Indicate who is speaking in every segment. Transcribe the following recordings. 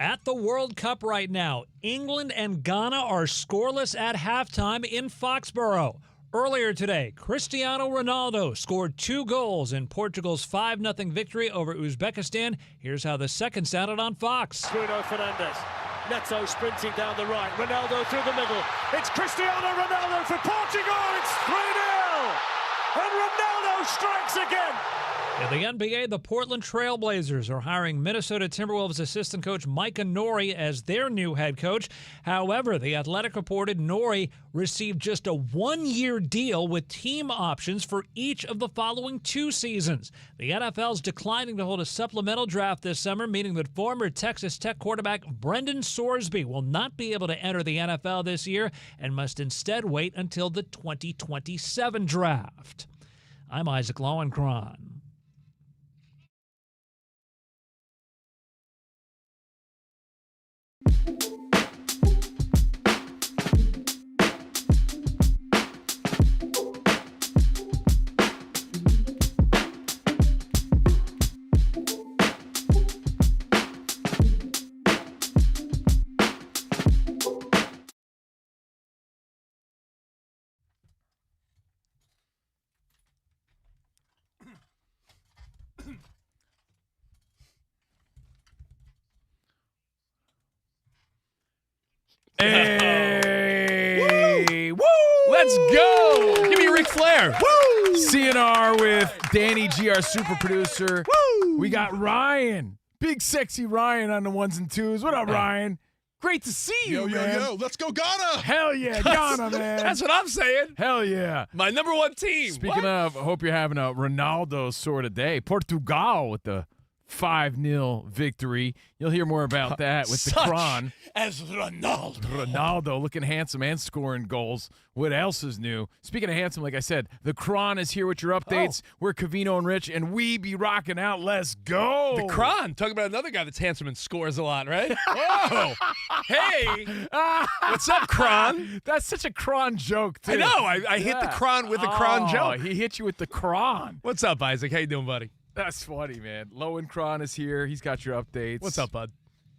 Speaker 1: At the World Cup right now, England and Ghana are scoreless at halftime in Foxborough. Earlier today, Cristiano Ronaldo scored 2 goals in Portugal's 5-0 victory over Uzbekistan. Here's how the second sounded on Fox.
Speaker 2: Bruno Fernandes. Neto sprinting down the right. Ronaldo through the middle. It's Cristiano Ronaldo for Portugal. It's 3-0. And Ronaldo strikes again.
Speaker 1: In the NBA, the Portland Trail Blazers are hiring Minnesota Timberwolves assistant coach Micah Nori as their new head coach. However, The Athletic reported Nori received just a 1-year deal with team options for each of the following 2 seasons. The NFL's declining to hold a supplemental draft this summer, meaning that former Texas Tech quarterback Brendan Sorsby will not be able to enter the NFL this year and must instead wait until the 2027 draft. I'm Isaac Lowenkron.
Speaker 3: Hey! Woo! Let's go! Give me Ric Flair. Woo! CNR with Danny G, our super producer. Woo! We got Ryan. Big sexy Ryan on the 1s and 2s. What up, Ryan? Great to see you, man.
Speaker 4: Yo, let's go Ghana!
Speaker 3: Hell yeah, Ghana, man.
Speaker 5: That's what I'm saying.
Speaker 3: Hell yeah.
Speaker 5: My number 1 team.
Speaker 3: Speaking of, I hope you're having a Ronaldo sort of day. Portugal with the 5-0 victory. You'll hear more about that with the Kron.
Speaker 5: As Ronaldo.
Speaker 3: Ronaldo looking handsome and scoring goals. What else is new? Speaking of handsome, like I said, the Kron is here with your updates. We're Covino and Rich, and we be rocking out. Let's go.
Speaker 5: The Kron. Talking about another guy that's handsome and scores a lot, right? Oh. Hey. What's up, Kron?
Speaker 3: That's such a Kron joke, too.
Speaker 5: I know. I hit the Kron with a Kron joke.
Speaker 3: He hit you with the Kron.
Speaker 5: What's up, Isaac? How you doing, buddy?
Speaker 3: That's funny, man. Lowen Kron is here. He's got your updates.
Speaker 5: What's up, bud?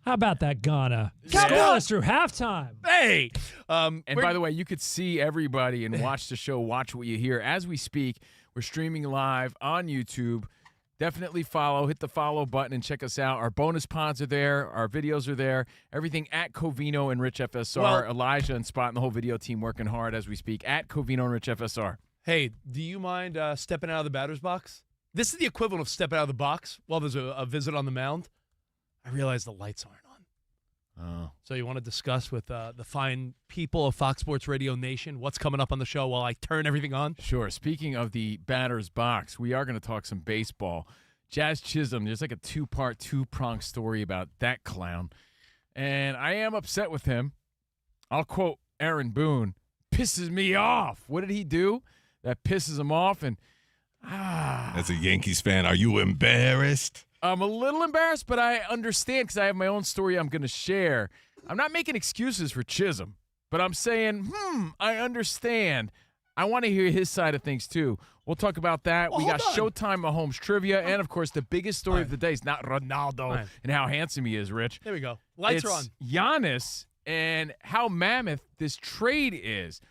Speaker 1: How about that Ghana?
Speaker 3: Yeah.
Speaker 1: Got us through halftime.
Speaker 5: Hey.
Speaker 3: And by the way, you could see everybody and watch the show, watch what you hear. As we speak, we're streaming live on YouTube. Definitely follow. Hit the follow button and check us out. Our bonus pods are there. Our videos are there. Everything at Covino and Rich FSR.
Speaker 5: Well,
Speaker 3: Elijah and Spot and the whole video team working hard as we speak at Covino and Rich FSR.
Speaker 5: Hey, do you mind stepping out of the batter's box? This is the equivalent of stepping out of the box while there's a visit on the mound. I realize the lights aren't on.
Speaker 3: Oh.
Speaker 5: So you want to discuss with the fine people of Fox Sports Radio Nation what's coming up on the show while I turn everything on?
Speaker 3: Sure. Speaking of the batter's box, we are going to talk some baseball. Jazz Chisholm, there's like a 2-part, 2-pronged story about that clown. And I am upset with him. I'll quote Aaron Boone, pisses me off. What did he do that pisses him off? And
Speaker 4: as a Yankees fan, are you embarrassed?
Speaker 3: I'm a little embarrassed, but I understand because I have my own story I'm going to share. I'm not making excuses for Chisholm, but I'm saying, I understand. I want to hear his side of things, too. We'll talk about that.
Speaker 5: Well,
Speaker 3: we got
Speaker 5: hold on.
Speaker 3: Showtime Mahomes trivia, and, of course, the biggest story of the day is not Ronaldo
Speaker 5: Right.
Speaker 3: and how handsome he is, Rich.
Speaker 5: There we go. Lights are on.
Speaker 3: It's Giannis and how mammoth this trade is.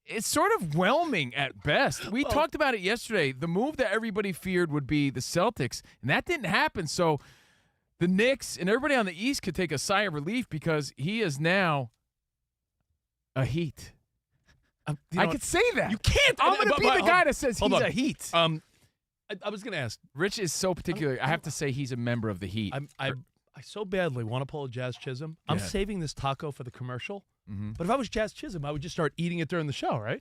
Speaker 3: It's sort of whelming at best. We talked about it yesterday. The move that everybody feared would be the Celtics, and that didn't happen. So the Knicks and everybody on the East could take a sigh of relief because he is now a Heat. I could say that.
Speaker 5: You can't.
Speaker 3: I'm going to be the guy that says he's a Heat.
Speaker 5: I was going to ask.
Speaker 3: Rich is so particular. I have to say he's a member of the Heat.
Speaker 5: I so badly want to pull a Jazz Chisholm. I'm saving this taco for the commercial.
Speaker 3: Mm-hmm.
Speaker 5: But if I was Jazz Chisholm, I would just start eating it during the show, right?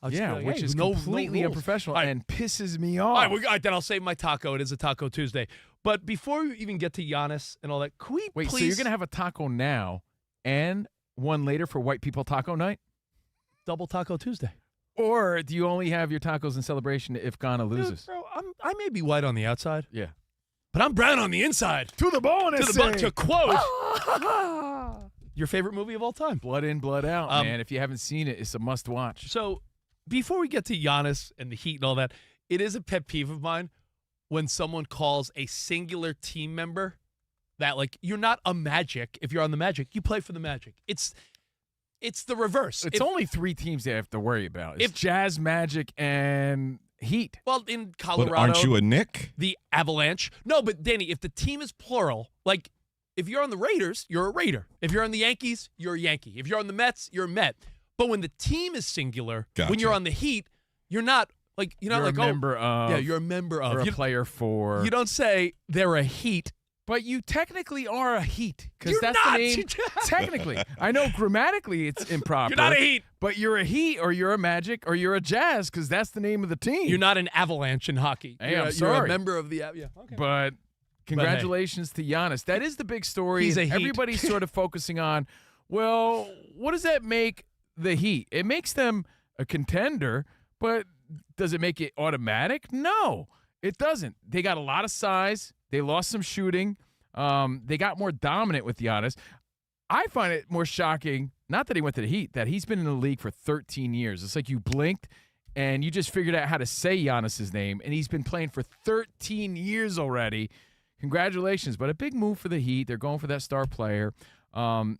Speaker 3: Yeah,
Speaker 5: like,
Speaker 3: which
Speaker 5: hey,
Speaker 3: is
Speaker 5: no
Speaker 3: completely
Speaker 5: rules.
Speaker 3: unprofessional and pisses me
Speaker 5: All
Speaker 3: off.
Speaker 5: right, then I'll save my taco. It is a Taco Tuesday. But before we even get to Giannis and all that, can we
Speaker 3: Wait,
Speaker 5: please?
Speaker 3: so you're going to have a taco now and one later for White People Taco Night?
Speaker 5: double Taco Tuesday.
Speaker 3: Or do you only have your tacos in celebration if Ghana loses?
Speaker 5: Dude, bro, I may be white on the outside,
Speaker 3: Yeah.
Speaker 5: but I'm brown on the inside.
Speaker 3: To the bone,
Speaker 5: To quote your favorite movie of all time.
Speaker 3: Blood in, blood out, man. If you haven't seen it, it's a must-watch.
Speaker 5: So before we get to Giannis and the Heat and all that, it is a pet peeve of mine when someone calls a singular team member that like you're not a Magic if you're on the Magic. You play for the Magic. It's the reverse.
Speaker 3: It's only 3 teams they have to worry about. It's Jazz, Magic, and Heat.
Speaker 5: Well, in Colorado,
Speaker 4: But aren't you a Knick?
Speaker 5: the Avalanche. No, but Danny, if the team is plural, like if you're on the Raiders, you're a Raider. If you're on the Yankees, you're a Yankee. If you're on the Mets, you're a Met. But when the team is singular, when
Speaker 4: Gotcha.
Speaker 5: you're on the Heat, you're not like you're not
Speaker 3: You're
Speaker 5: like
Speaker 3: a member of.
Speaker 5: yeah, you're a member of.
Speaker 3: Or a
Speaker 5: You,
Speaker 3: player for.
Speaker 5: you don't say they're a Heat.
Speaker 3: But you technically are a Heat because
Speaker 5: You're
Speaker 3: that's
Speaker 5: not.
Speaker 3: the name. Technically, I know grammatically it's improper.
Speaker 5: You're not a Heat.
Speaker 3: But you're a Heat or you're a Magic or you're a Jazz because that's the name of the team.
Speaker 5: You're not an Avalanche in hockey.
Speaker 3: Hey,
Speaker 5: you're,
Speaker 3: I'm
Speaker 5: you're a
Speaker 3: sorry.
Speaker 5: member of the yeah. Okay.
Speaker 3: But congratulations to Giannis. That is the big story.
Speaker 5: He's a Heat.
Speaker 3: Everybody's sort of focusing on, well, what does that make the Heat? It makes them a contender, but does it make it automatic? No, it doesn't. They got a lot of size. They lost some shooting. They got more dominant with Giannis. I find it more shocking, not that he went to the Heat, that he's been in the league for 13 years. It's like you blinked and you just figured out how to say Giannis's name, and he's been playing for 13 years already. Congratulations, but a big move for the Heat. They're going for that star player. And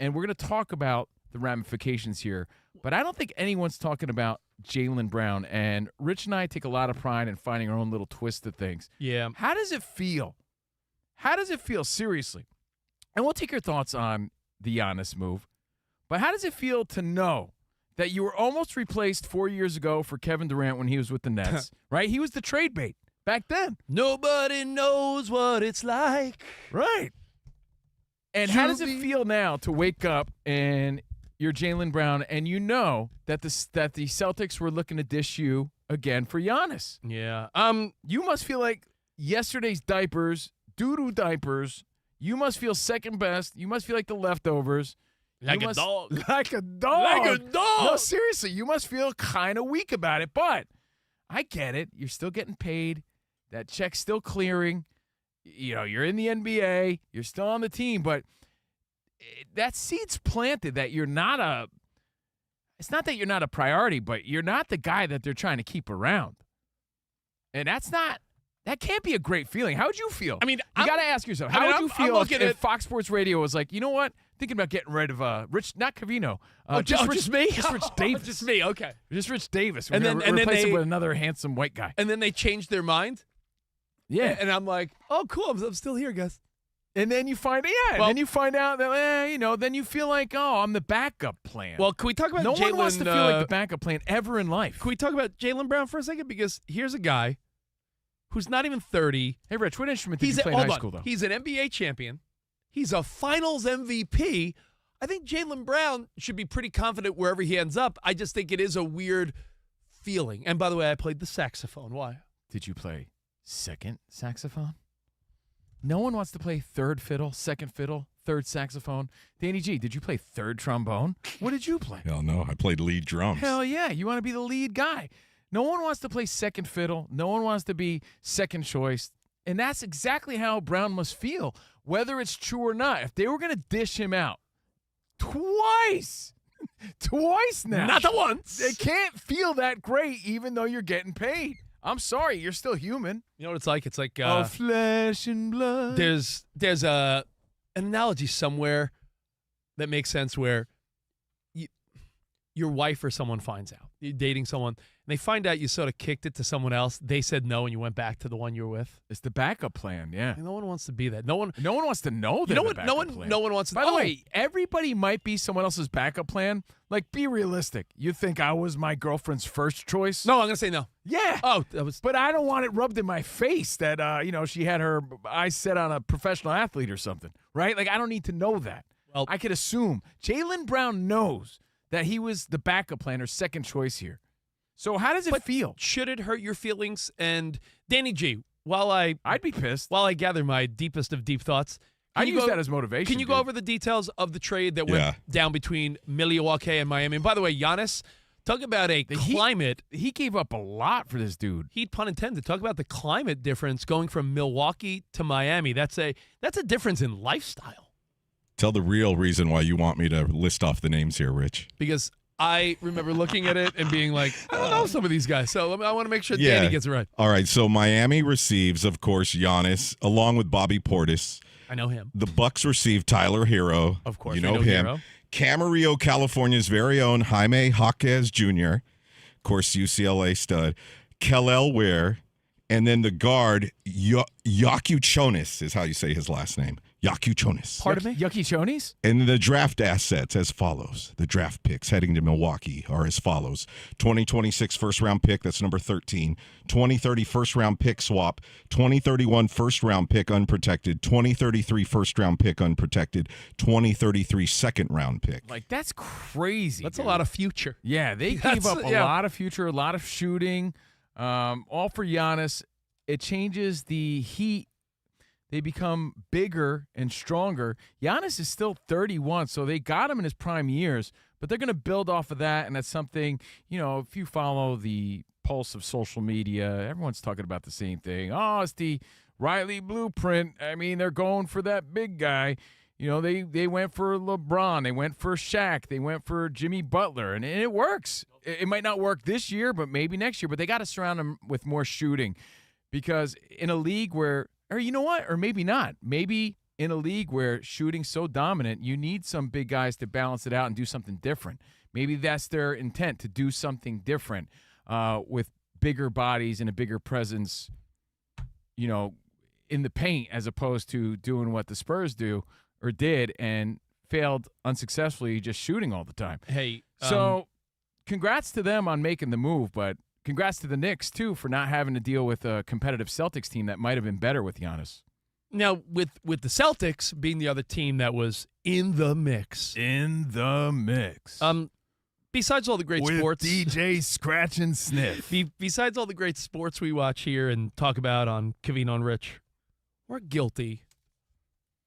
Speaker 3: we're going to talk about the ramifications here, but I don't think anyone's talking about Jaylen Brown. And Rich and I take a lot of pride in finding our own little twist to things.
Speaker 5: Yeah.
Speaker 3: How does it feel? How does it feel, seriously? And we'll take your thoughts on the Giannis move. But how does it feel to know that you were almost replaced 4 years ago for Kevin Durant when he was with the Nets, right? He was the trade bait back then.
Speaker 5: Nobody knows what it's like.
Speaker 3: Right. And how does it feel now to wake up and you're Jaylen Brown and you know that the Celtics were looking to dish you again for Giannis?
Speaker 5: Yeah.
Speaker 3: You must feel like yesterday's diapers, doo-doo diapers. You must feel second best. You must feel like the leftovers.
Speaker 5: Like
Speaker 3: You
Speaker 5: a
Speaker 3: must-
Speaker 5: dog.
Speaker 3: Like a dog.
Speaker 5: Like a dog.
Speaker 3: No, seriously, you must feel kind of weak about it. But I get it. You're still getting paid. That check's still clearing. You know, you're in the NBA. You're still on the team. But that seed's planted that you're not a – it's not that you're not a priority, but you're not the guy that they're trying to keep around. And that's not – that can't be a great feeling. How would you feel?
Speaker 5: I mean,
Speaker 3: you got to ask yourself, how would you
Speaker 5: I'm
Speaker 3: feel
Speaker 5: looking
Speaker 3: if
Speaker 5: at-
Speaker 3: Fox Sports Radio was like, you know what? Thinking about getting rid of Rich, not Covino.
Speaker 5: Just me?
Speaker 3: Just Rich Davis.
Speaker 5: Just me, okay.
Speaker 3: Just Rich Davis.
Speaker 5: And then
Speaker 3: replace him
Speaker 5: they-
Speaker 3: with another handsome white guy.
Speaker 5: And then they changed their mind.
Speaker 3: Yeah.
Speaker 5: And I'm like, oh, cool. I'm still here, guys.
Speaker 3: And then you find
Speaker 5: Well-
Speaker 3: then you find out that, then you feel like, oh, I'm the backup plan.
Speaker 5: Well, can we talk about
Speaker 3: no
Speaker 5: Jaylen?
Speaker 3: one wants to feel like the backup plan ever in life.
Speaker 5: Can we talk about Jaylen Brown for a second? Because here's a guy who's not even 30.
Speaker 3: Hey, Rich, what instrument did
Speaker 5: He's
Speaker 3: you play in high school, though?
Speaker 5: He's an NBA champion. He's a Finals MVP. I think Jaylen Brown should be pretty confident wherever he ends up. I just think it is a weird feeling. And by the way, I played the saxophone. Why?
Speaker 3: Did you play second saxophone? No one wants to play third fiddle, second fiddle, third saxophone. Danny G, did you play third trombone? What did you play?
Speaker 4: Hell no, I played lead drums.
Speaker 3: Hell yeah, you want to be the lead guy. No one wants to play second fiddle. No one wants to be second choice. And that's exactly how Brown must feel, whether it's true or not. If they were going to dish him out twice now.
Speaker 5: Not the once.
Speaker 3: They can't feel that great even though you're getting paid. I'm sorry, you're still human.
Speaker 5: You know what it's like? It's like
Speaker 3: Of flesh and blood.
Speaker 5: there's an analogy somewhere that makes sense where your wife or someone finds out. You're dating someone, and they find out you sort of kicked it to someone else. They said no, and you went back to the one you were with.
Speaker 3: It's the backup plan, yeah.
Speaker 5: And no one wants to be that. No one
Speaker 3: wants to know that.
Speaker 5: You know what? No one wants to.
Speaker 3: By the way, everybody might be someone else's backup plan. Like, be realistic. You think I was my girlfriend's first choice?
Speaker 5: No, I'm gonna say no.
Speaker 3: Yeah.
Speaker 5: Oh, that was.
Speaker 3: But I don't want it rubbed in my face that she had her eyes set on a professional athlete or something, right? Like, I don't need to know that.
Speaker 5: Well,
Speaker 3: I could assume Jaylen Brown knows that he was the backup plan or second choice here. So how does it feel?
Speaker 5: Should it hurt your feelings? And Danny G, I'd
Speaker 3: be pissed.
Speaker 5: While I gather my deepest of deep thoughts,
Speaker 3: I use that as motivation.
Speaker 5: Can you go over the details of the trade that went down between Milwaukee and Miami? And by the way, Giannis, talk about a climate.
Speaker 3: He gave up a lot for this dude.
Speaker 5: Heat, pun intended. Talk about the climate difference going from Milwaukee to Miami. That's a difference in lifestyle.
Speaker 4: Tell the real reason why you want me to list off the names here, Rich.
Speaker 5: Because I remember looking at it and being like, I don't know some of these guys. So I want to make sure
Speaker 4: Yeah.
Speaker 5: Danny gets it right.
Speaker 4: All right, so Miami receives, of course, Giannis, along with Bobby Portis.
Speaker 5: I know him.
Speaker 4: The Bucks receive Tyler Hero.
Speaker 5: Of course,
Speaker 4: you
Speaker 5: I
Speaker 4: know
Speaker 5: know
Speaker 4: him.
Speaker 5: Hero.
Speaker 4: Camarillo, California's very own Jaime Jaquez Jr., of course, UCLA stud. Kel'el Ware, and then the guard, Yakuchonis is how you say his last name. Yakuchonis.
Speaker 5: Pardon me?
Speaker 3: Yucky Chonies?
Speaker 4: And the draft assets as follows. The draft picks heading to Milwaukee are as follows. 2026 first-round pick, that's number 13. 2030 first-round pick swap. 2031 first-round pick unprotected. 2033 first-round pick unprotected. 2033 second-round pick.
Speaker 3: Like, that's crazy.
Speaker 5: That's
Speaker 3: dude.
Speaker 5: a lot of future.
Speaker 3: Yeah, they gave
Speaker 5: That's-
Speaker 3: up a
Speaker 5: yeah.
Speaker 3: lot of future, a lot of shooting, all for Giannis. It changes the Heat. They become bigger and stronger. Giannis is still 31, so they got him in his prime years, but they're going to build off of that, and that's something, if you follow the pulse of social media, everyone's talking about the same thing. Oh, it's the Riley blueprint. I mean, they're going for that big guy. They went for LeBron. They went for Shaq. They went for Jimmy Butler, and it works. It might not work this year, but maybe next year, but they got to surround him with more shooting because in a league where or you know what? Or maybe not. Maybe in a league where shooting's so dominant, you need some big guys to balance it out and do something different. Maybe that's their intent, to do something different with bigger bodies and a bigger presence, in the paint as opposed to doing what the Spurs do or did and failed unsuccessfully just shooting all the time.
Speaker 5: Hey,
Speaker 3: So congrats to them on making the move, but congrats to the Knicks, too, for not having to deal with a competitive Celtics team that might have been better with Giannis.
Speaker 5: now with the Celtics being the other team that was in the mix.
Speaker 3: In the mix.
Speaker 5: Besides all the great sports,
Speaker 3: DJ Scratch and Sniff.
Speaker 5: besides all the great sports we watch here and talk about on Covino and Rich, we're guilty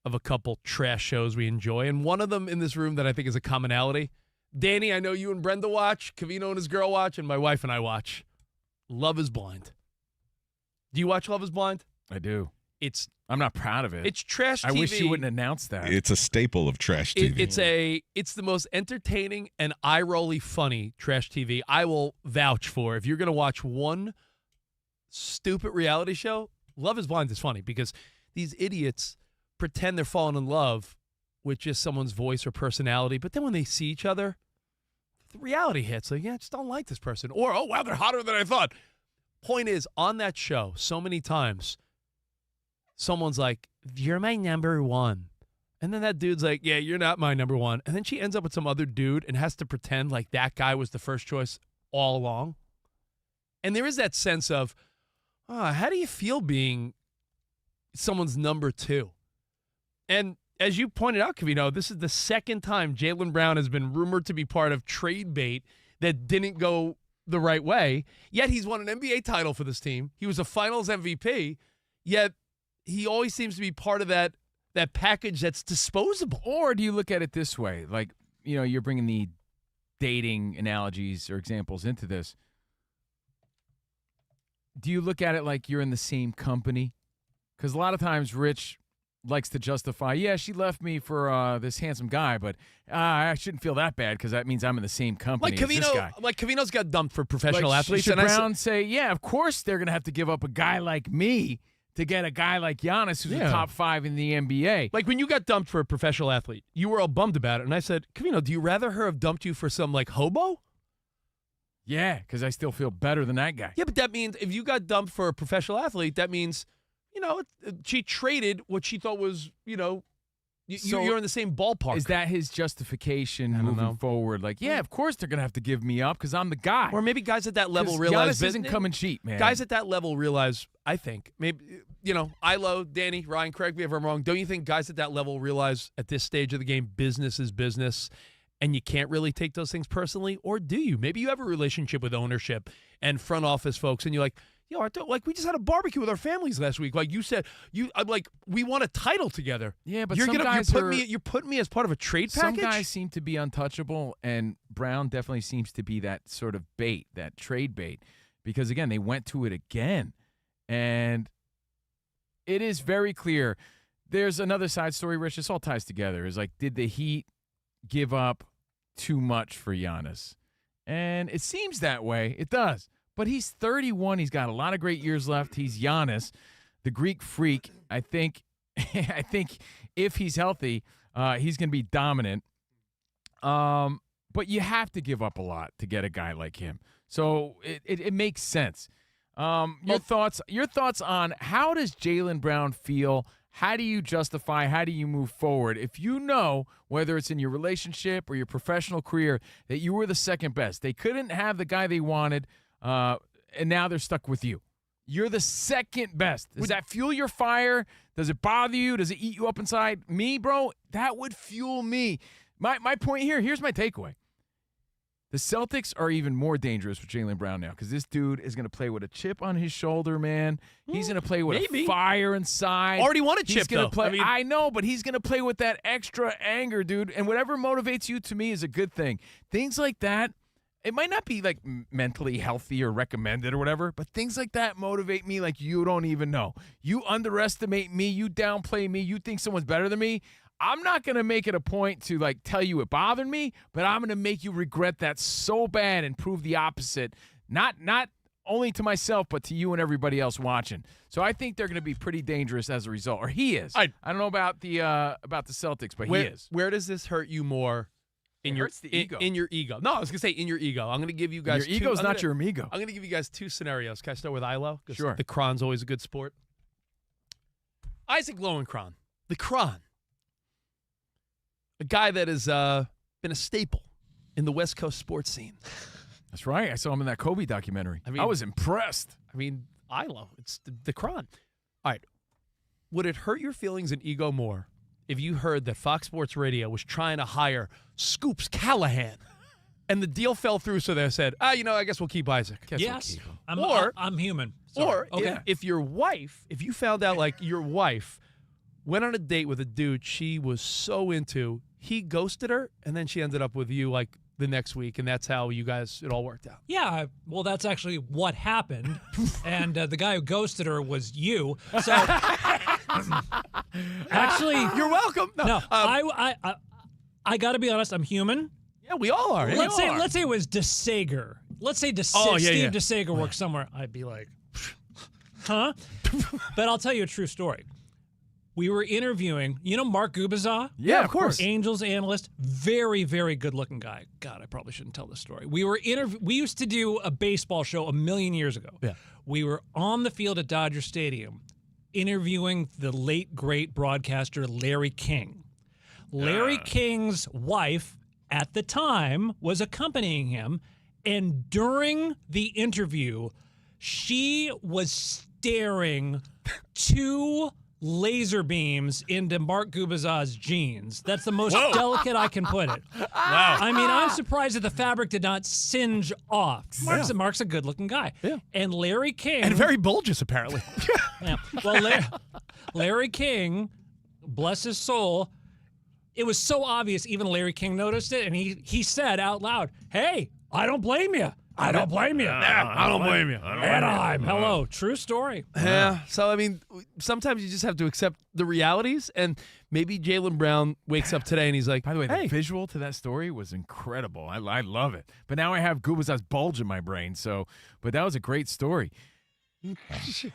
Speaker 5: of a couple trash shows we enjoy, and one of them in this room that I think is a commonality. Danny, I know you and Brenda watch, Covino and his girl watch, and my wife and I watch Love is Blind. Do you watch Love is Blind?
Speaker 3: I do.
Speaker 5: It's
Speaker 3: I'm not proud of it.
Speaker 5: It's trash TV.
Speaker 3: I wish you wouldn't announce that.
Speaker 4: It's a staple of trash TV.
Speaker 5: It's the most entertaining and eye-rolly funny trash TV I will vouch for. If you're going to watch one stupid reality show, Love is Blind is funny because these idiots pretend they're falling in love with just someone's voice or personality, but then when they see each other, the reality hits. Like, yeah, I just don't like this person. Or, oh, wow, they're hotter than I thought. Point is, on that show, so many times, someone's like, you're my number one. And then that dude's like, yeah, you're not my number one. And then she ends up with some other dude and has to pretend like that guy was the first choice all along. And there is that sense of, how do you feel being someone's number two? And as you pointed out, Covino, this is the second time Jaylen Brown has been rumored to be part of trade bait that didn't go the right way. Yet he's won an NBA title for this team. He was a finals MVP. Yet he always seems to be part of that package that's disposable.
Speaker 3: Or do you look at it this way? Like, you're bringing the dating analogies or examples into this. Do you look at it like you're in the same company? Because a lot of times Rich likes to justify, yeah, she left me for this handsome guy, but I shouldn't feel that bad because that means I'm in the same company as this guy.
Speaker 5: Like Covino's got dumped for professional athletes.
Speaker 3: Should Brown say, yeah, of course they're going to have to give up a guy like me to get a guy like Giannis who's a top 5 in the NBA.
Speaker 5: Like when you got dumped for a professional athlete, you were all bummed about it. And I said, Covino, do you rather her have dumped you for some like hobo?
Speaker 3: Yeah, because I still feel better than that guy.
Speaker 5: Yeah, but that means if you got dumped for a professional athlete, that means, she traded what she thought was, you're in the same ballpark.
Speaker 3: Is that his justification moving forward? Like, yeah, of course they're going to have to give me up because I'm the guy.
Speaker 5: Or maybe guys at that level realize
Speaker 3: Giannis isn't coming cheap, man.
Speaker 5: Guys at that level realize, I think, maybe, Ilo, Danny, Ryan, correct me if I'm wrong. Don't you think guys at that level realize at this stage of the game, business is business, and you can't really take those things personally? Or do you? Maybe you have a relationship with ownership and front office folks, and you're like, like we just had a barbecue with our families last week. Like you said, I'm like, we won a title together.
Speaker 3: Yeah, but
Speaker 5: you're
Speaker 3: you're
Speaker 5: putting me as part of a trade package.
Speaker 3: Some guys seem to be untouchable, and Brown definitely seems to be that sort of bait, that trade bait, because again, they went to it again, and it is very clear. There's another side story, Rich. This all ties together. Is like, did the Heat give up too much for Giannis? And it seems that way. It does. But he's 31. He's got a lot of great years left. He's Giannis, the Greek freak. I think if he's healthy, he's going to be dominant. But you have to give up a lot to get a guy like him. So it makes sense. Your thoughts on how does Jaylen Brown feel? How do you justify? How do you move forward? If you know, whether it's in your relationship or your professional career, that you were the second best. They couldn't have the guy they wanted, and now they're stuck with you. You're the second best. Does that fuel your fire? Does it bother you? Does it eat you up inside? Me, bro, that would fuel me. My point here's my takeaway. The Celtics are even more dangerous with Jaylen Brown now because this dude is going to play with a chip on his shoulder, man. He's going to play with a fire inside.
Speaker 5: Already won a chip, though.
Speaker 3: I know, but he's going to play with that extra anger, dude. And whatever motivates you, to me, is a good thing. Things like that, it might not be like mentally healthy or recommended or whatever, but things like that motivate me like you don't even know. You underestimate me. You downplay me. You think someone's better than me. I'm not going to make it a point to like tell you it bothered me, but I'm going to make you regret that so bad and prove the opposite, not only to myself, but to you and everybody else watching. So I think they're going to be pretty dangerous as a result, or he is. I don't know about the Celtics, but he is.
Speaker 5: Where does this hurt you more? In your
Speaker 3: ego.
Speaker 5: In your ego. No, I was going to say in your ego. I'm going to give you guys
Speaker 3: your ego's not your amigo.
Speaker 5: I'm going to give you guys two scenarios. Can I start with Ilo?
Speaker 3: Sure.
Speaker 5: The Kron's always a good sport. Isaac Lowenkron. The Kron. A guy that has been a staple in the West Coast sports scene.
Speaker 3: That's right. I saw him in that Kobe documentary. I was impressed.
Speaker 5: Ilo. It's the Kron. All right. Would it hurt your feelings and ego more if you heard that Fox Sports Radio was trying to hire Scoops Callahan and the deal fell through, so they said, I guess we'll keep Isaac.
Speaker 1: Yes. I'm human.
Speaker 5: Sorry. Or if you found out like your wife went on a date with a dude she was so into, he ghosted her, and then she ended up with you like the next week, and that's how it all worked out.
Speaker 1: Yeah, well, that's actually what happened, and the guy who ghosted her was you. So, actually,
Speaker 5: you're welcome.
Speaker 1: No, I got to be honest. I'm human.
Speaker 5: Yeah, we all are.
Speaker 1: Let's say it was DeSager. Let's say Steve DeSager works somewhere. I'd be like, huh? But I'll tell you a true story. We were interviewing, Mark Gubizza?
Speaker 5: Yeah, of course.
Speaker 1: Angels analyst, very, very good-looking guy. God, I probably shouldn't tell this story. We used to do a baseball show a million years ago.
Speaker 5: Yeah.
Speaker 1: We were on the field at Dodger Stadium interviewing the late, great broadcaster Larry King. Larry King's wife, at the time, was accompanying him, and during the interview, she was staring two laser beams into Mark Gubizza's jeans. That's the most delicate I can put it.
Speaker 5: Wow.
Speaker 1: I'm surprised that the fabric did not singe off. Mark's a good-looking guy.
Speaker 5: Yeah.
Speaker 1: And Larry King...
Speaker 5: And very bulbous, apparently.
Speaker 1: Yeah. Well, Larry King, bless his soul, it was so obvious even Larry King noticed it, and he said out loud, hey, I don't blame you. I don't blame you.
Speaker 5: I don't blame you.
Speaker 1: Anaheim. Hello. True story.
Speaker 5: Yeah. So, sometimes you just have to accept the realities, and maybe Jaylen Brown wakes up today and he's like,
Speaker 3: by the way, the visual to that story was incredible. I love it. But now I have Gubizza's bulge in my brain, but that was a great story.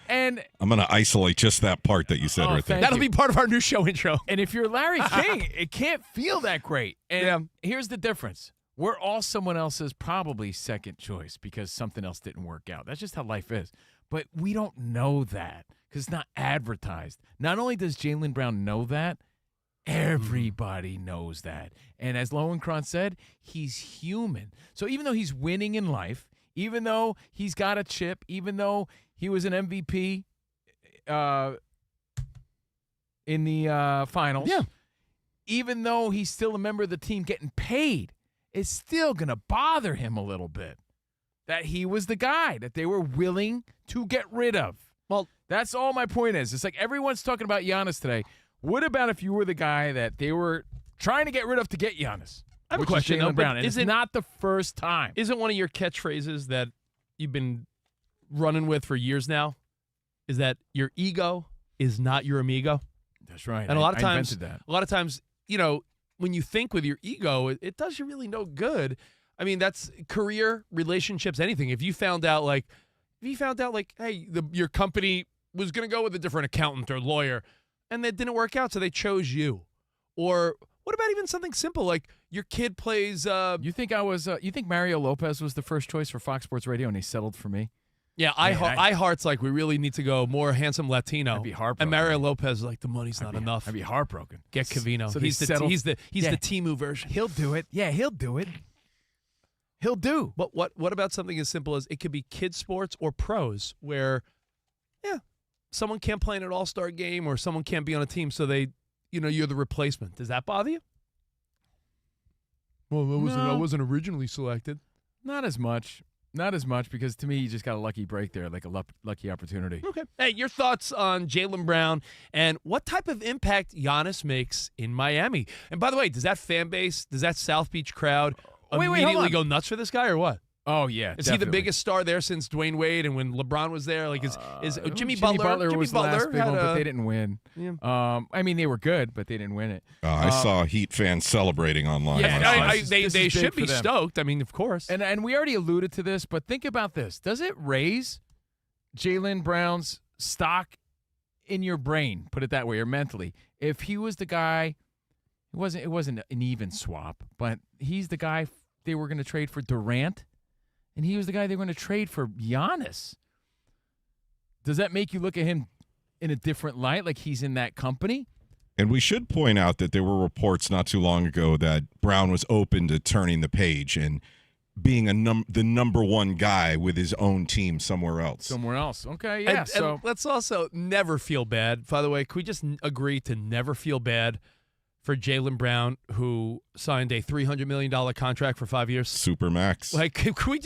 Speaker 3: And
Speaker 4: I'm going to isolate just that part that you said right there.
Speaker 5: That'll be part of our new show intro.
Speaker 3: And if you're Larry King, it can't feel that great. And here's the difference. We're all someone else's probably second choice because something else didn't work out. That's just how life is. But we don't know that because it's not advertised. Not only does Jaylen Brown know that, everybody knows that. And as Lowenkron said, he's human. So even though he's winning in life, even though he's got a chip, even though he was an MVP in the finals, even though he's still a member of the team getting paid, it's still going to bother him a little bit that he was the guy that they were willing to get rid of. Well, that's all my point is. It's like everyone's talking about Giannis today. What about if you were the guy that they were trying to get rid of to get Giannis?
Speaker 5: I have a question,
Speaker 3: Jaylen Brown, and it's not the first time.
Speaker 5: Isn't one of your catchphrases that you've been running with for years now is that your ego is not your amigo?
Speaker 3: That's right.
Speaker 5: And
Speaker 3: I invented that.
Speaker 5: A lot of times, when you think with your ego, it does you really no good. I mean, that's career, relationships, anything. If you found out, like, hey, your company was going to go with a different accountant or lawyer, and that didn't work out, so they chose you. Or what about even something simple like your kid plays?
Speaker 3: You think you think Mario Lopez was the first choice for Fox Sports Radio, and he settled for me?
Speaker 5: Yeah, iHeart's like, we really need to go more handsome Latino.
Speaker 3: I'd be heartbroken.
Speaker 5: And Mario Lopez is like, the money's not enough.
Speaker 3: I'd be heartbroken.
Speaker 5: Get Covino.
Speaker 3: So
Speaker 5: he's the Temu version.
Speaker 3: He'll do it. Yeah, he'll do it. He'll do.
Speaker 5: But what about something as simple as it could be kids sports or pros where, someone can't play in an all-star game or someone can't be on a team, so you're the replacement. Does that bother you? Well, I wasn't originally selected.
Speaker 3: Not as much. Not as much, because to me, you just got a lucky break there, like a lucky opportunity.
Speaker 5: Okay. Hey, your thoughts on Jaylen Brown and what type of impact Giannis makes in Miami? And by the way, does that fan base, does that South Beach crowd immediately go nuts for this guy or what?
Speaker 3: Oh, yeah,
Speaker 5: Is he the biggest star there since Dwayne Wade and when LeBron was there? Like, is Jimmy Butler
Speaker 3: was the last big one, but they didn't win.
Speaker 5: Yeah.
Speaker 3: I mean, they were good, but they didn't win it.
Speaker 4: I saw Heat fans celebrating online.
Speaker 5: Yeah,
Speaker 3: This
Speaker 5: they
Speaker 3: is
Speaker 5: should
Speaker 3: big
Speaker 5: be
Speaker 3: for them.
Speaker 5: stoked. I mean, of course.
Speaker 3: And we already alluded to this, but think about this. Does it raise Jaylen Brown's stock in your brain, put it that way, or mentally? If he was the guy, it wasn't an even swap, but he's the guy they were going to trade for Durant, and he was the guy they were going to trade for Giannis. Does that make you look at him in a different light, like he's in that company?
Speaker 4: And we should point out that there were reports not too long ago that Brown was open to turning the page and being the number one guy with his own team somewhere else.
Speaker 3: Okay, yeah.
Speaker 5: And let's also never feel bad. By the way, can we just agree to never feel bad for Jaylen Brown, who signed a $300 million contract for 5 years?
Speaker 4: Supermax.
Speaker 5: Like, can we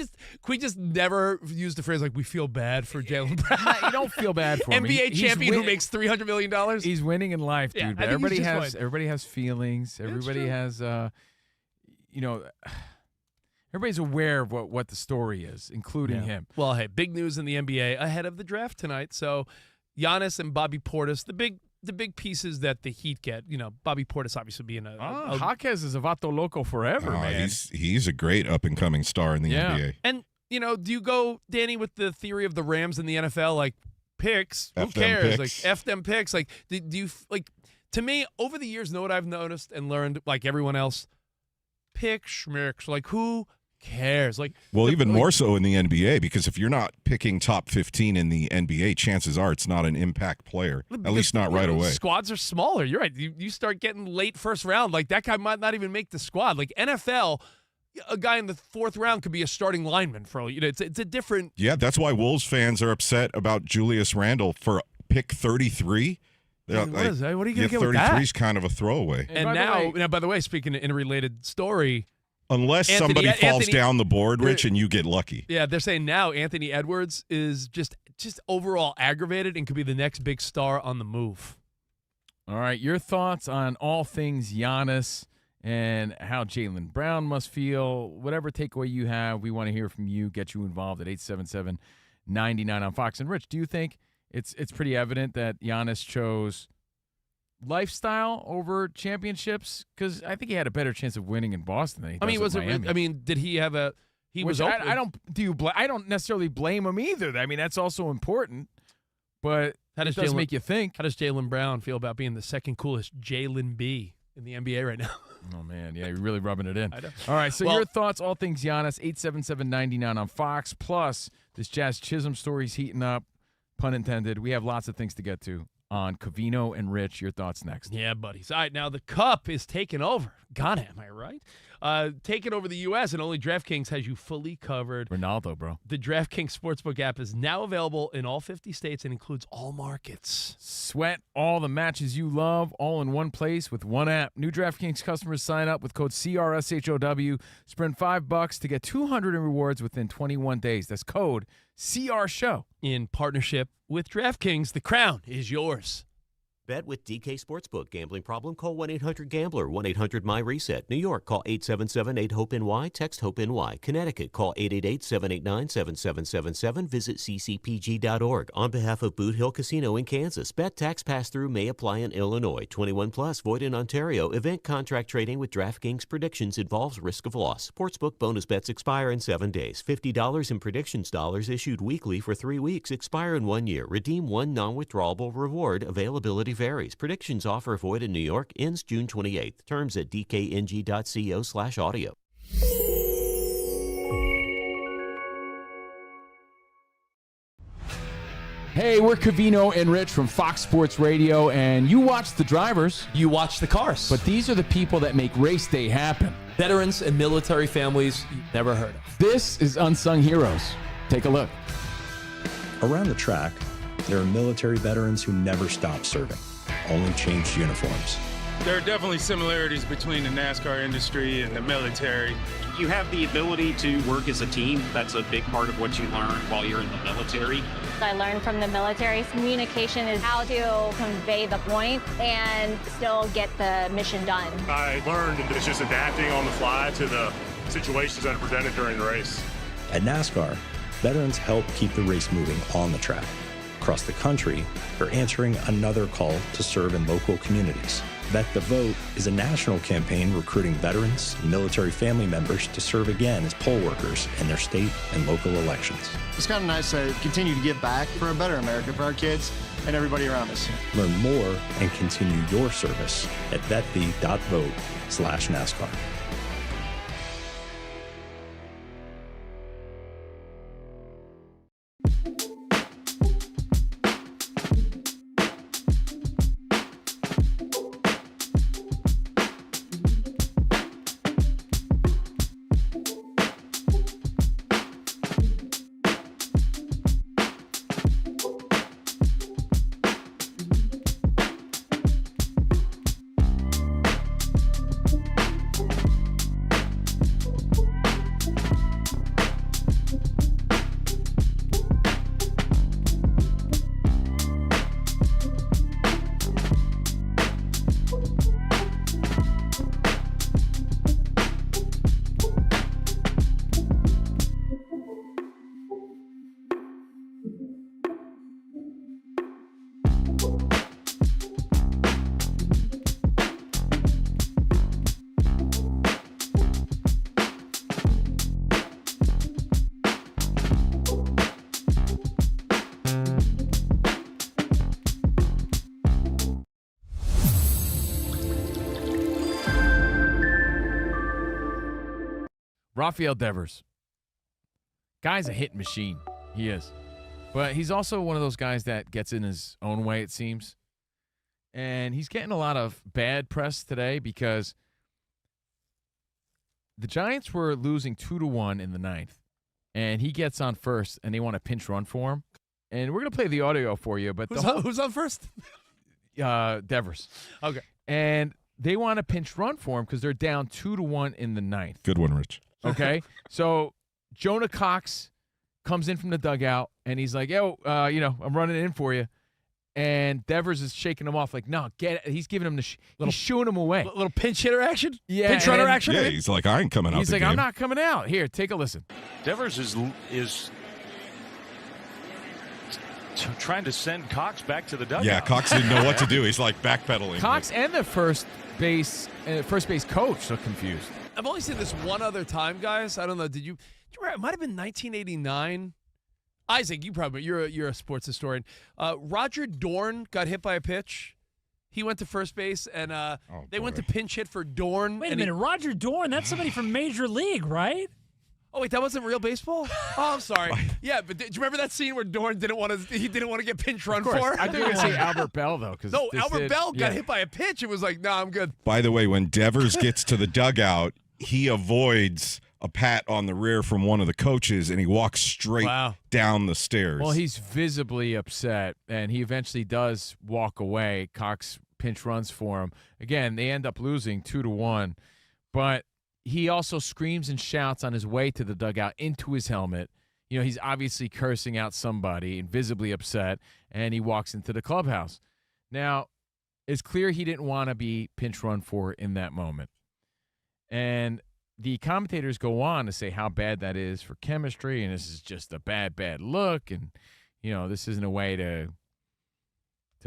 Speaker 5: just never use the phrase like we feel bad for Jaylen Brown?
Speaker 3: You don't feel bad for him.
Speaker 5: NBA champion who makes $300 million.
Speaker 3: He's winning in life, dude.
Speaker 5: Yeah,
Speaker 3: But everybody has feelings. Everybody has everybody's aware of what the story is, including him.
Speaker 5: Well, hey, big news in the NBA ahead of the draft tonight. So Giannis and Bobby Portis, the big pieces that the Heat get. Bobby Portis obviously being
Speaker 3: Jaquez is a vato loco forever, man.
Speaker 4: He's a great up-and-coming star in the NBA.
Speaker 5: And, do you go, Danny, with the theory of the Rams in the NFL, like, picks? Who
Speaker 4: F them
Speaker 5: cares?
Speaker 4: picks.
Speaker 5: Like, F them picks. Like, do you, like, to me, over the years, know what I've noticed and learned, like everyone else? Pick schmicks. Like, who cares? Like,
Speaker 4: more so in the NBA, because if you're not picking top 15 in the NBA, chances are it's not an impact player, at least not right away.
Speaker 5: Squads are smaller. You're right. You start getting late first round. Like, that guy might not even make the squad. Like, NFL, a guy in the fourth round could be a starting lineman for it's a different.
Speaker 4: Yeah, that's why Wolves fans are upset about Julius Randle for pick 33.
Speaker 5: What are you going to get with
Speaker 4: 33
Speaker 5: that?
Speaker 4: is kind of a throwaway.
Speaker 5: And now, by the way, speaking in a related story,
Speaker 4: unless somebody falls down the board, Rich, and you get lucky.
Speaker 5: Yeah, they're saying now Anthony Edwards is just overall aggravated and could be the next big star on the move.
Speaker 3: All right, your thoughts on all things Giannis and how Jaylen Brown must feel. Whatever takeaway you have, we want to hear from you. Get you involved at 877-99 on Fox. And Rich, do you think it's pretty evident that Giannis chose lifestyle over championships? Because I think he had a better chance of winning in Boston than he does with Miami.
Speaker 5: Did he have a? He was.
Speaker 3: I don't necessarily blame him either. I mean, that's also important. But it does make you think.
Speaker 5: How does Jaylen Brown feel about being the second coolest Jaylen B in the NBA right now?
Speaker 3: Oh, man. Yeah, you're really rubbing it in.
Speaker 5: I know.
Speaker 3: All right, so your thoughts, all things Giannis, 877-99 on Fox. Plus, this Jazz Chisholm story's heating up, pun intended. We have lots of things to get to on Covino and Rich. Your thoughts next.
Speaker 5: Yeah, buddies. All right, now the Cup is taking over. God, am I right? Taking over the U.S., and only DraftKings has you fully covered.
Speaker 3: Ronaldo, bro.
Speaker 5: The DraftKings Sportsbook app is now available in all 50 states and includes all markets.
Speaker 3: Sweat all the matches you love all in one place with one app. New DraftKings customers sign up with code CRSHOW. Spend $5 to get $200 in rewards within 21 days. That's code CRSHOW.
Speaker 5: In partnership with DraftKings, the crown is yours.
Speaker 6: Bet with DK Sportsbook. Gambling problem? Call 1-800-GAMBLER. 1-800-MY-RESET. New York, call 877-8-HOPE-NY. Text HOPE-NY. Connecticut, call 888-789-7777. Visit ccpg.org. On behalf of Boot Hill Casino in Kansas, bet tax pass-through may apply in Illinois. 21 plus, void in Ontario. Event contract trading with DraftKings predictions involves risk of loss. Sportsbook bonus bets expire in 7 days. $50 in predictions dollars issued weekly for 3 weeks. Expire in 1 year. Redeem one non-withdrawable reward. Availability varies. Predictions offer void in New York. Ends June 28th. Terms at dkng.co/audio.
Speaker 3: Hey, we're Covino and Rich from Fox Sports Radio, and you watch the drivers,
Speaker 5: You watch the cars.
Speaker 3: but these are the people that make race day happen.
Speaker 5: Veterans and military families you've never heard of.
Speaker 3: This is Unsung Heroes. Take a look.
Speaker 7: Around the track, there are military veterans who never stopped serving, only changed uniforms.
Speaker 8: There are definitely similarities between the NASCAR industry and the military.
Speaker 9: You have the ability to work as a team. That's a big part of what you learn while you're in the military.
Speaker 10: I learned from the military communication is how to convey the point and still get the mission done.
Speaker 2: I learned that it's just adapting on the fly to the situations that are presented during the race.
Speaker 7: At NASCAR, veterans help keep the race moving on the track. Across the country, they're answering another call to serve in local communities. Vet the Vote is a national campaign recruiting veterans and military family members to serve again as poll workers in their state and local elections.
Speaker 11: It's kind of nice to continue to give back for a better America for our kids and everybody around us.
Speaker 7: Learn more and continue your service at vetv.vote/NASCAR.
Speaker 3: Rafael Devers. Guy's a hit machine. He is. But he's also one of those guys that gets in his own way, it seems. And he's getting a lot of bad press today because the Giants were losing 2-1 in the ninth. And he gets on first, and they want a pinch run for him. And we're going to play the audio for you. But
Speaker 5: Who's on first?
Speaker 3: Devers.
Speaker 5: Okay.
Speaker 3: And they want a pinch run for him because they're down 2-1 in the ninth.
Speaker 4: Good one, Rich.
Speaker 3: Okay, so Jonah Cox comes in from the dugout, and he's like, yo, I'm running in for you. And Devers is shaking him off like, no, get it. He's giving him he's shooing him away.
Speaker 5: Little pinch hitter action?
Speaker 3: Yeah.
Speaker 5: Pinch runner action?
Speaker 4: Yeah, he's like, I ain't coming out
Speaker 3: He's
Speaker 4: the
Speaker 3: like,
Speaker 4: game.
Speaker 3: I'm not coming out. Here, take a listen.
Speaker 2: Devers is trying to send Cox back to the dugout.
Speaker 4: Yeah, Cox didn't know what to do. He's like backpedaling.
Speaker 3: Cox and the first base coach are confused.
Speaker 5: I've only seen this one other time, guys. I don't know. Did you remember? It might have been 1989. Isaac, you're a sports historian. Roger Dorn got hit by a pitch. He went to first base, and they went to pinch hit for Dorn.
Speaker 1: Wait a minute, Roger Dorn, that's somebody from Major League, right?
Speaker 5: Oh, wait, that wasn't real baseball? Oh, I'm sorry. Yeah, but do you remember that scene where Dorn didn't want to get pinch run for?
Speaker 3: I think I say Albert Bell, though.
Speaker 5: No, Albert Bell got hit by a pitch. It was like, no, I'm good.
Speaker 4: By the way, when Devers gets to the dugout, he avoids a pat on the rear from one of the coaches, and he walks straight down the stairs.
Speaker 3: Well, he's visibly upset, and he eventually does walk away. Cox pinch runs for him. Again, they end up losing 2-1, but he also screams and shouts on his way to the dugout into his helmet. You know, he's obviously cursing out somebody and visibly upset, and he walks into the clubhouse. Now, It's clear he didn't want to be pinch run for in that moment. And the commentators go on to say how bad that is for chemistry, and this is just a bad, bad look, and, this isn't a way to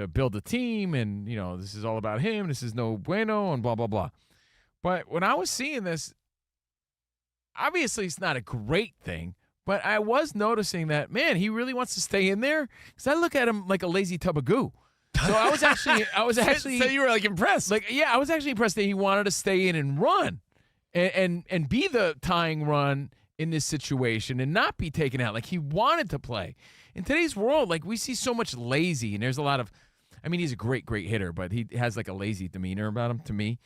Speaker 3: build a team, and, this is all about him, this is no bueno, and blah, blah, blah. But when I was seeing this, obviously it's not a great thing, but I was noticing that, man, he really wants to stay in there, because I look at him like a lazy tub of goo. So I was actually
Speaker 5: So you were like impressed.
Speaker 3: I was actually impressed that he wanted to stay in and run and be the tying run in this situation and not be taken out. Like, he wanted to play. In today's world, we see so much lazy, and there's a lot of, he's a great, great hitter, but he has a lazy demeanor about him to me.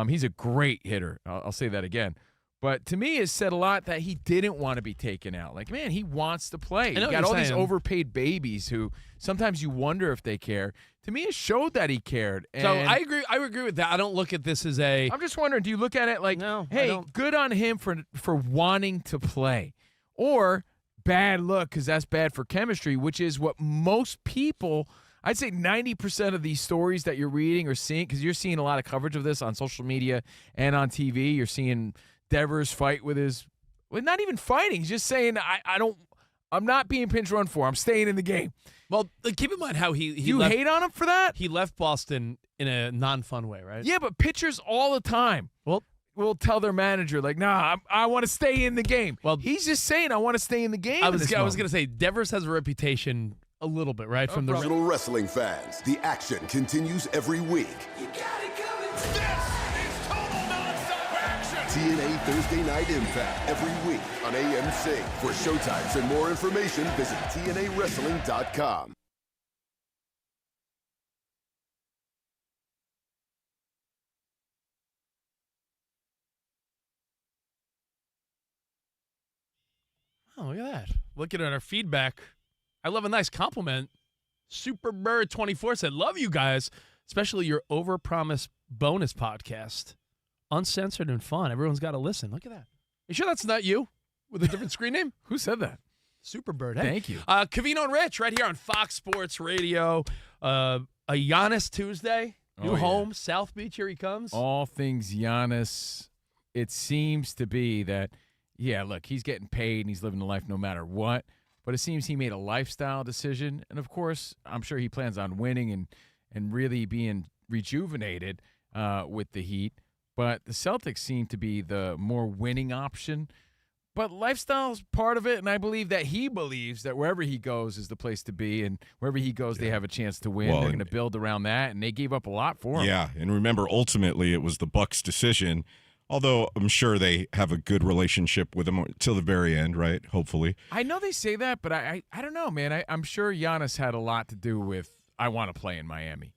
Speaker 3: He's a great hitter. I'll say that again. But to me, it said a lot that he didn't want to be taken out. Man, he wants to play. You got all these overpaid babies who sometimes you wonder if they care. To me, it showed that he cared. And
Speaker 5: so I agree. I agree with that. I don't look at this as a.
Speaker 3: I'm just wondering, do you look at it like,
Speaker 5: no,
Speaker 3: hey, good on him for wanting to play, or bad look because that's bad for chemistry, which is what most people. I'd say 90% of these stories that you're reading or seeing, because you're seeing a lot of coverage of this on social media and on TV. You're seeing Devers fight with not even fighting. He's just saying, I'm not being pinch run for. I'm staying in the game.
Speaker 5: Well, keep in mind how he
Speaker 3: you
Speaker 5: left,
Speaker 3: hate on him for that?
Speaker 5: He left Boston in a non-fun way, right?
Speaker 3: Yeah, but pitchers all the time will tell their manager, nah, I want to stay in the game. Well, he's just saying, I want to stay in the game.
Speaker 5: I was going to say, Devers has a reputation a little bit, right? From the
Speaker 12: professional wrestling fans, the action continues every week.
Speaker 13: You got it coming.
Speaker 12: TNA Thursday Night Impact every week on AMC. For showtimes and more information, visit TNAWrestling.com.
Speaker 5: Oh, look at that. Looking at our feedback, I love a nice compliment. Superbird24 said, love you guys, especially your Overpromise bonus podcast. Uncensored and fun. Everyone's got to listen. Look at that. You sure that's not you with a different screen name?
Speaker 3: Who said that?
Speaker 5: Superbird. Hey.
Speaker 3: Thank you.
Speaker 5: Covino and Rich right here on Fox Sports Radio. A Giannis Tuesday. New home, South Beach. Here he comes.
Speaker 3: All things Giannis. It seems to be that, look, he's getting paid and he's living the life no matter what. But it seems he made a lifestyle decision. And, of course, I'm sure he plans on winning and really being rejuvenated with the Heat. But the Celtics seem to be the more winning option. But lifestyle's part of it, and I believe that he believes that wherever he goes is the place to be, and wherever he goes, they have a chance to win. They're going to build around that, and they gave up a lot for him.
Speaker 4: Yeah, and remember, ultimately, it was the Bucks' decision, although I'm sure they have a good relationship with him till the very end, right? Hopefully.
Speaker 3: I know they say that, but I don't know, man. I'm sure Giannis had a lot to do with, I want to play in Miami.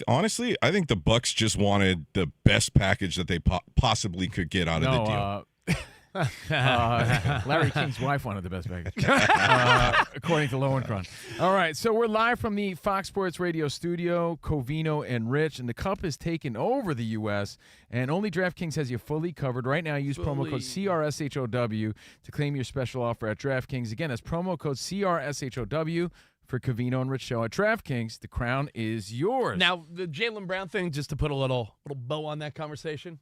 Speaker 4: Honestly, I think the Bucks just wanted the best package that they possibly could get out of the deal.
Speaker 3: Larry King's wife wanted the best package, according to Lowenkron. All right, so we're live from the Fox Sports Radio studio, Covino and Rich, and the Cup is taking over the U.S., and only DraftKings has you fully covered. Right now, use promo code CRSHOW to claim your special offer at DraftKings. Again, that's promo code CRSHOW. For Covino and Rich Show at DraftKings, the crown is yours.
Speaker 5: Now, the Jaylen Brown thing, just to put a little bow on that conversation,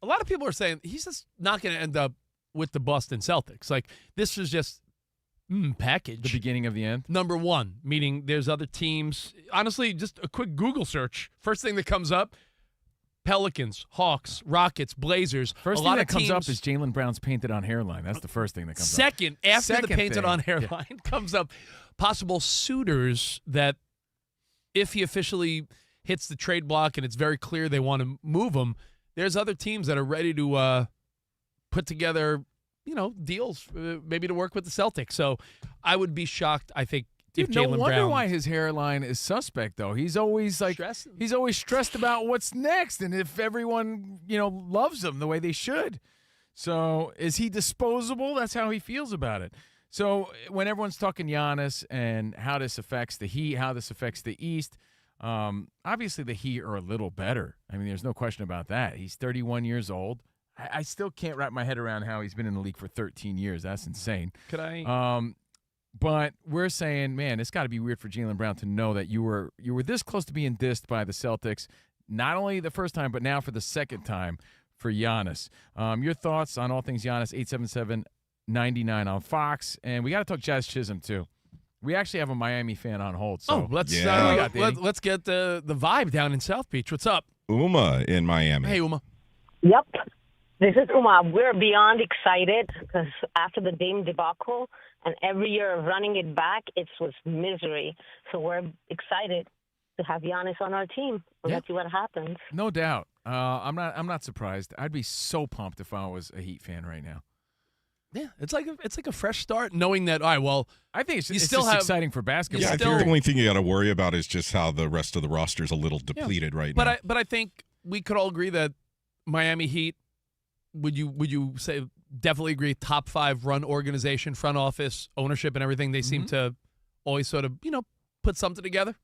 Speaker 5: a lot of people are saying he's just not going to end up with the Boston Celtics. This was just package.
Speaker 3: The beginning of the end?
Speaker 5: Number one, meaning there's other teams. Honestly, just a quick Google search. First thing that comes up, Pelicans, Hawks, Rockets, Blazers.
Speaker 3: First thing that comes up is Jaylen Brown's painted on hairline. That's the first thing that comes up.
Speaker 5: After the painted on hairline comes up, possible suitors that if he officially hits the trade block and it's very clear they want to move him, there's other teams that are ready to put together, deals maybe to work with the Celtics. So I would be shocked, I think, if Jaylen Brown.
Speaker 3: No wonder why his hairline is suspect, though. He's always he's always stressed about what's next, and if everyone loves him the way they should. So is he disposable? That's how he feels about it. So when everyone's talking Giannis and how this affects the Heat, how this affects the East, obviously the Heat are a little better. I mean, there's no question about that. He's 31 years old. I still can't wrap my head around how he's been in the league for 13 years. That's insane.
Speaker 5: Could I?
Speaker 3: But we're saying, man, it's got to be weird for Jaylen Brown to know that you were this close to being dissed by the Celtics, not only the first time, but now for the second time for Giannis. Your thoughts on all things Giannis, 877-99 on Fox. And we got to talk Jazz Chisholm, too. We actually have a Miami fan on hold. So
Speaker 5: let's get the vibe down in South Beach. What's up?
Speaker 4: Uma in Miami.
Speaker 5: Hey, Uma.
Speaker 13: Yep. This is Uma. We're beyond excited because after the Dame debacle and every year of running it back, it was misery. So we're excited to have Giannis on our team. Let's see what happens.
Speaker 3: No doubt. I'm not surprised. I'd be so pumped if I was a Heat fan right now.
Speaker 5: Yeah, it's like a fresh start, knowing that. All right, well,
Speaker 3: I think it's just exciting for basketball.
Speaker 4: Yeah, I think the only thing you got to worry about is just how the rest of the roster is a little depleted right now.
Speaker 5: But I think we could all agree that Miami Heat. Would you say definitely agree? Top 5 run organization, front office, ownership, and everything. They seem to always sort of put something together.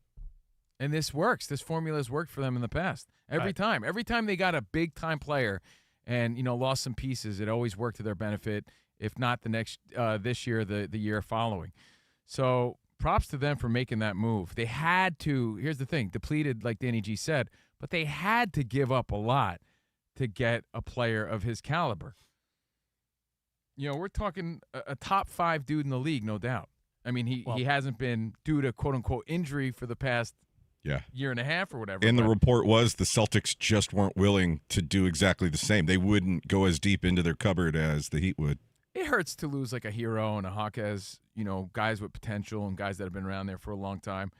Speaker 3: And this works. This formula has worked for them in the past. Every time they got a big time player, and lost some pieces, it always worked to their benefit. If not the next this year, the year following. So props to them for making that move. They had to. Here's the thing: depleted, like Danny G said, but they had to give up a lot to get a player of his caliber. We're talking a top 5 dude in the league, no doubt. I mean, he hasn't been due to quote unquote injury for the past year and a half or whatever.
Speaker 4: And the report was the Celtics just weren't willing to do exactly the same. They wouldn't go as deep into their cupboard as the Heat would.
Speaker 3: It hurts to lose like a Hero and a Hawkes, guys with potential and guys that have been around there for a long time.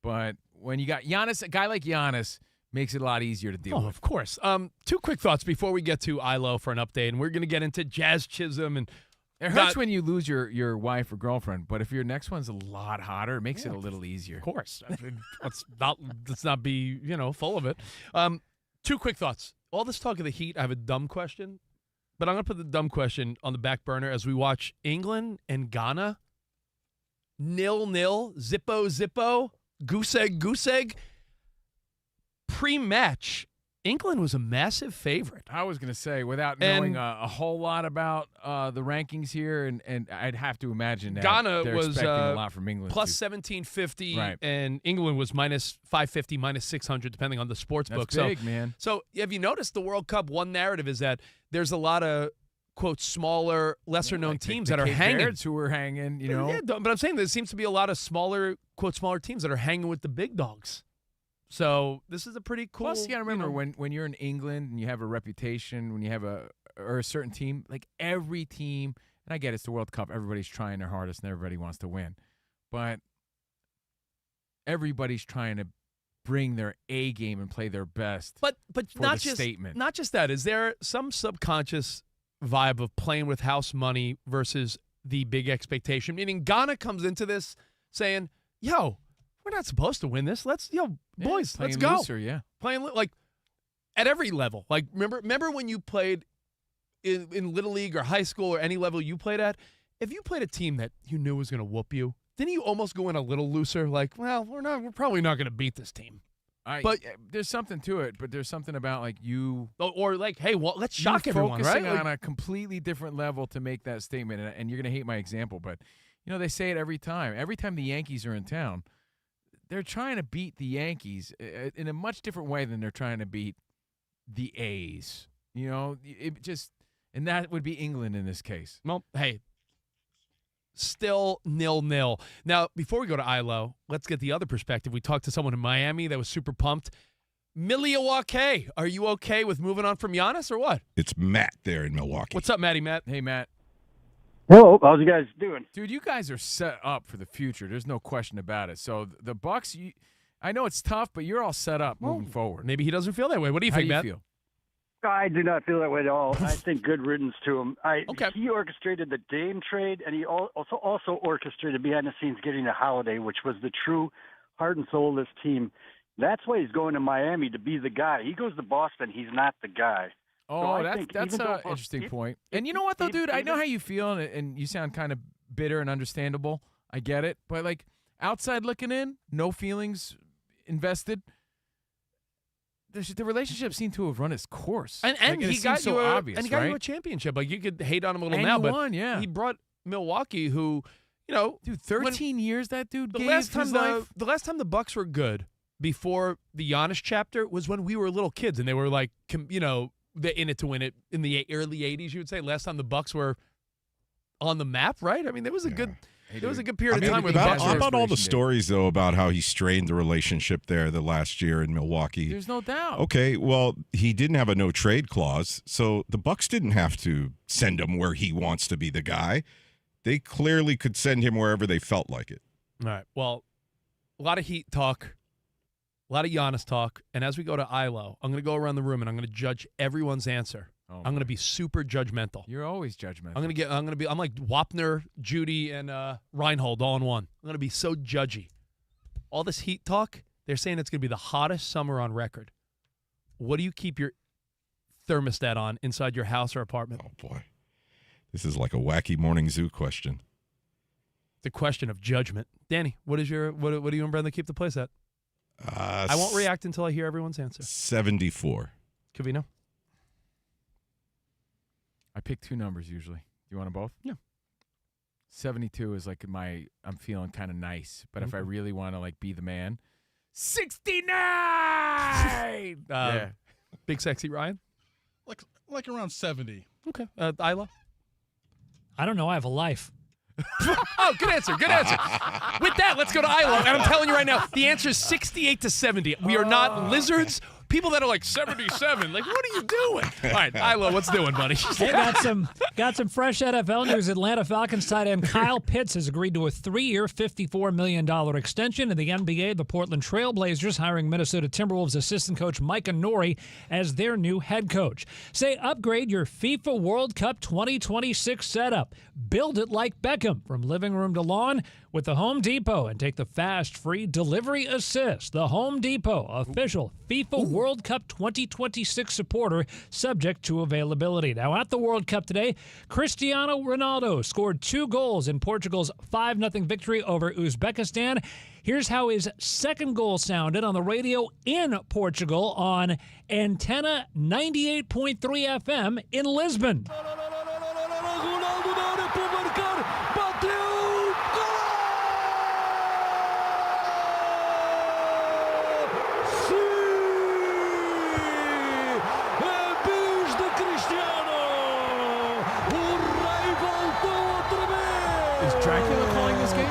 Speaker 3: But when you got Giannis, a guy like Giannis makes it a lot easier to deal with.
Speaker 5: Of course. 2 quick thoughts before we get to ILO for an update, and we're going to get into Jazz Chisholm. And
Speaker 3: it hurts when you lose your wife or girlfriend, but if your next one's a lot hotter, it makes it a little easier.
Speaker 5: Of course. Let's not be full of it. 2 quick thoughts. All this talk of the Heat, I have a dumb question, but I'm going to put the dumb question on the back burner as we watch England and Ghana 0-0, zippo, goose egg. Pre-match, England was a massive favorite.
Speaker 3: I was going to say, without knowing a whole lot about the rankings here, and I'd have to imagine that
Speaker 5: Ghana
Speaker 3: they're
Speaker 5: was
Speaker 3: expecting a lot from England.
Speaker 5: Plus
Speaker 3: too.
Speaker 5: 1750,
Speaker 3: right.
Speaker 5: And England was minus 550, minus 600, depending on the sports book.
Speaker 3: That's big, man.
Speaker 5: So have you noticed the World Cup? One narrative is that there's a lot of quote smaller, lesser-known teams that are hanging.
Speaker 3: Cape who are hanging,
Speaker 5: Yeah, but I'm saying there seems to be a lot of smaller teams that are hanging with the big dogs. So this is a pretty cool.
Speaker 3: Plus, you got to remember when you're in England and you have a reputation, when you have a certain team, like every team, and I get it's the World Cup, everybody's trying their hardest and everybody wants to win, but everybody's trying to bring their A game and play their best.
Speaker 5: But not just
Speaker 3: statement.
Speaker 5: Not just that. Is there some subconscious vibe of playing with house money versus the big expectation? Meaning Ghana comes into this saying, "Yo, we're not supposed to win this. Boys, let's go."
Speaker 3: Looser,
Speaker 5: Playing like at every level. Like remember when you played in Little League or high school or any level you played at? If you played a team that you knew was going to whoop you, didn't you almost go in a little looser? Like, well, we're probably not going to beat this team.
Speaker 3: But there's something to it. But there's something about like you
Speaker 5: or like, hey, well, let's shock everyone, right?
Speaker 3: Focusing on a completely different level to make that statement. And you're going to hate my example, but they say it every time. Every time the Yankees are in town, they're trying to beat the Yankees in a much different way than they're trying to beat the A's. And that would be England in this case.
Speaker 5: Well, hey, still 0-0. Now, before we go to ILO, let's get the other perspective. We talked to someone in Miami that was super pumped. Milwaukee, are you okay with moving on from Giannis or what?
Speaker 4: It's Matt there in Milwaukee.
Speaker 5: What's up, Matt?
Speaker 3: Hey, Matt.
Speaker 14: Hello, how's you guys doing?
Speaker 3: Dude, you guys are set up for the future. There's no question about it. So the Bucks, I know it's tough, but you're all set up moving forward.
Speaker 5: Maybe he doesn't feel that way. What do you think, Matt?
Speaker 3: How do you feel?
Speaker 14: I do not feel that way at all. I think good riddance to him. He orchestrated the Dame trade, and he also orchestrated behind the scenes getting a Holiday, which was the true heart and soul of this team. That's why he's going to Miami, to be the guy. He goes to Boston, he's not the guy.
Speaker 3: Oh, so that's an interesting point. And you know what, though, dude? I know how you feel, and you sound kind of bitter and understandable. I get it. But, like, outside looking in, no feelings invested, the relationship seemed to have run its course.
Speaker 5: And he got you a championship. Like, you could hate on him a little now, but
Speaker 3: he
Speaker 5: he brought Milwaukee, who,
Speaker 3: Dude, 13 years that dude gave
Speaker 5: last time
Speaker 3: his life.
Speaker 5: the last time the Bucks were good before the Giannis chapter was when we were little kids, and they were like, they're in it to win it in the early 80s, you would say. Last time the Bucks were on the map, right? I mean, there was a good period of time where the Bucks
Speaker 4: How
Speaker 5: were.
Speaker 4: about all the stories, though, about how he strained the relationship there the last year in Milwaukee?
Speaker 3: There's no doubt.
Speaker 4: Okay, well, he didn't have a no-trade clause, so the Bucks didn't have to send him where he wants to be the guy. They clearly could send him wherever they felt like it.
Speaker 5: All right. Well, a lot of Heat talk, a lot of Giannis talk, and as we go to ILO, I'm going to go around the room and I'm going to judge everyone's answer. I'm going to be super judgmental.
Speaker 3: You're always judgmental.
Speaker 5: I'm like Wapner, Judy, and Reinhold all in one. I'm going to be so judgy. All this Heat talk, they're saying it's going to be the hottest summer on record. What do you keep your thermostat on inside your house or apartment?
Speaker 4: Oh, boy. This is like a wacky morning zoo question.
Speaker 5: The question of judgment. Danny, what do you and Brenda keep the place at? I won't react until I hear everyone's answer.
Speaker 4: 74.
Speaker 5: Covino?
Speaker 3: I pick two numbers usually. Do you want them both?
Speaker 5: Yeah.
Speaker 3: 72 is like I'm feeling kind of nice, but if I really want to like be the man, 69.
Speaker 5: Yeah. Big sexy Ryan?
Speaker 15: Like around 70.
Speaker 5: Okay. Isla?
Speaker 1: I don't know. I have a life.
Speaker 5: Oh, good answer. Good answer. With that, let's go to Isla. And I'm telling you right now, the answer is 68 to 70. We are not lizards. People that are like 77, like, what are you doing? All right, Isla, what's doing, buddy?
Speaker 1: Hey, got some fresh NFL news. Atlanta Falcons tight end Kyle Pitts has agreed to a 3-year, $54 million extension. In the NBA, the Portland Trail Blazers hiring Minnesota Timberwolves assistant coach Micah Nori as their new head coach. Say upgrade your FIFA World Cup 2026 setup. Build it like Beckham from living room to lawn with the Home Depot and take the fast, free delivery assist. The Home Depot, official FIFA World Cup 2026 supporter, subject to availability. Now, at the World Cup today, Cristiano Ronaldo scored 2 goals in Portugal's 5-0 victory over Uzbekistan. Here's how his second goal sounded on the radio in Portugal on Antenna 98.3 FM in Lisbon.
Speaker 3: Is Dracula calling this game?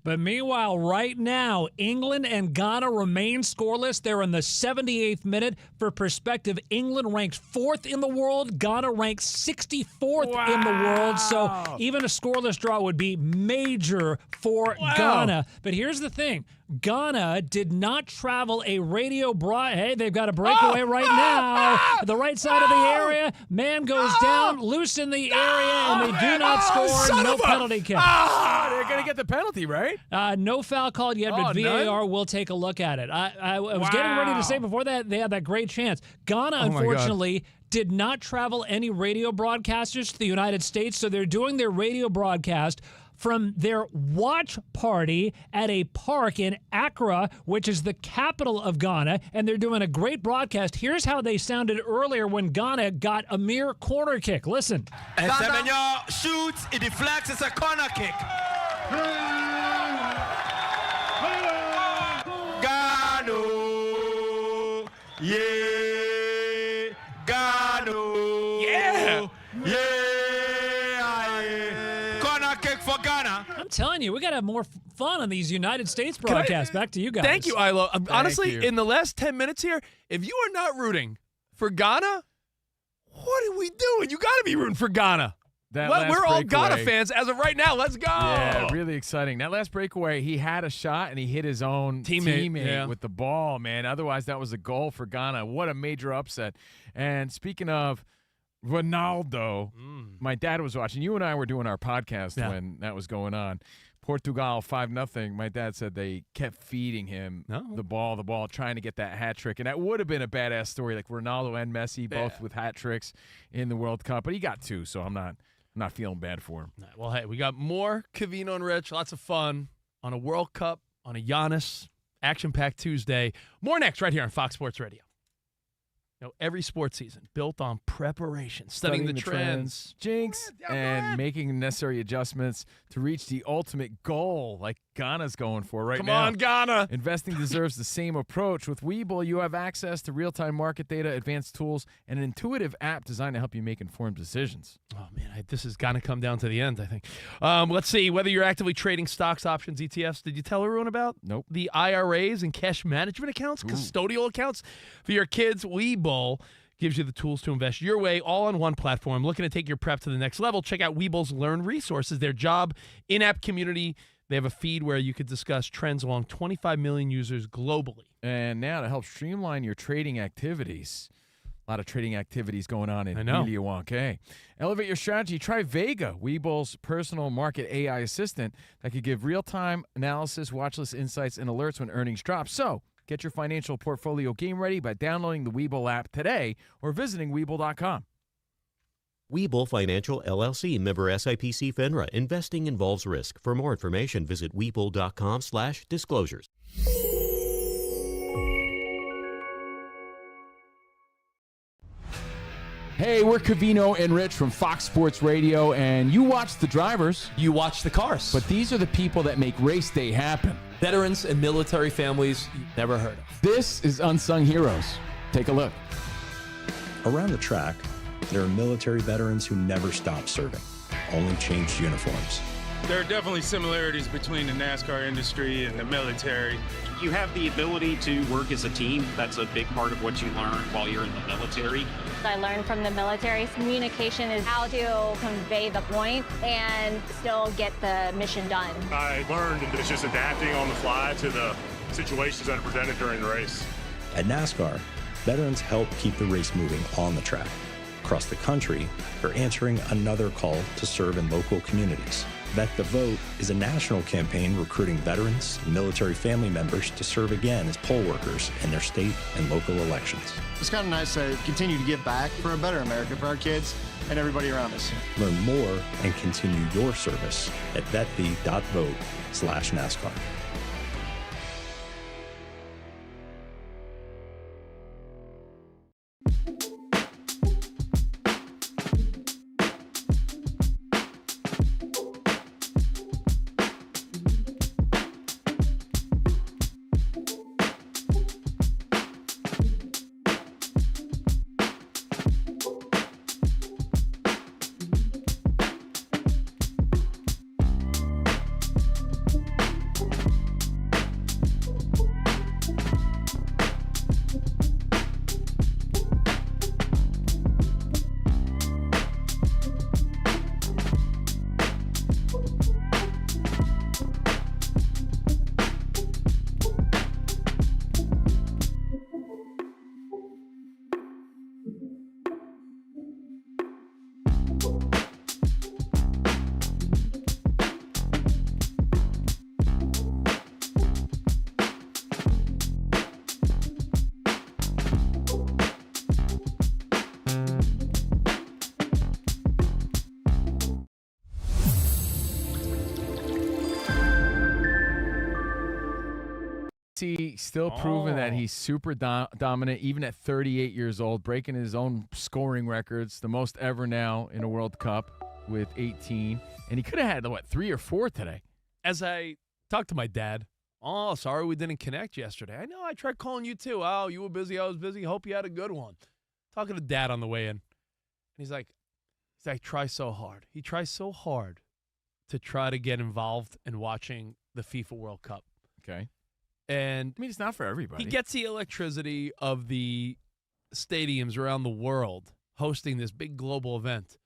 Speaker 1: But meanwhile, right now, England and Ghana remain scoreless. They're in the 78th minute. For perspective, England ranks 4th in the world. Ghana ranks 64th in the world. So even a scoreless draw would be major for Ghana. But here's the thing. Ghana did not travel a radio Hey, they've got a breakaway right now. The right side of the area. Man goes down, loose in the area, and they do not score. No penalty kick.
Speaker 3: They're going to get the penalty, right?
Speaker 1: No foul called yet, but VAR will take a look at it. I was getting ready to say before that they had that great chance. Ghana, unfortunately, did not travel any radio broadcasters to the United States, so they're doing their radio broadcast from their watch party at a park in Accra, which is the capital of Ghana, and they're doing a great broadcast. Here's how they sounded earlier when Ghana got a mere corner kick. Listen.
Speaker 16: Semenyo shoots, it deflects, it's a corner kick. Ghana, yeah, Ghana,
Speaker 5: yeah,
Speaker 16: corner kick for Ghana.
Speaker 1: I'm telling you, we got to have more fun on these United States broadcasts. Back to you guys.
Speaker 5: Thank you, Ilo. Honestly, in the last 10 minutes here, if you are not rooting for Ghana, what are we doing? You got to be rooting for Ghana. We're all Ghana fans as of right now. Let's go.
Speaker 3: Yeah, really exciting. That last breakaway, he had a shot and he hit his own teammate with the ball, man. Otherwise, that was a goal for Ghana. What a major upset. And speaking of Ronaldo, my dad was watching. You and I were doing our podcast when that was going on. Portugal 5-0. My dad said they kept feeding him the ball, trying to get that hat trick. And that would have been a badass story, like Ronaldo and Messi both with hat tricks in the World Cup. But he got 2, so I'm not feeling bad for him.
Speaker 5: Well, hey, we got more Covino and Rich. Lots of fun on a World Cup, on a Giannis, Action-packed Tuesday. More next right here on Fox Sports Radio. Every sports season built on preparation, studying the trends,
Speaker 3: jinx, and making necessary adjustments to reach the ultimate goal, like Ghana's going for right now.
Speaker 5: Come on, Ghana!
Speaker 3: Investing deserves the same approach. With Webull, you have access to real-time market data, advanced tools, and an intuitive app designed to help you make informed decisions.
Speaker 5: Oh, man, this is going to come down to the end, I think. Let's see, whether you're actively trading stocks, options, ETFs, did you tell everyone about?
Speaker 3: Nope.
Speaker 5: The IRAs and cash management accounts, custodial accounts for your kids? Webull gives you the tools to invest your way, all on one platform. Looking to take your prep to the next level? Check out Webull's Learn Resources, their job in-app community. They have a feed where you could discuss trends along 25 million users globally.
Speaker 3: And now to help streamline your trading activities, a lot of trading activities going on in Milwaukee. Elevate your strategy. Try Vega, Webull's personal market AI assistant that could give real-time analysis, watchlist insights, and alerts when earnings drop. So get your financial portfolio game ready by downloading the Webull app today or visiting Webull.com.
Speaker 6: Webull Financial LLC, member SIPC FINRA. Investing involves risk. For more information, visit Webull.com/disclosures.
Speaker 3: Hey, we're Covino and Rich from Fox Sports Radio, and you watch the drivers.
Speaker 5: You watch the cars.
Speaker 3: But these are the people that make race day happen.
Speaker 5: Veterans and military families you've never heard of.
Speaker 3: This is Unsung Heroes. Take a look.
Speaker 7: Around the track, there are military veterans who never stopped serving, only changed uniforms.
Speaker 8: There are definitely similarities between the NASCAR industry and the military.
Speaker 9: You have the ability to work as a team. That's a big part of what you learn while you're in the military.
Speaker 10: I learned from the military communication is how to convey the point and still get the mission done.
Speaker 17: I learned it's just adapting on the fly to the situations that are presented during the race.
Speaker 7: At NASCAR, veterans help keep the race moving on the track. Across the country, they're answering another call to serve in local communities. Vet the Vote is a national campaign recruiting veterans and military family members to serve again as poll workers in their state and local elections.
Speaker 11: It's kind of nice to continue to give back for a better America for our kids and everybody around us.
Speaker 7: Learn more and continue your service at vetv.vote/NASCAR.
Speaker 3: Still proving that he's super dominant, even at 38 years old, breaking his own scoring records, the most ever now in a World Cup with 18. And he could have had, 3 or 4 today.
Speaker 5: As I talked to my dad, oh, sorry we didn't connect yesterday. I know, I tried calling you too. Oh, you were busy, I was busy. Hope you had a good one. Talking to Dad on the way in. And he's like, try so hard. He tries so hard to try to get involved in watching the FIFA World Cup.
Speaker 3: Okay.
Speaker 5: And
Speaker 3: I mean, it's not for everybody.
Speaker 5: He gets the electricity of the stadiums around the world hosting this big global event.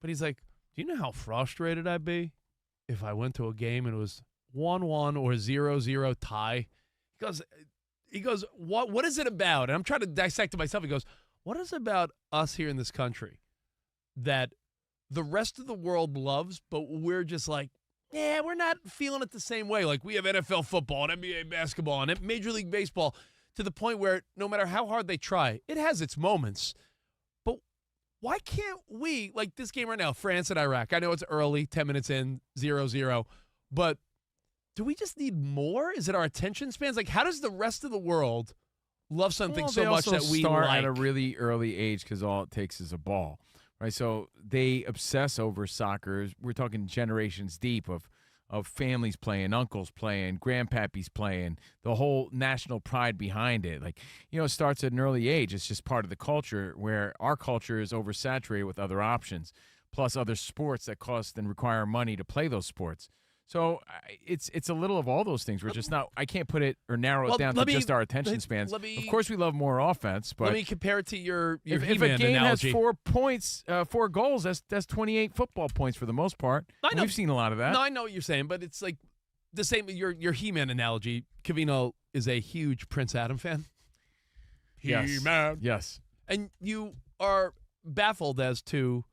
Speaker 5: But he's like, do you know how frustrated I'd be if I went to a game and it was 1-1 or 0-0 tie? He goes, what is it about? And I'm trying to dissect it myself. He goes, what is it about us here in this country that the rest of the world loves, but we're just like, yeah, we're not feeling it the same way. Like we have NFL football and NBA basketball and Major League Baseball to the point where no matter how hard they try, it has its moments. But why can't we, like this game right now, France and Iraq, I know it's early, 10 minutes in, 0-0, but do we just need more? Is it our attention spans? Like, how does the rest of the world love something so much that we
Speaker 3: start
Speaker 5: like?
Speaker 3: at a really early age because all it takes is a ball, right? So they obsess over soccer. We're talking generations deep of families playing, uncles playing, grandpappies playing, the whole national pride behind it. Like, it starts at an early age. It's just part of the culture where our culture is oversaturated with other options, plus other sports that cost and require money to play those sports. So it's a little of all those things. We're just not. I can't put it or narrow it down to just our attention spans. Of course, we love more offense, but
Speaker 5: let me compare it to your
Speaker 3: if
Speaker 5: He-Man
Speaker 3: a game
Speaker 5: analogy.
Speaker 3: has 4 points, 4 goals, that's 28 football points for the most part.
Speaker 5: I know.
Speaker 3: We've seen a lot of that.
Speaker 5: No, I know what you're saying, but it's like the same. Your He-Man analogy. Covino is a huge Prince Adam fan.
Speaker 3: Yes.
Speaker 5: He-Man.
Speaker 3: Yes.
Speaker 5: And you are baffled as to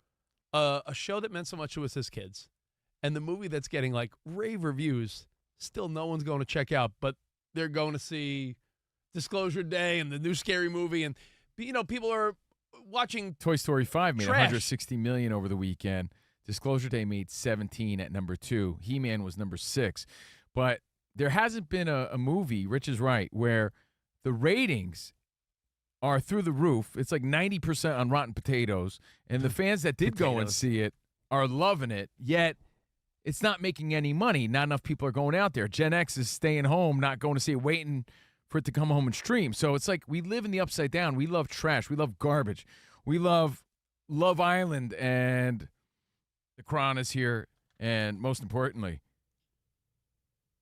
Speaker 5: a show that meant so much to us as kids. And the movie that's getting like rave reviews, still no one's going to check out, but they're going to see Disclosure Day and the new Scary Movie. And, people are watching
Speaker 3: Toy Story 5 made
Speaker 5: trash.
Speaker 3: $160 million over the weekend. Disclosure Day made 17 at number 2. He-Man was number 6. But there hasn't been a movie, Rich is right, where the ratings are through the roof. It's like 90% on Rotten Potatoes. And the fans that did go and see it are loving it, yet it's not making any money. Not enough people are going out there. Gen X is staying home, not going to see it, waiting for it to come home and stream. So it's like we live in the upside down. We love trash. We love garbage. We love Love Island, and The Crown is here. And most importantly,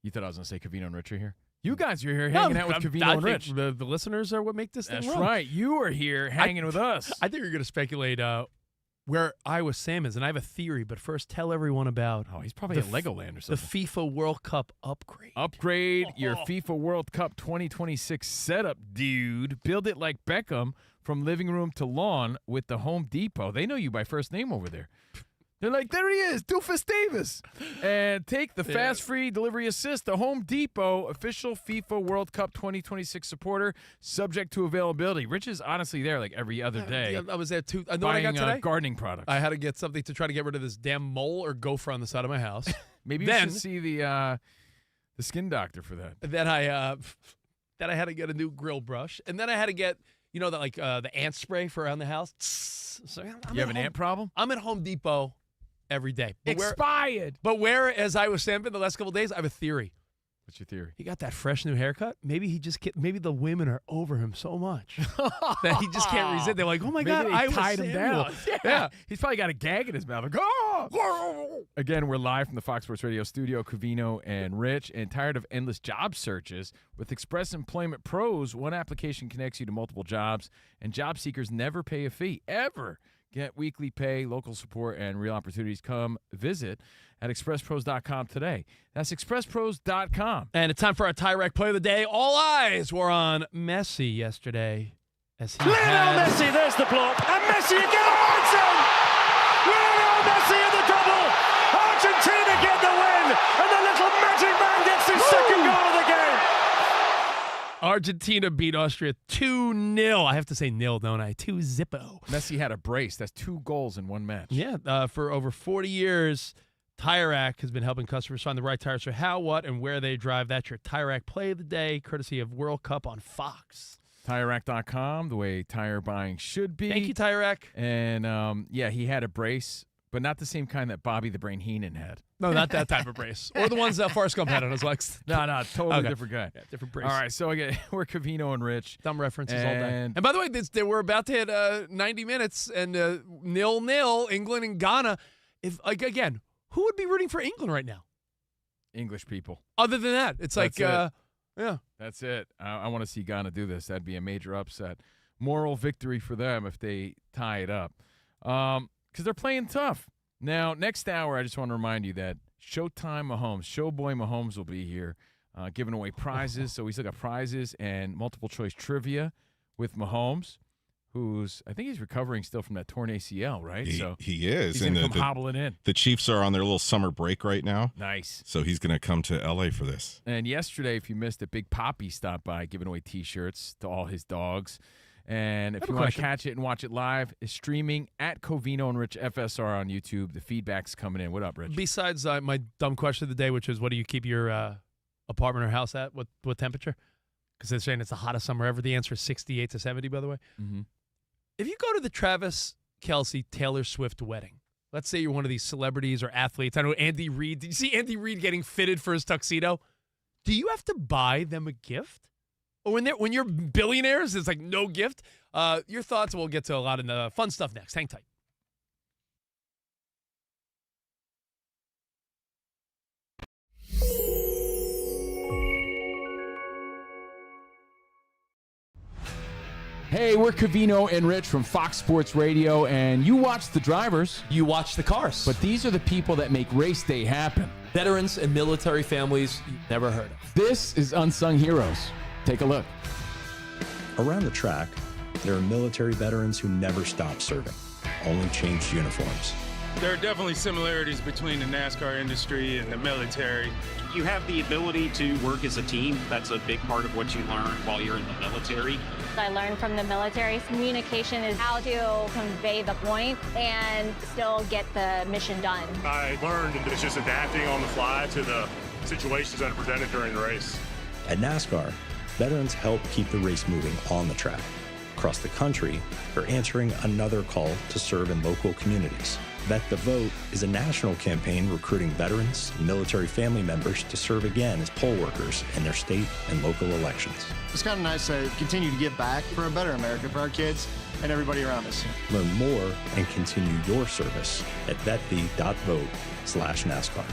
Speaker 3: you thought I was going to say Covino and Rich are here? You guys are here hanging out with Covino and Rich.
Speaker 5: The listeners are what make this thing
Speaker 3: That's
Speaker 5: run.
Speaker 3: right. You are here hanging with us.
Speaker 5: I think you're going to speculate where Iowa Sam is, and I have a theory, but first tell everyone about
Speaker 3: he's probably at Legoland or something.
Speaker 5: The FIFA World Cup upgrade.
Speaker 3: Upgrade your FIFA World Cup 2026 setup, dude. Build it like Beckham from living room to lawn with the Home Depot. They know you by first name over there. They're like, there he is, Doofus Davis. And take the fast free delivery assist, the Home Depot official FIFA World Cup 2026 supporter, subject to availability. Rich is honestly there like every other day.
Speaker 5: Yeah, I was there too. I know
Speaker 3: buying
Speaker 5: what I got today?
Speaker 3: Gardening products.
Speaker 5: I had to get something to try to get rid of this damn mole or gopher on the side of my house.
Speaker 3: Maybe you should see the skin doctor for that.
Speaker 5: Then I had to get a new grill brush, and then I had to get the ant spray for around the house. So
Speaker 3: you have an ant problem?
Speaker 5: I'm at Home Depot every day.
Speaker 3: Expired.
Speaker 5: But where, as I was saying, the last couple of days, I have a theory.
Speaker 3: What's your theory?
Speaker 5: He got that fresh new haircut. Maybe maybe the women are over him so much that he just can't resist. They're like, oh my God, I
Speaker 3: tied him down.
Speaker 5: Yeah.
Speaker 3: He's probably got a gag in his mouth. Like, oh! Again, we're live from the Fox Sports Radio studio, Covino and Rich, and tired of endless job searches? With Express Employment Pros, one application connects you to multiple jobs, and job seekers never pay a fee, ever. Get weekly pay, local support, and real opportunities. Come visit at expresspros.com today. That's expresspros.com.
Speaker 5: And it's time for our tie-rack play of the day. All eyes were on Messi yesterday. As he
Speaker 2: Lionel Messi, there's the block. And Messi again, Watson! Lionel Messi in the double! Argentina get the win! And the little magic man gets his second goal of the game!
Speaker 5: Argentina beat Austria 2-0. I have to say nil, don't I? 2-0.
Speaker 3: Messi had a brace. That's 2 goals in one match.
Speaker 5: Yeah, for over 40 years, Tire Rack has been helping customers find the right tires for how, what, and where they drive. That's your Tire Rack play of the day, courtesy of World Cup on Fox.
Speaker 3: TireRack.com, the way tire buying should be.
Speaker 5: Thank you, Tire Rack.
Speaker 3: And, he had a brace, but not the same kind that Bobby the Brain Heenan had.
Speaker 5: No, not that type of brace. Or the ones that Forrest Gump had on his legs.
Speaker 3: No, totally different guy.
Speaker 5: Yeah, different brace.
Speaker 3: All right, so again, we're Covino and Rich.
Speaker 5: Dumb references all day. And by the way, they were about to hit 90 minutes and 0-0, England and Ghana. Again, who would be rooting for England right now?
Speaker 3: English people.
Speaker 5: Other than that, it's
Speaker 3: That's
Speaker 5: yeah.
Speaker 3: That's it. I want to see Ghana do this. That'd be a major upset. Moral victory for them if they tie it up. Because they're playing tough. Now, next hour, I just want to remind you that Showtime Mahomes, Showboy Mahomes will be here giving away prizes. So we still got prizes and multiple choice trivia with Mahomes, I think he's recovering still from that torn ACL, right?
Speaker 4: He is.
Speaker 3: He's going to come hobbling in.
Speaker 4: The Chiefs are on their little summer break right now.
Speaker 3: Nice.
Speaker 4: So he's going to come to L.A. for this.
Speaker 3: And yesterday, if you missed it, Big Poppy stopped by giving away T-shirts to all his dogs. And if you want to catch it and watch it live, it's streaming at Covino and Rich FSR on YouTube. The feedback's coming in. What up, Rich?
Speaker 5: Besides my dumb question of the day, which is, what do you keep your apartment or house at? What temperature? Because they're saying it's the hottest summer ever. The answer is 68 to 70, by the way.
Speaker 3: Mm-hmm.
Speaker 5: If you go to the Travis Kelce Taylor Swift wedding, let's say you're one of these celebrities or athletes. I know Andy Reid. Did you see Andy Reid getting fitted for his tuxedo? Do you have to buy them a gift? Or when you're billionaires, it's like no gift? Your thoughts, we'll get to a lot of the fun stuff next. Hang tight.
Speaker 18: Hey, we're Covino and Rich from Fox Sports Radio, and you watch the drivers.
Speaker 5: You watch the cars.
Speaker 18: But these are the people that make race day happen.
Speaker 5: Veterans and military families you've never heard of.
Speaker 18: This is Unsung Heroes. Take a look.
Speaker 7: Around the track, there are military veterans who never stopped serving, only changed uniforms.
Speaker 8: There are definitely similarities between the NASCAR industry and the military.
Speaker 9: You have the ability to work as a team. That's a big part of what you learn while you're in the military.
Speaker 10: I learned from the military, communication is how to convey the point and still get the mission done.
Speaker 17: I learned it's just adapting on the fly to the situations that are presented during the race.
Speaker 7: At NASCAR, veterans help keep the race moving on the track. Across the country, they're answering another call to serve in local communities. Vet the Vote is a national campaign recruiting veterans and military family members to serve again as poll workers in their state and local elections.
Speaker 11: It's kind of nice to continue to give back for a better America for our kids and everybody around us.
Speaker 7: Learn more and continue your service at vetv.vote/NASCAR.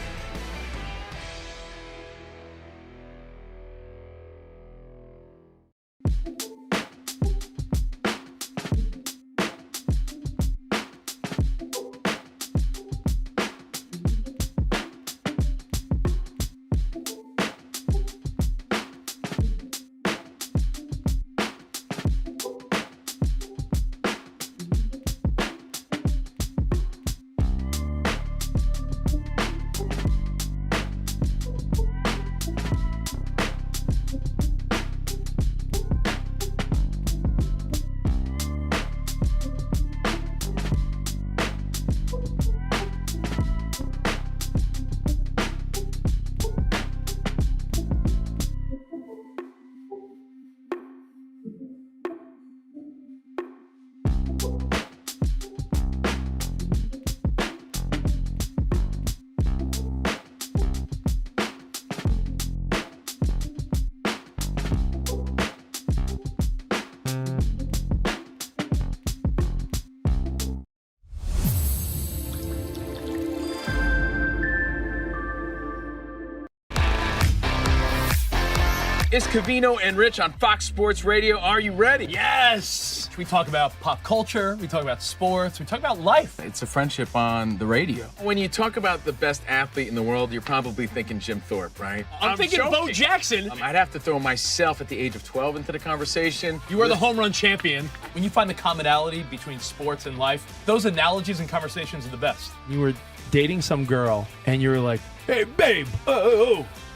Speaker 18: It's Covino and Rich on Fox Sports Radio. Are you ready?
Speaker 5: Yes! We talk about pop culture, we talk about sports, we talk about life.
Speaker 3: It's a friendship on the radio. When you talk about the best athlete in the world, you're probably thinking Jim Thorpe, right?
Speaker 5: I'm thinking
Speaker 3: joking.
Speaker 5: Bo Jackson.
Speaker 3: I'd have to throw myself at the age of 12 into the conversation.
Speaker 5: You are the home run champion. When you find the commonality between sports and life, those analogies and conversations are the best. You were dating some girl, and you were like, hey, babe,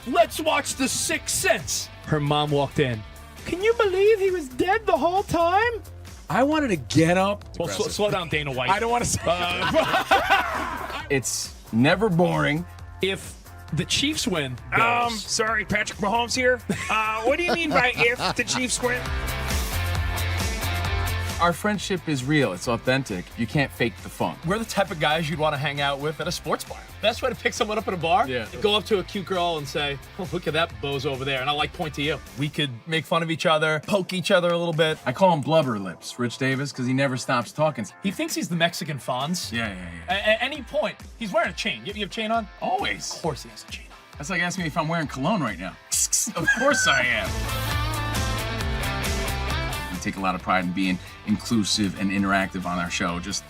Speaker 5: let's watch The Sixth Sense. Her mom walked in. Can you believe he was dead the whole time?
Speaker 3: I wanted to get up.
Speaker 5: Well, slow down, Dana White.
Speaker 3: I don't want to say It's never boring.
Speaker 5: If the Chiefs win.
Speaker 8: Sorry, Patrick Mahomes here. What do you mean by if the Chiefs win?
Speaker 3: Our friendship is real. It's authentic. You can't fake the fun.
Speaker 5: We're the type of guys you'd want to hang out with at a sports bar. Best way to pick someone up at a bar?
Speaker 3: Yeah.
Speaker 5: Go up to a cute girl and say, oh, look at that bozo over there. And I'll point to you. We could make fun of each other, poke each other a little bit.
Speaker 3: I call him Blubber Lips, Rich Davis, because he never stops talking.
Speaker 5: He thinks he's the Mexican Fonz.
Speaker 3: Yeah.
Speaker 5: At any point, he's wearing a chain. You have a chain on?
Speaker 3: Always.
Speaker 5: Of course he has a chain on.
Speaker 3: That's like asking me if I'm wearing cologne right now. Of course I am. We take a lot of pride in being inclusive and interactive on our show. Just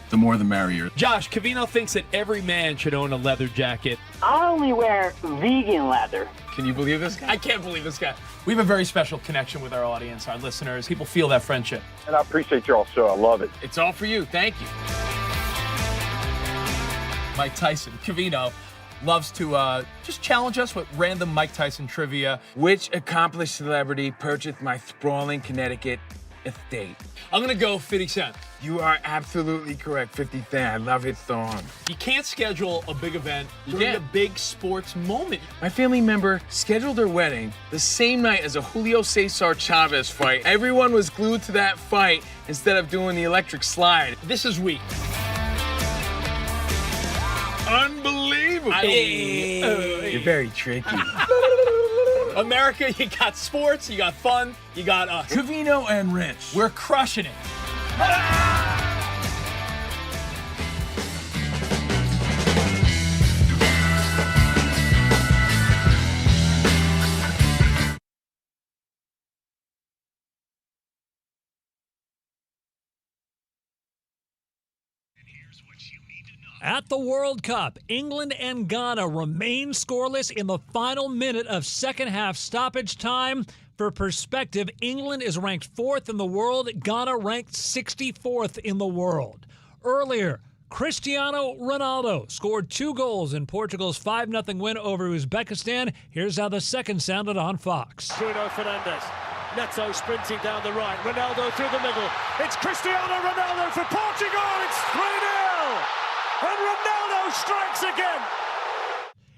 Speaker 3: the more the merrier.
Speaker 5: Josh, Covino thinks that every man should own a leather jacket.
Speaker 19: I only wear vegan leather.
Speaker 3: Can you believe this guy?
Speaker 5: I can't believe this guy. We have a very special connection with our audience, our listeners. People feel that friendship.
Speaker 19: And I appreciate y'all show. I love it.
Speaker 3: It's all for you. Thank you.
Speaker 5: Mike Tyson, Covino, loves to just challenge us with random Mike Tyson trivia.
Speaker 3: Which accomplished celebrity purchased my sprawling Connecticut
Speaker 20: estate.
Speaker 21: I'm going to go 50 Cent.
Speaker 20: You are absolutely correct, 50 Cent. I love his song.
Speaker 21: You can't schedule a big event during
Speaker 20: can't.
Speaker 21: a big sports moment.
Speaker 20: My family member scheduled their wedding the same night as a Julio Cesar Chavez fight. Everyone was glued to that fight instead of doing the electric slide.
Speaker 21: This is weak.
Speaker 20: Unbelievable. You're very tricky.
Speaker 21: America, you got sports, you got fun, you got us.
Speaker 20: Covino and Rich.
Speaker 21: We're crushing it.
Speaker 1: At the World Cup, England and Ghana remain scoreless in the final minute of second half stoppage time. For perspective, England is ranked 4th in the world, Ghana ranked 64th in the world. Earlier, Cristiano Ronaldo scored 2 goals in Portugal's 5-0 win over Uzbekistan. Here's how the second sounded on Fox.
Speaker 2: Bruno Fernandes. Neto sprinting down the right. Ronaldo through the middle. It's Cristiano Ronaldo for Portugal. It's 3-0. And Ronaldo strikes again.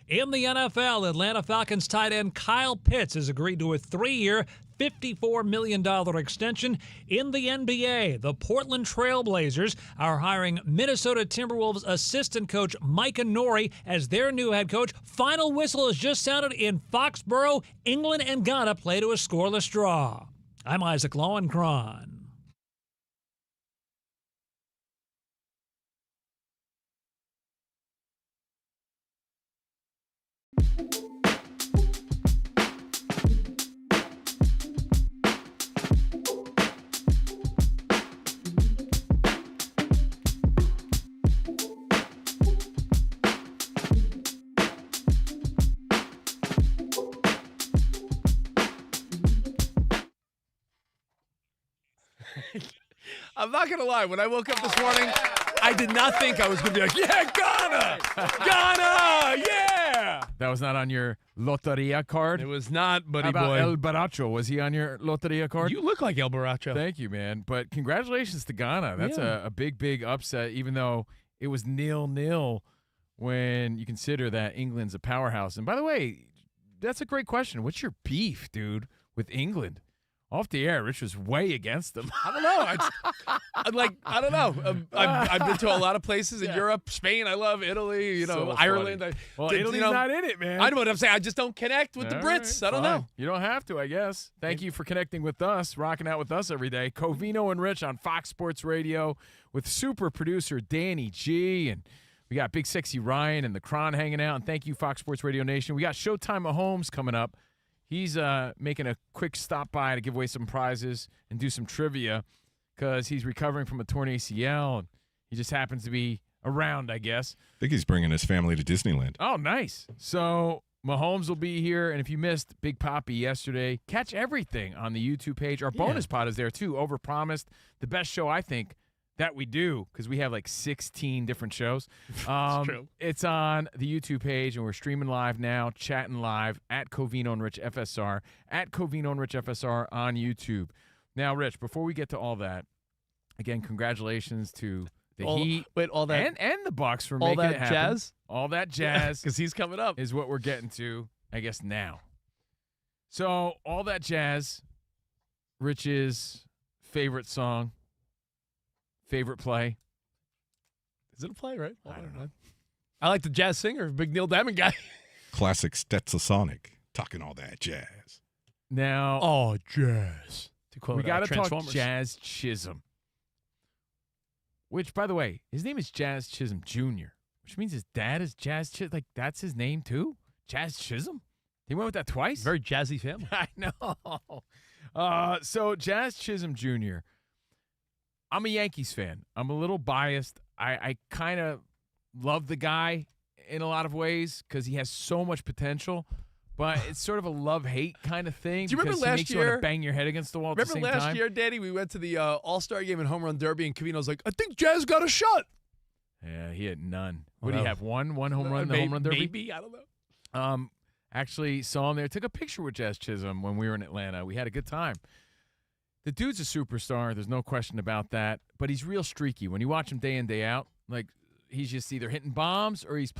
Speaker 1: In the NFL, Atlanta Falcons tight end Kyle Pitts has agreed to a 3-year, $54 million extension. In the NBA, the Portland Trail Blazers are hiring Minnesota Timberwolves assistant coach Micah Norrie as their new head coach. Final whistle has just sounded in Foxborough. England and Ghana play to a scoreless draw. I'm Isaac Lowenkron.
Speaker 5: I'm not going to lie. When I woke up this morning, I did not think I was going to be like, yeah, Ghana! Ghana! Yeah!
Speaker 3: That was not on your Loteria card?
Speaker 5: It was not, buddy
Speaker 3: How about
Speaker 5: boy.
Speaker 3: El Baracho? Was he on your Loteria card?
Speaker 5: You look like El Baracho.
Speaker 3: Thank you, man. But congratulations to Ghana. That's a big, big upset, even though it was 0-0 when you consider that England's a powerhouse. And by the way, that's a great question. What's your beef, dude, with England? Off the air, Rich was way against them.
Speaker 5: I don't know. I don't know. I've been to a lot of places in Europe, Spain. I love Italy. Ireland.
Speaker 3: Italy's not in it, man.
Speaker 5: I know what I'm saying. I just don't connect with the Brits.
Speaker 3: Right,
Speaker 5: I don't know.
Speaker 3: You don't have to, I guess. Thank you for connecting with us, rocking out with us every day. Covino and Rich on Fox Sports Radio with super producer Danny G. And we got Big Sexy Ryan and the Cron hanging out. And thank you, Fox Sports Radio Nation. We got Showtime Mahomes coming up. He's making a quick stop by to give away some prizes and do some trivia because he's recovering from a torn ACL, and he just happens to be around, I guess.
Speaker 4: I think he's bringing his family to Disneyland.
Speaker 3: Oh, nice. So Mahomes will be here, and if you missed Big Papi yesterday, catch everything on the YouTube page. Our bonus pod is there, too. Overpromised. The best show, I think, that we do, because we have like 16 different shows.
Speaker 5: That's true.
Speaker 3: It's on the YouTube page, and we're streaming live now, chatting live at Covino and Rich FSR, at Covino and Rich FSR on YouTube. Now, Rich, before we get to all that, again, congratulations to the Heat
Speaker 5: all that
Speaker 3: and the Bucks for
Speaker 5: all
Speaker 3: making
Speaker 5: that
Speaker 3: it happen.
Speaker 5: jazz?
Speaker 3: All that jazz.
Speaker 5: Because he's coming up.
Speaker 3: Is what we're getting to, I guess, now. So, all that jazz, Rich's favorite song, favorite play.
Speaker 5: Is it a play, right? I don't know. I like the jazz singer, big Neil Diamond guy.
Speaker 4: Classic Stetsasonic, talking all that jazz.
Speaker 3: Now,
Speaker 5: jazz.
Speaker 3: We got to talk Jazz Chisholm. Which, by the way, his name is Jazz Chisholm Jr., which means his dad is Jazz Chisholm. Like, that's his name, too? Jazz Chisholm? He went with that twice?
Speaker 5: Very jazzy family.
Speaker 3: I know. So, Jazz Chisholm Jr., I'm a Yankees fan. I'm a little biased. I kind of love the guy in a lot of ways because he has so much potential. But it's sort of a love-hate kind of thing.
Speaker 5: Do you remember
Speaker 3: because he
Speaker 5: last
Speaker 3: makes you
Speaker 5: year?
Speaker 3: want to bang your head against the wall at the same time.
Speaker 5: Remember last year, Danny, we went to the All-Star game and Home Run Derby, and Covino's like, I think Jazz got a shot.
Speaker 3: Yeah, he had none. What do you have, one home run in the Home Run Derby?
Speaker 5: Maybe, I don't know.
Speaker 3: Actually saw him there. Took a picture with Jazz Chisholm when we were in Atlanta. We had a good time. The dude's a superstar. There's no question about that. But he's real streaky. When you watch him day in, day out, like he's just either hitting bombs or he's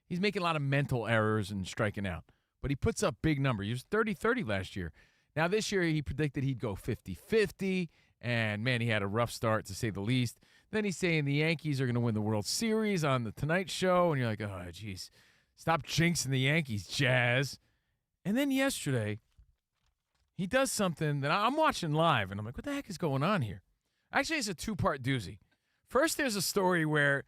Speaker 3: making a lot of mental errors and striking out. But he puts up big numbers. He was 30-30 last year. Now this year he predicted he'd go 50-50. And, man, he had a rough start, to say the least. Then he's saying the Yankees are going to win the World Series on the Tonight Show. And you're like, oh, geez, stop jinxing the Yankees, Jazz. And then yesterday, he does something that I'm watching live, and I'm like, what the heck is going on here? Actually, it's a two-part doozy. First, there's a story where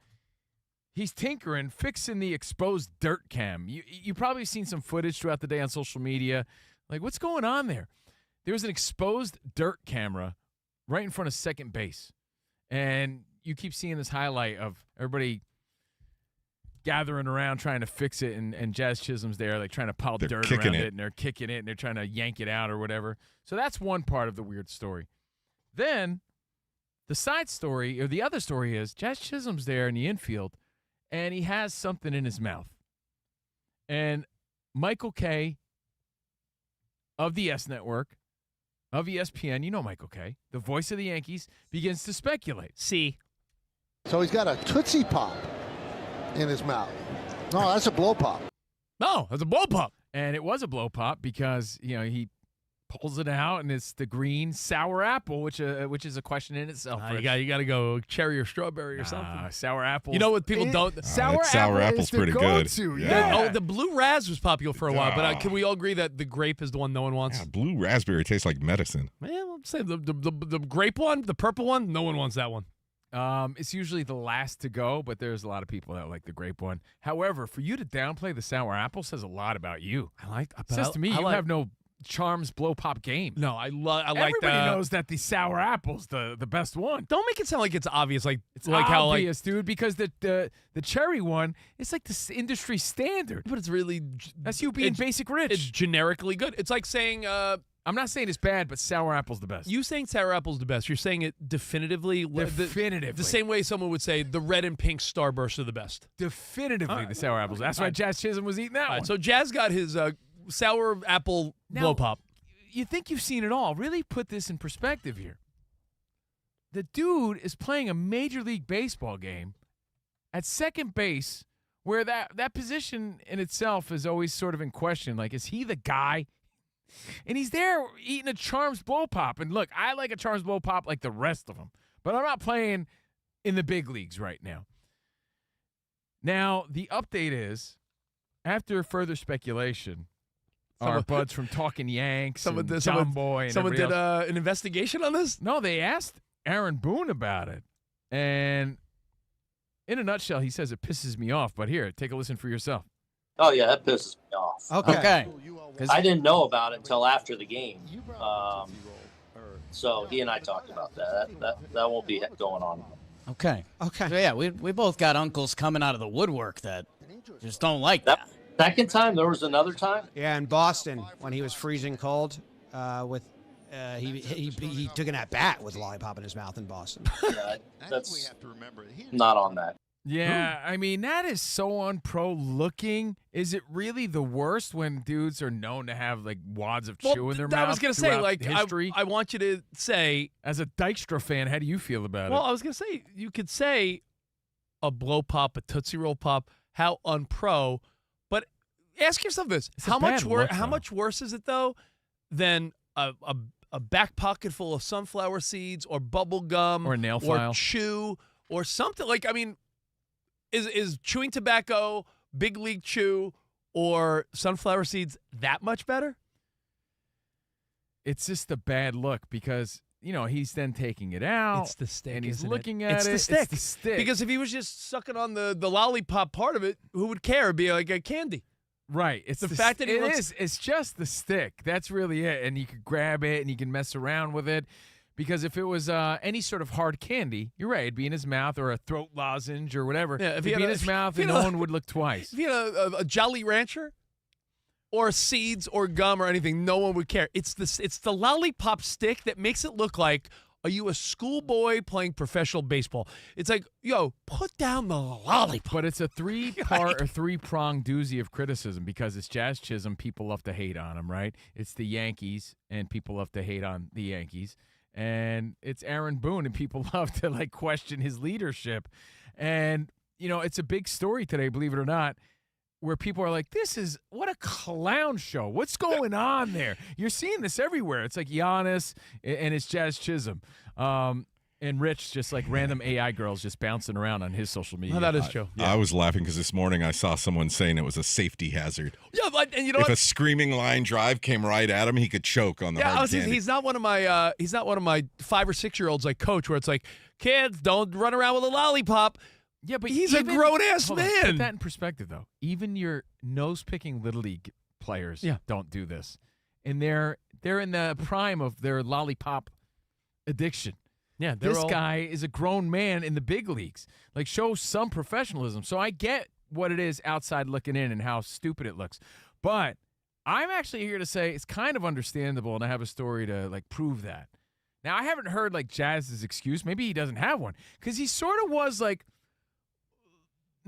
Speaker 3: he's tinkering, fixing the exposed dirt cam. You probably seen some footage throughout the day on social media. Like, what's going on there? There was an exposed dirt camera right in front of second base. And you keep seeing this highlight of everybody gathering around trying to fix it, and Jazz Chisholm's there, like trying to pile dirt around it, and they're kicking it, and they're trying to yank it out or whatever. So that's one part of the weird story. Then the side story, or the other story, is Jazz Chisholm's there in the infield, and he has something in his mouth. And Michael Kay of the S Network, of ESPN, you know Michael Kay, the voice of the Yankees, begins to speculate.
Speaker 12: So he's got a Tootsie Pop in his mouth. No, that's a blow pop.
Speaker 5: No, that's a blow pop.
Speaker 3: And it was a blow pop because, he pulls it out, and it's the green sour apple, which is a question in itself.
Speaker 5: You got to go cherry or strawberry or something.
Speaker 3: Sour apple.
Speaker 5: You know what people don't?
Speaker 3: Sour
Speaker 4: apple's pretty good.
Speaker 5: Yeah. The blue raz was popular for a while, but can we all agree that the grape is the one no one wants?
Speaker 4: Yeah, blue raspberry tastes like medicine.
Speaker 5: Yeah, I'm saying the grape one, the purple one, no one wants that one.
Speaker 3: It's usually the last to go, but there's a lot of people that like the grape one. However, for you to downplay the sour apple says a lot about you. Says to me, you have no Charms blow pop game.
Speaker 5: No, I like that.
Speaker 3: Everybody knows that the sour apple's the best one.
Speaker 5: Don't make it sound like it's obvious. Like
Speaker 3: it's like obvious, dude. Because the cherry one, it's like the industry standard.
Speaker 5: But it's really
Speaker 3: that's you being basic rich.
Speaker 5: It's generically good. It's like saying
Speaker 3: I'm not saying it's bad, but sour apple's the best.
Speaker 5: You saying sour apple's the best. You're saying it definitively.
Speaker 3: Definitively.
Speaker 5: The same way someone would say the red and pink Starburst are the best.
Speaker 3: Definitively the sour apples. That's why Jazz Chisholm was eating that one.
Speaker 5: So Jazz got his sour apple blow pop.
Speaker 3: You think you've seen it all. Really put this in perspective here. The dude is playing a Major League Baseball game at second base where that position in itself is always sort of in question. Like, is he the guy? And he's there eating a Charms blow pop. And look, I like a Charms blow pop like the rest of them, but I'm not playing in the big leagues right now. Now, the update is, after further speculation, our buds from Talking Yanks and John Boy and
Speaker 5: someone did
Speaker 3: else.
Speaker 5: An investigation on this?
Speaker 3: No, they asked Aaron Boone about it. And in a nutshell, he says it pisses me off. But here, take a listen for yourself.
Speaker 22: Oh, yeah, that pisses me off.
Speaker 21: Okay.
Speaker 22: I didn't know about it until after the game. So he and I talked about that. That won't be going on.
Speaker 21: Okay. So, yeah, we both got uncles coming out of the woodwork that just don't like that.
Speaker 22: Second time? There was another time?
Speaker 23: Yeah, in Boston when he was freezing cold, he took an at-bat with a lollipop in his mouth in Boston.
Speaker 22: Yeah, that's not on that.
Speaker 3: Yeah, I mean, that is so unpro looking. Is it really the worst when dudes are known to have, like, wads of chew in their mouth?
Speaker 5: I was going to say, like,
Speaker 3: history?
Speaker 5: I want you to say.
Speaker 3: As a Dykstra fan, how do you feel about it?
Speaker 5: Well, I was going to say, you could say a blow pop, a Tootsie Roll pop, how unpro. But ask yourself this. How much worse is it, though, than a back pocket full of sunflower seeds or bubble gum
Speaker 3: or a nail file
Speaker 5: or chew or something? Like, I mean, is chewing tobacco, big league chew, or sunflower seeds that much better?
Speaker 3: It's just a bad look because, he's then taking it out.
Speaker 5: It's the stick,
Speaker 3: and he's
Speaker 5: isn't
Speaker 3: looking
Speaker 5: it?
Speaker 3: at it.
Speaker 5: It's the
Speaker 3: It's the stick.
Speaker 5: Because if he was just sucking on the lollipop part of it, who would care? It'd be like a candy.
Speaker 3: Right. It's
Speaker 5: the fact that
Speaker 3: it's just the stick. That's really it. And you could grab it and you can mess around with it. Because if it was any sort of hard candy, you're right, it'd be in his mouth or a throat lozenge or whatever.
Speaker 5: Yeah,
Speaker 3: it'd be in his mouth and no one would look twice.
Speaker 5: If you had a Jolly Rancher or seeds or gum or anything, no one would care. It's the lollipop stick that makes it look like, are you a schoolboy playing professional baseball? It's like, put down the lollipop.
Speaker 3: But it's a three-part or three-pronged doozy of criticism because it's Jazz Chisholm. People love to hate on him, right? It's the Yankees, and people love to hate on the Yankees. and it's Aaron Boone, and people love to like question his leadership. And it's a big story today, believe it or not, where people are like, what a clown show. What's going on there? You're seeing this everywhere. It's like Giannis and it's Jazz Chisholm. And Rich, just like random AI girls just bouncing around on his social media.
Speaker 5: Oh, that is true.
Speaker 4: I was laughing because this morning I saw someone saying it was a safety hazard.
Speaker 5: Yeah, and you know
Speaker 4: if
Speaker 5: what?
Speaker 4: a screaming line drive came right at him, he could choke on the hard candy.
Speaker 5: He's not one of my 5 or 6 year olds I coach where it's like, kids, don't run around with a lollipop.
Speaker 3: Yeah, but
Speaker 5: he's a grown-ass man.
Speaker 3: Put that in perspective, though. Even your nose-picking Little League players don't do this. And they're in the prime of their lollipop addiction.
Speaker 5: Yeah,
Speaker 3: this guy is a grown man in the big leagues. Like, show some professionalism. So I get what it is outside looking in and how stupid it looks. But I'm actually here to say it's kind of understandable, and I have a story to, like, prove that. Now, I haven't heard, like, Jazz's excuse. Maybe he doesn't have one. Because he sort of was, like,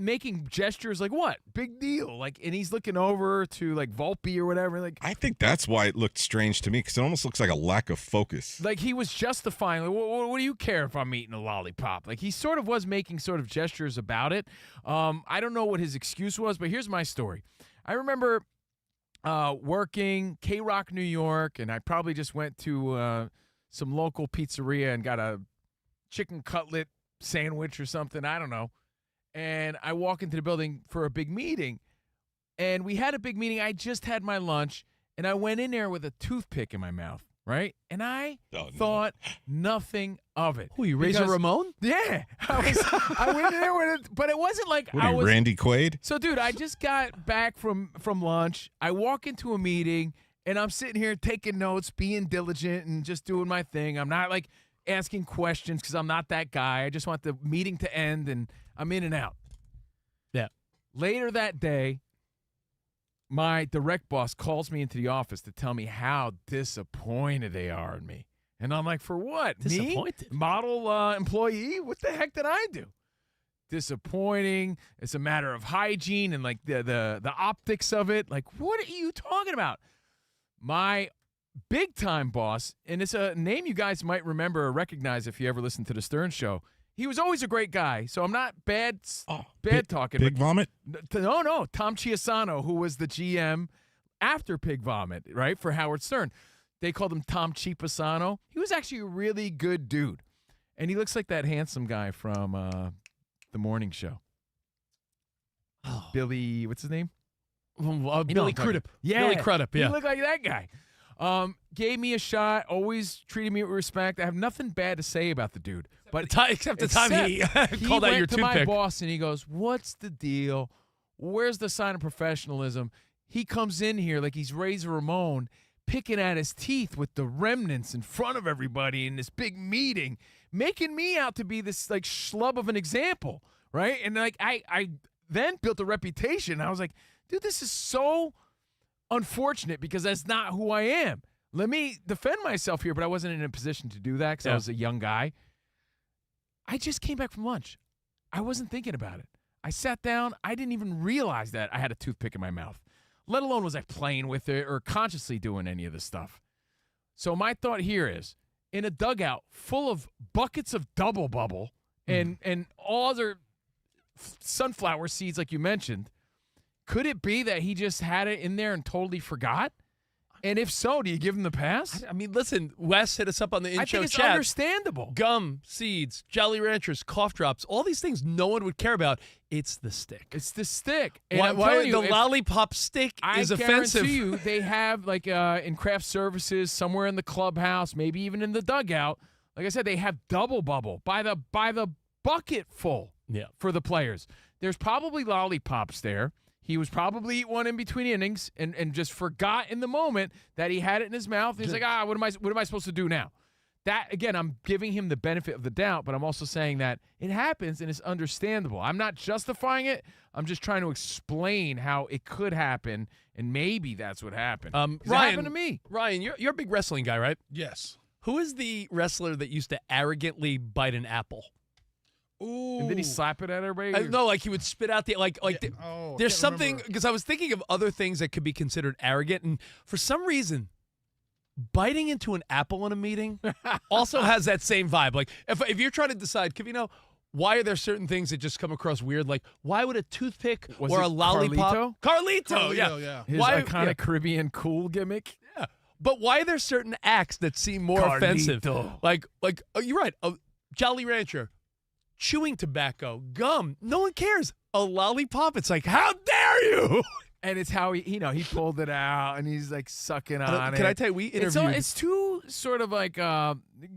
Speaker 3: making gestures like, what? Big deal. Like, and he's looking over to, like, Volpe or whatever. Like,
Speaker 4: I think that's why it looked strange to me, because it almost looks like a lack of focus.
Speaker 3: Like, he was justifying, like, what do you care if I'm eating a lollipop? Like, he sort of was making sort of gestures about it. I don't know what his excuse was, but here's my story. I remember working K-Rock, New York, and I probably just went to some local pizzeria and got a chicken cutlet sandwich or something. I don't know. And I walk into the building for a big meeting, and we had a big meeting. I just had my lunch, and I went in there with a toothpick in my mouth, right? And I thought nothing of it.
Speaker 5: Who, you Razor Ramon?
Speaker 3: Yeah. I went in there with it, but it wasn't like
Speaker 4: What are you, Randy Quaid?
Speaker 3: So, dude, I just got back from lunch. I walk into a meeting, and I'm sitting here taking notes, being diligent, and just doing my thing. I'm not, like, asking questions because I'm not that guy. I just want the meeting to end, and I'm in and out.
Speaker 5: Yeah.
Speaker 3: Later that day, my direct boss calls me into the office to tell me how disappointed they are in me. And I'm like, for what?
Speaker 5: Disappointed?
Speaker 3: Me? Model employee? What the heck did I do? Disappointing. It's a matter of hygiene and, like, the optics of it. Like, what are you talking about? My big-time boss, and it's a name you guys might remember or recognize if you ever listen to the Stern Show. He was always a great guy, so I'm not bad talking.
Speaker 4: Pig Vomit?
Speaker 3: No. Tom Chiasano, who was the GM after Pig Vomit, right, for Howard Stern. They called him Tom Chiapasano. He was actually a really good dude, and he looks like that handsome guy from the morning show.
Speaker 5: Oh.
Speaker 3: Billy, what's his name?
Speaker 5: Billy Crudup.
Speaker 3: Yeah.
Speaker 5: Billy Crudup, yeah.
Speaker 3: He looked like that guy. Gave me a shot, always treated me with respect. I have nothing bad to say about the dude. But
Speaker 5: except the time he called out your toothpick.
Speaker 3: He went to my boss and he goes, what's the deal? Where's the sign of professionalism? He comes in here like he's Razor Ramon, picking at his teeth with the remnants in front of everybody in this big meeting, making me out to be this, like, schlub of an example, right? And, like, I then built a reputation. I was like, dude, this is so unfortunate because that's not who I am. Let me defend myself here, but I wasn't in a position to do that because I was a young guy. I just came back from lunch. I wasn't thinking about it. I sat down. I didn't even realize that I had a toothpick in my mouth, let alone was I playing with it or consciously doing any of this stuff. So my thought here is, in a dugout full of buckets of double bubble and all other sunflower seeds like you mentioned, could it be that he just had it in there and totally forgot? And if so, do you give him the pass?
Speaker 5: I mean, listen, Wes hit us up on the in-show
Speaker 3: I think it's
Speaker 5: chat.
Speaker 3: understandable.
Speaker 5: Gum, seeds, Jolly Ranchers, cough drops, all these things no one would care about. It's the stick.
Speaker 3: It's the stick. And
Speaker 5: Why the lollipop stick is offensive.
Speaker 3: I guarantee you they have, like, in craft services, somewhere in the clubhouse, maybe even in the dugout, like I said, they have double bubble by the bucket full for the players. There's probably lollipops there. He was probably eating one in between innings and just forgot in the moment that he had it in his mouth. He's like, what am I supposed to do now? That, again, I'm giving him the benefit of the doubt, but I'm also saying that it happens and it's understandable. I'm not justifying it. I'm just trying to explain how it could happen, and maybe that's what happened.
Speaker 5: Ryan,
Speaker 3: it happened to me.
Speaker 5: Ryan, you're a big wrestling guy, right?
Speaker 13: Yes.
Speaker 5: Who is the wrestler that used to arrogantly bite an apple?
Speaker 13: Ooh.
Speaker 3: And then he slap it at everybody?
Speaker 5: No, like he would spit out the there's something, because I was thinking of other things that could be considered arrogant, and for some reason, biting into an apple in a meeting also has that same vibe. Like, if you're trying to decide, Covino, why are there certain things that just come across weird? Like, why would a toothpick or a lollipop? Carlito, yeah.
Speaker 3: His iconic Caribbean cool gimmick.
Speaker 5: Yeah. But why are there certain acts that seem more offensive? Like, you're right. A Jolly Rancher, chewing tobacco, gum. No one cares. A lollipop, it's like, how dare you?
Speaker 3: And it's how he pulled it out and he's like sucking on it.
Speaker 5: Can I tell you, we interviewed.
Speaker 3: It's too sort of like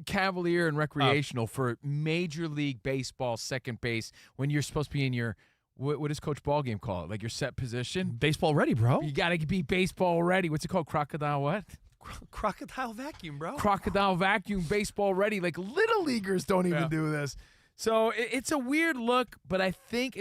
Speaker 3: cavalier and recreational for Major League Baseball second base when you're supposed to be in your, what does Coach Ballgame call it? Like your set position?
Speaker 5: Baseball ready, bro.
Speaker 3: You got to be baseball ready. What's it called? Crocodile what?
Speaker 5: Crocodile vacuum, bro.
Speaker 3: Crocodile vacuum, baseball ready. Like little leaguers don't even do this. So it's a weird look, but I think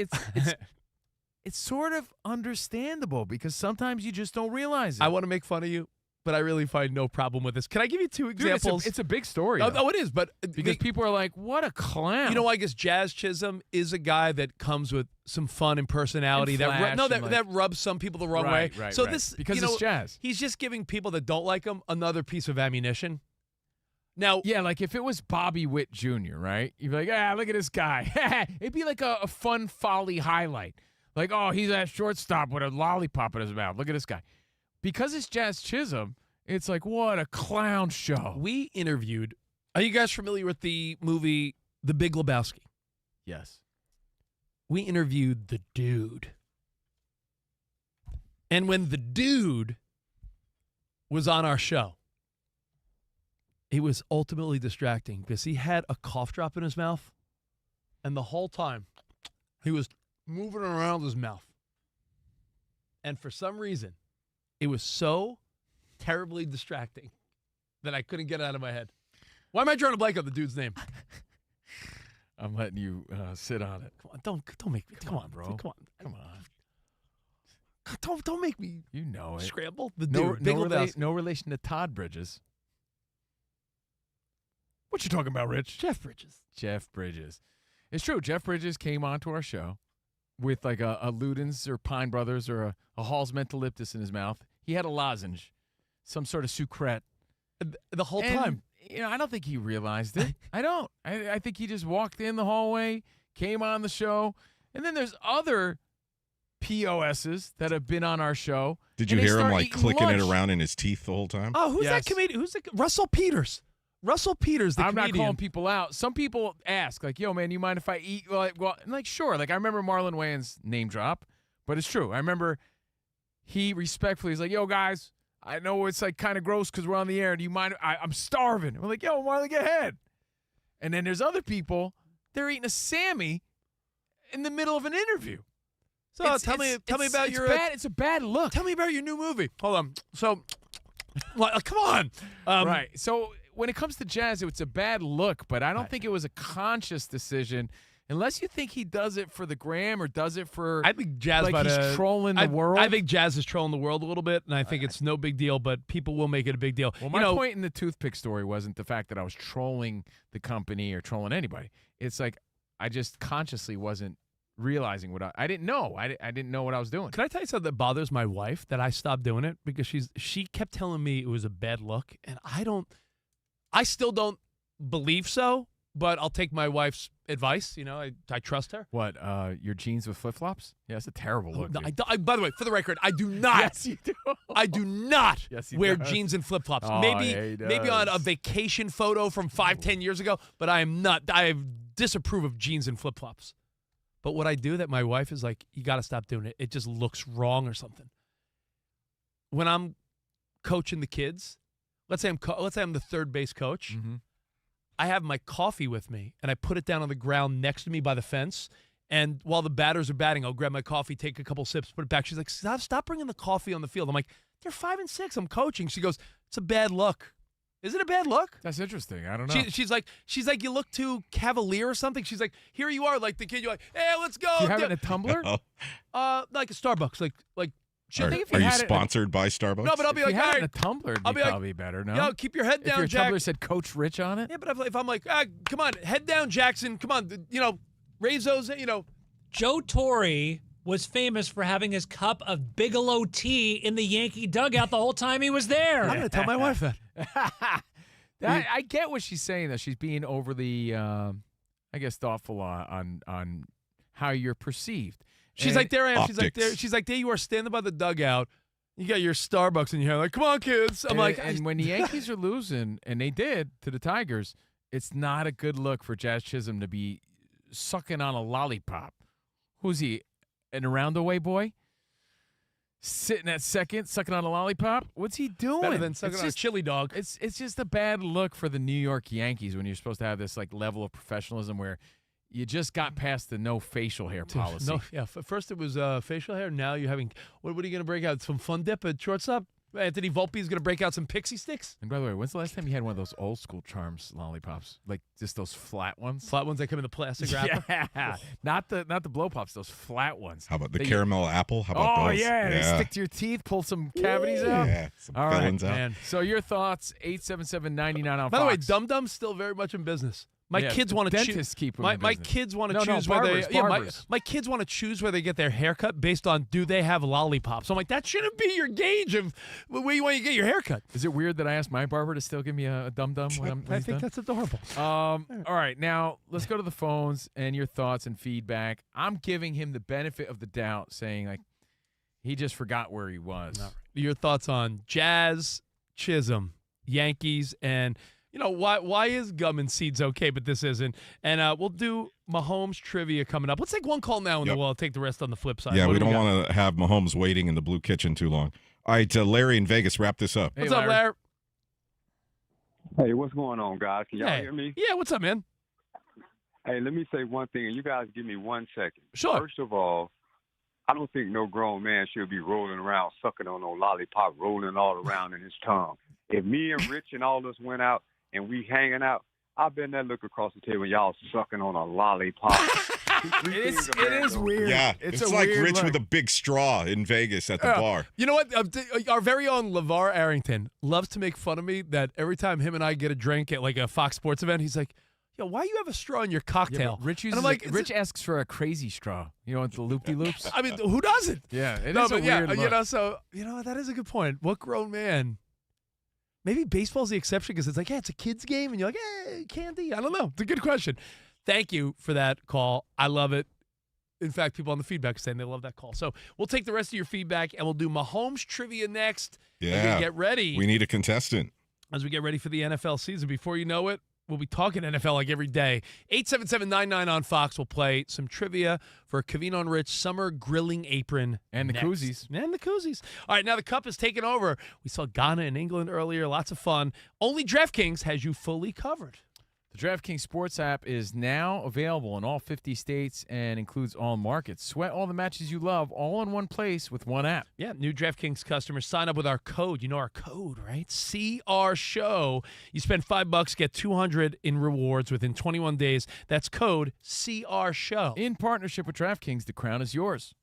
Speaker 3: it's sort of understandable because sometimes you just don't realize it.
Speaker 5: I want to make fun of you, but I really find no problem with this. Can I give you two examples?
Speaker 3: It's a big story.
Speaker 5: Oh, it is, but
Speaker 3: because people are like, "What a clown!"
Speaker 5: You know, I guess Jazz Chisholm is a guy that comes with some fun and personality that rubs some people the wrong way.
Speaker 3: Right,
Speaker 5: so
Speaker 3: right.
Speaker 5: this
Speaker 3: because it's Jazz.
Speaker 5: He's just giving people that don't like him another piece of ammunition. Now,
Speaker 3: yeah, like if it was Bobby Witt Jr., right? You'd be like, look at this guy. It'd be like a fun folly highlight. Like, oh, he's at shortstop with a lollipop in his mouth. Look at this guy. Because it's Jazz Chisholm, it's like, what a clown show.
Speaker 5: We interviewed. Are you guys familiar with the movie The Big Lebowski?
Speaker 3: Yes.
Speaker 5: We interviewed the dude. And when the dude was on our show, it was ultimately distracting because he had a cough drop in his mouth, and the whole time he was moving around his mouth. And for some reason, it was so terribly distracting that I couldn't get it out of my head. Why am I drawing a blank on the dude's name?
Speaker 3: I'm letting you sit on it.
Speaker 5: Come on, don't make me. Come on, bro. Come on. Don't make me.
Speaker 3: You know it.
Speaker 5: Scramble. The dude.
Speaker 3: No relation to Todd Bridges. What you talking about, Rich?
Speaker 5: Jeff Bridges.
Speaker 3: Jeff Bridges. It's true. Jeff Bridges came onto our show with like a Luden's or Pine Brothers or a Hall's Mentoliptus in his mouth. He had a lozenge, some sort of sucrete.
Speaker 5: The whole time.
Speaker 3: You know, I don't think he realized it. I don't. I think he just walked in the hallway, came on the show, and then there's other POSs that have been on our show.
Speaker 4: Did you hear him like clicking it around in his teeth the whole time?
Speaker 5: Oh, who's that comedian? Russell Peters? Russell Peters, the
Speaker 3: I'm
Speaker 5: comedian.
Speaker 3: not calling people out. Some people ask, like, yo, man, you mind if I eat? Well, I'm like, sure. Like, I remember Marlon Wayans' name drop, but it's true. I remember he respectfully is like, yo, guys, I know it's like kind of gross because we're on the air. Do you mind? I'm starving. We're like, yo, Marlon, get ahead. And then there's other people, they're eating a Sammy in the middle of an interview.
Speaker 5: So tell me about your.
Speaker 3: It's a bad look.
Speaker 5: Tell me about your new movie. Hold on. So, come on.
Speaker 3: Right. So when it comes to Jazz, it's a bad look, but I don't think it was a conscious decision. Unless you think he does it for the gram or does it for,
Speaker 5: I think Jazz
Speaker 3: like he's trolling the world.
Speaker 5: I think Jazz is trolling the world a little bit, and I think it's no big deal, but people will make it a big deal.
Speaker 3: Well, my point in the toothpick story wasn't the fact that I was trolling the company or trolling anybody. It's like I just consciously wasn't realizing what I didn't know. I didn't know what I was doing.
Speaker 5: Can I tell you something that bothers my wife, that I stopped doing it because she kept telling me it was a bad look, and I still don't believe so, but I'll take my wife's advice. You know, I trust her.
Speaker 3: What, your jeans with flip-flops? Yeah, that's a terrible look.
Speaker 5: By the way, for the record, I do not.
Speaker 3: Yes, you do.
Speaker 5: I do not wear
Speaker 3: does.
Speaker 5: jeans and flip-flops.
Speaker 3: Oh,
Speaker 5: maybe on a vacation photo from 5-10 years ago, but I am not. I disapprove of jeans and flip-flops. But what I do that my wife is like, you got to stop doing it. It just looks wrong or something. When I'm coaching the kids, let's say I'm the third base coach.
Speaker 3: Mm-hmm.
Speaker 5: I have my coffee with me, and I put it down on the ground next to me by the fence. And while the batters are batting, I'll grab my coffee, take a couple sips, put it back. She's like, stop bringing the coffee on the field. I'm like, they're 5 and 6. I'm coaching. She goes, it's a bad look. Is it a bad look?
Speaker 3: That's interesting. I don't know.
Speaker 5: She's like, you look too cavalier or something. She's like, here you are, like the kid. You're like, hey, let's go.
Speaker 3: Do you have it in a tumbler?
Speaker 5: Like a Starbucks, like.
Speaker 4: Are you sponsored by Starbucks?
Speaker 5: No, but I'll be like,
Speaker 3: all
Speaker 5: right.
Speaker 3: right. A tumbler would be probably better, no?
Speaker 5: Yo, keep your head down,
Speaker 3: If your
Speaker 5: Jack.
Speaker 3: tumbler said Coach Rich on it?
Speaker 5: Yeah, but if I'm like, come on, head down, Jackson. Come on, raise those,
Speaker 1: Joe Torre was famous for having his cup of Bigelow tea in the Yankee dugout the whole time he was there.
Speaker 5: I'm going to tell my wife that.
Speaker 3: I get what she's saying, though. She's being overly, I guess, thoughtful on how you're perceived.
Speaker 5: She's like, there I am. She's like, there you are standing by the dugout. You got your Starbucks in your hand. Like, come on, kids. I'm
Speaker 3: and when the Yankees are losing, and they did to the Tigers, it's not a good look for Jazz Chisholm to be sucking on a lollipop. Who's he, an around-the-way boy? Sitting at second, sucking on a lollipop? What's he doing?
Speaker 5: Better than sucking on a chili dog.
Speaker 3: It's just a bad look for the New York Yankees when you're supposed to have this like level of professionalism where you just got past the no facial hair policy.
Speaker 5: First it was facial hair. Now you're having what are you going to break out? Some fun dip at shortstop? Anthony Volpe is going to break out some pixie sticks.
Speaker 3: And by the way, when's the last time you had one of those old school Charms lollipops? Like just those flat ones?
Speaker 5: Flat ones that come in the plastic wrapper?
Speaker 3: Yeah. Not the blow pops, those flat ones.
Speaker 4: How about the caramel apple? How about those?
Speaker 3: Yeah. They stick to your teeth, pull some cavities out.
Speaker 4: Yeah, some
Speaker 3: all
Speaker 4: fillings
Speaker 3: right,
Speaker 4: out.
Speaker 3: Man. So your thoughts, 877-99 on
Speaker 5: By the way,
Speaker 3: Fox.
Speaker 5: Dum Dum's still very much in business. My kids want to choose. My kids want to choose where they. Yeah, my kids want to choose where they get their haircut based on do they have lollipops. I'm like, that shouldn't be your gauge of where you want to get your haircut.
Speaker 3: Is it weird that I asked my barber to still give me a Dum Dum when
Speaker 5: I think that's adorable.
Speaker 3: All right, now let's go to the phones and your thoughts and feedback. I'm giving him the benefit of the doubt, saying like he just forgot where he was.
Speaker 5: Your thoughts on Jazz Chisholm, Yankees, and. You know, why is gum and seeds okay, but this isn't? And we'll do Mahomes trivia coming up. Let's take one call now, and then we'll take the rest on the flip side.
Speaker 4: Yeah, we don't want to have Mahomes waiting in the blue kitchen too long. All right, Larry in Vegas, wrap this up.
Speaker 5: What's up, Larry?
Speaker 13: Hey, what's going on, guys? Can y'all hear me?
Speaker 5: Yeah, what's up, man?
Speaker 13: Hey, let me say one thing, and you guys give me 1 second.
Speaker 5: Sure.
Speaker 13: First of all, I don't think no grown man should be rolling around, sucking on no lollipop, rolling all around in his tongue. If me and Rich and all of us went out, and we hanging out, I've been there looking across the table and y'all sucking on a lollipop.
Speaker 3: It is weird.
Speaker 4: Yeah, it's like Rich with a big straw in Vegas at the bar.
Speaker 5: You know what? Our very own LeVar Arrington loves to make fun of me that every time him and I get a drink at like a Fox Sports event, he's like, yo, why you have a straw in your cocktail?
Speaker 3: Yeah, Rich
Speaker 5: and I'm like,
Speaker 3: Rich asks for a crazy straw. You know, with the loop-de-loops.
Speaker 5: I mean, who doesn't?
Speaker 3: Yeah, it is a weird look.
Speaker 5: You know, so, you know, that is a good point. What grown man? Maybe baseball's the exception because it's like, yeah, it's a kid's game, and you're like, hey, candy. I don't know. It's a good question. Thank you for that call. I love it. In fact, people on the feedback are saying they love that call. So we'll take the rest of your feedback, and we'll do Mahomes trivia next.
Speaker 4: Yeah.
Speaker 5: Get ready.
Speaker 4: We need a contestant.
Speaker 5: As we get ready for the NFL season. Before you know it, we'll be talking NFL like every day. 877-99 on Fox will play some trivia for Covino and Rich Summer Grilling Apron.
Speaker 3: And the
Speaker 5: next.
Speaker 3: koozies.
Speaker 5: And the koozies. All right, now the cup is taken over. We saw Ghana and England earlier. Lots of fun. Only DraftKings has you fully covered.
Speaker 3: The DraftKings Sports app is now available in all 50 states and includes all markets. Sweat all the matches you love all in one place with one app.
Speaker 5: Yeah, new DraftKings customers sign up with our code. You know our code, right? CR Show. You spend $5, get $200 in rewards within 21 days. That's code CR Show.
Speaker 3: In partnership with DraftKings, the crown is yours.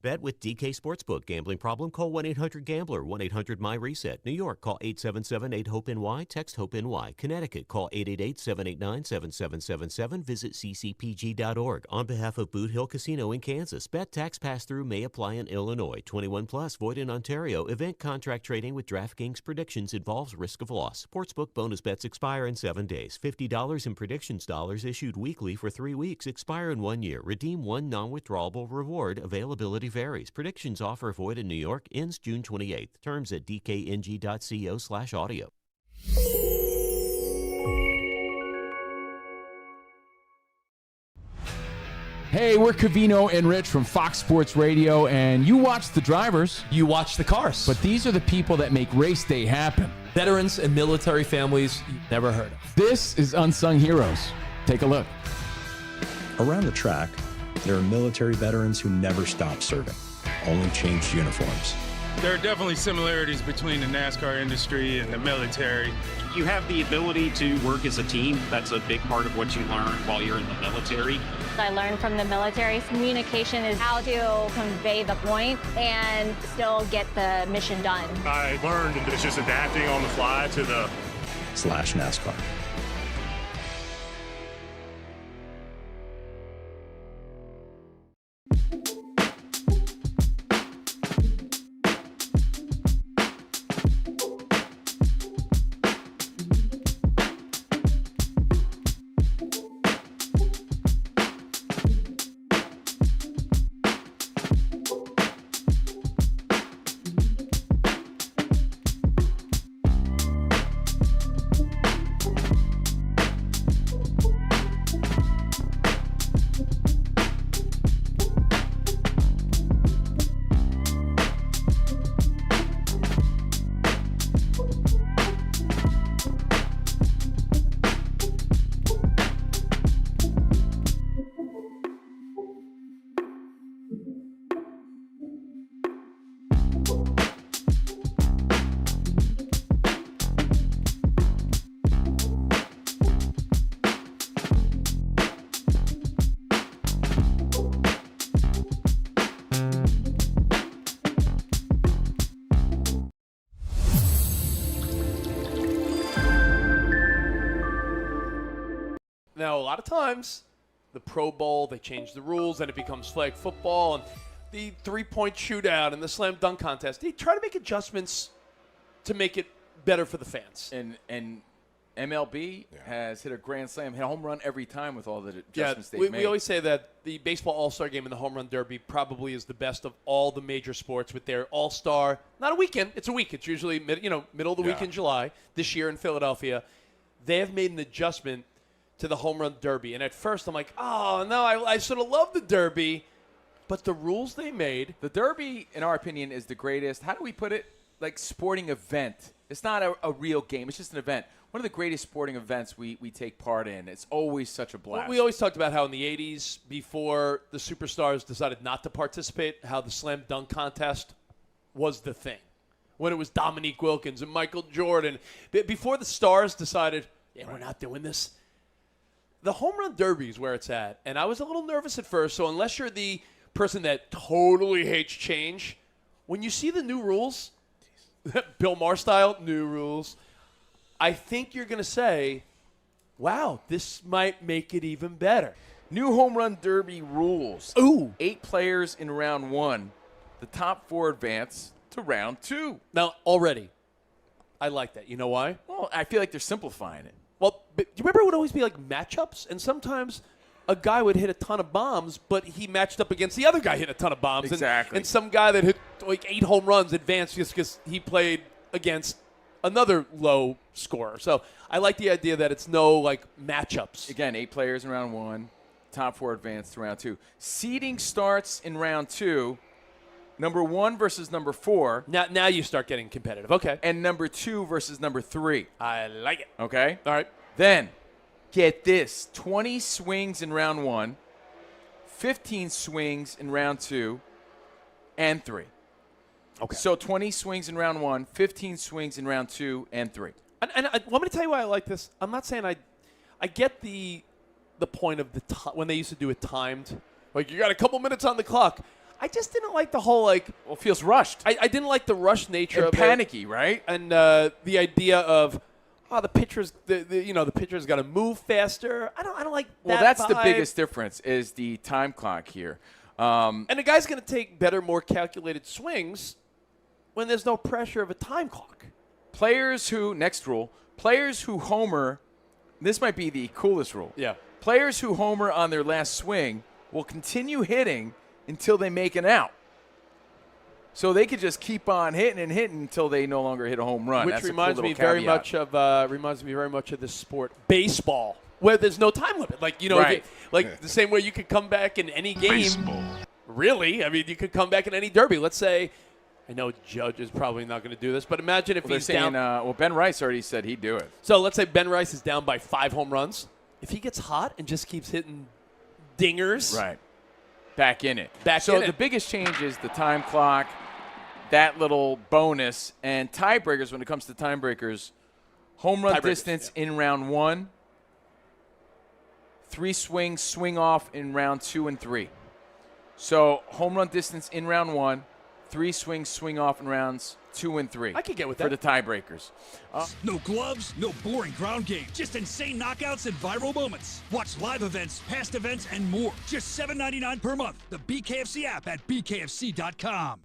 Speaker 6: Bet with DK Sportsbook. Gambling problem? Call 1-800-GAMBLER. 1-800-MY-RESET. New York, call 877-8-HOPE-NY. Text HOPE-NY. Connecticut, call 888-789-7777. Visit ccpg.org. On behalf of Boot Hill Casino in Kansas, bet tax pass-through may apply in Illinois. 21 plus, void in Ontario. Event contract trading with DraftKings predictions involves risk of loss. Sportsbook bonus bets expire in 7 days. $50 in predictions dollars issued weekly for 3 weeks. Expire in 1 year. Redeem one non-withdrawable reward. Availability varies. Predictions offer void in New York. Ends June 28th. Terms at dkng.co/audio.
Speaker 18: Hey, we're Covino and Rich from Fox Sports Radio, and you watch the drivers.
Speaker 5: You watch the cars.
Speaker 18: But these are the people that make race day happen.
Speaker 5: Veterans and military families you've never heard of.
Speaker 18: This is Unsung Heroes. Take a look.
Speaker 7: Around the track, there are military veterans who never stopped serving, only changed uniforms.
Speaker 8: There are definitely similarities between the NASCAR industry and the military.
Speaker 9: You have the ability to work as a team. That's a big part of what you learn while you're in the military.
Speaker 10: I learned from the military communication is how to convey the point and still get the mission done.
Speaker 17: I learned that it's just adapting on the fly to the
Speaker 7: /NASCAR.
Speaker 5: Now, a lot of times, the Pro Bowl, they change the rules, and it becomes flag football, and the three-point shootout and the slam dunk contest. They try to make adjustments to make it better for the fans.
Speaker 14: And MLB has hit a grand slam, hit a home run every time with all the adjustments they've made.
Speaker 5: We always say that the baseball all-star game and the home run derby probably is the best of all the major sports with their all-star, not a weekend, it's a week. It's usually middle of the week in July. This year in Philadelphia, they have made an adjustment to the home run derby. And at first I'm like, oh, no, I sort of love the derby. But the rules they made.
Speaker 14: The derby, in our opinion, is the greatest, how do we put it, like sporting event. It's not a real game. It's just an event. One of the greatest sporting events we take part in. It's always such a blast.
Speaker 5: We always talked about how in the 80s, before the superstars decided not to participate, how the slam dunk contest was the thing. When it was Dominique Wilkins and Michael Jordan. Before the stars decided, we're not doing this. The home run derby is where it's at. And I was a little nervous at first. So unless you're the person that totally hates change, when you see the new rules, Bill Maher style, new rules, I think you're going to say, wow, this might make it even better.
Speaker 14: New home run derby rules.
Speaker 5: Ooh.
Speaker 14: 8 players in round 1. The top 4 advance to round 2.
Speaker 5: Now, already, I like that. You know why?
Speaker 14: Well, I feel like they're simplifying it.
Speaker 5: Well, do you remember it would always be like matchups? And sometimes a guy would hit a ton of bombs, but he matched up against the other guy hit a ton of bombs.
Speaker 14: Exactly.
Speaker 5: And some guy that hit like 8 home runs advanced just because he played against another low scorer. So I like the idea that it's no like matchups.
Speaker 14: Again, 8 players in round 1. Top 4 advance to round 2. Seeding starts in round 2. Number 1 versus number 4.
Speaker 5: Now you start getting competitive. Okay.
Speaker 14: And number 2 versus number 3.
Speaker 5: I like it.
Speaker 14: Okay?
Speaker 5: All right.
Speaker 14: Then, get this. 20 swings in round 1. 15 swings in round 2. And 3.
Speaker 5: Okay.
Speaker 14: So 20 swings in round 1. 15 swings in round 2 and 3.
Speaker 5: And want me to tell you why I like this? I'm not saying I get the point of when they used to do it timed. Like, you got a couple minutes on the clock. I just didn't like the whole, like...
Speaker 14: Well, it feels rushed.
Speaker 5: I didn't like the rush nature
Speaker 14: and
Speaker 5: of
Speaker 14: panicky,
Speaker 5: it.
Speaker 14: right?
Speaker 5: And the idea of, the pitcher's the pitcher's got to move faster. I don't like that.
Speaker 14: Well, that's the
Speaker 5: vibe.
Speaker 14: biggest difference is the time clock here.
Speaker 5: And the guy's going to take better, more calculated swings when there's no pressure of a time clock.
Speaker 14: Players who homer, this might be the coolest rule.
Speaker 5: Yeah.
Speaker 14: Players who homer on their last swing will continue hitting until they make an out. So they could just keep on hitting and hitting until they no longer hit a home run.
Speaker 5: Which
Speaker 14: That's
Speaker 5: reminds
Speaker 14: a cool
Speaker 5: me very much of this sport, baseball, where there's no time limit. Like
Speaker 14: right.
Speaker 5: The same way you could come back in any game.
Speaker 4: Baseball.
Speaker 5: Really, I mean, you could come back in any derby. Let's say, I know Judge is probably not going to do this, but imagine if he's
Speaker 14: saying,
Speaker 5: down.
Speaker 14: Ben Rice already said he'd do it.
Speaker 5: So let's say Ben Rice is down by 5 home runs. If he gets hot and just keeps hitting dingers,
Speaker 14: right, back in it.
Speaker 5: So
Speaker 14: the biggest change is the time clock, that little bonus, and tiebreakers. When it comes to tiebreakers, home run distance in round 1, 3 swings, swing off in round 2 and 3. So home run distance in round 1, 3 swings, swing off in rounds 2 and 3.
Speaker 5: I could get with that.
Speaker 14: For the tiebreakers.
Speaker 15: No gloves, no boring ground game. Just insane knockouts and viral moments. Watch live events, past events, and more. Just $7.99 per month. The BKFC app at bkfc.com.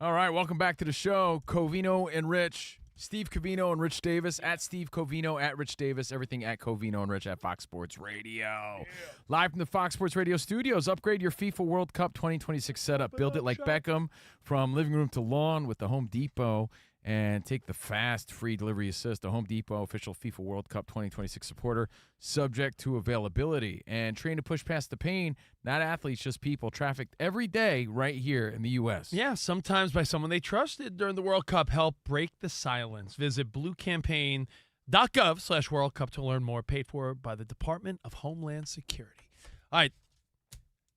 Speaker 3: All right, welcome back to the show. Covino and Rich. Steve Covino and Rich Davis at Steve Covino at Rich Davis. Everything at Covino and Rich at Fox Sports Radio. Yeah. Live from the Fox Sports Radio studios. Upgrade your FIFA World Cup 2026 setup. Build it like Beckham from living room to lawn with the Home Depot. And take the fast free delivery assist. The Home Depot official FIFA World Cup 2026 supporter, subject to availability. And train to push past the pain, not athletes, just people trafficked every day right here in the U.S.
Speaker 5: Yeah, sometimes by someone they trusted during the World Cup. Help break the silence. Visit bluecampaign.gov/World Cup to learn more. Paid for by the Department of Homeland Security. All right,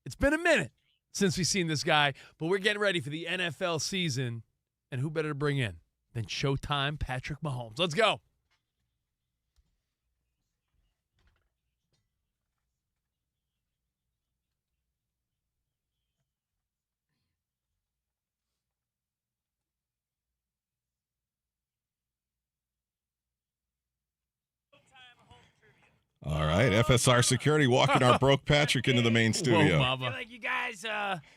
Speaker 5: it's been a minute since we've seen this guy, but we're getting ready for the NFL season. And who better to bring in than Showtime Patrick Mahomes? Let's go.
Speaker 4: All right, FSR Security walking our broke Patrick into the main studio.
Speaker 11: I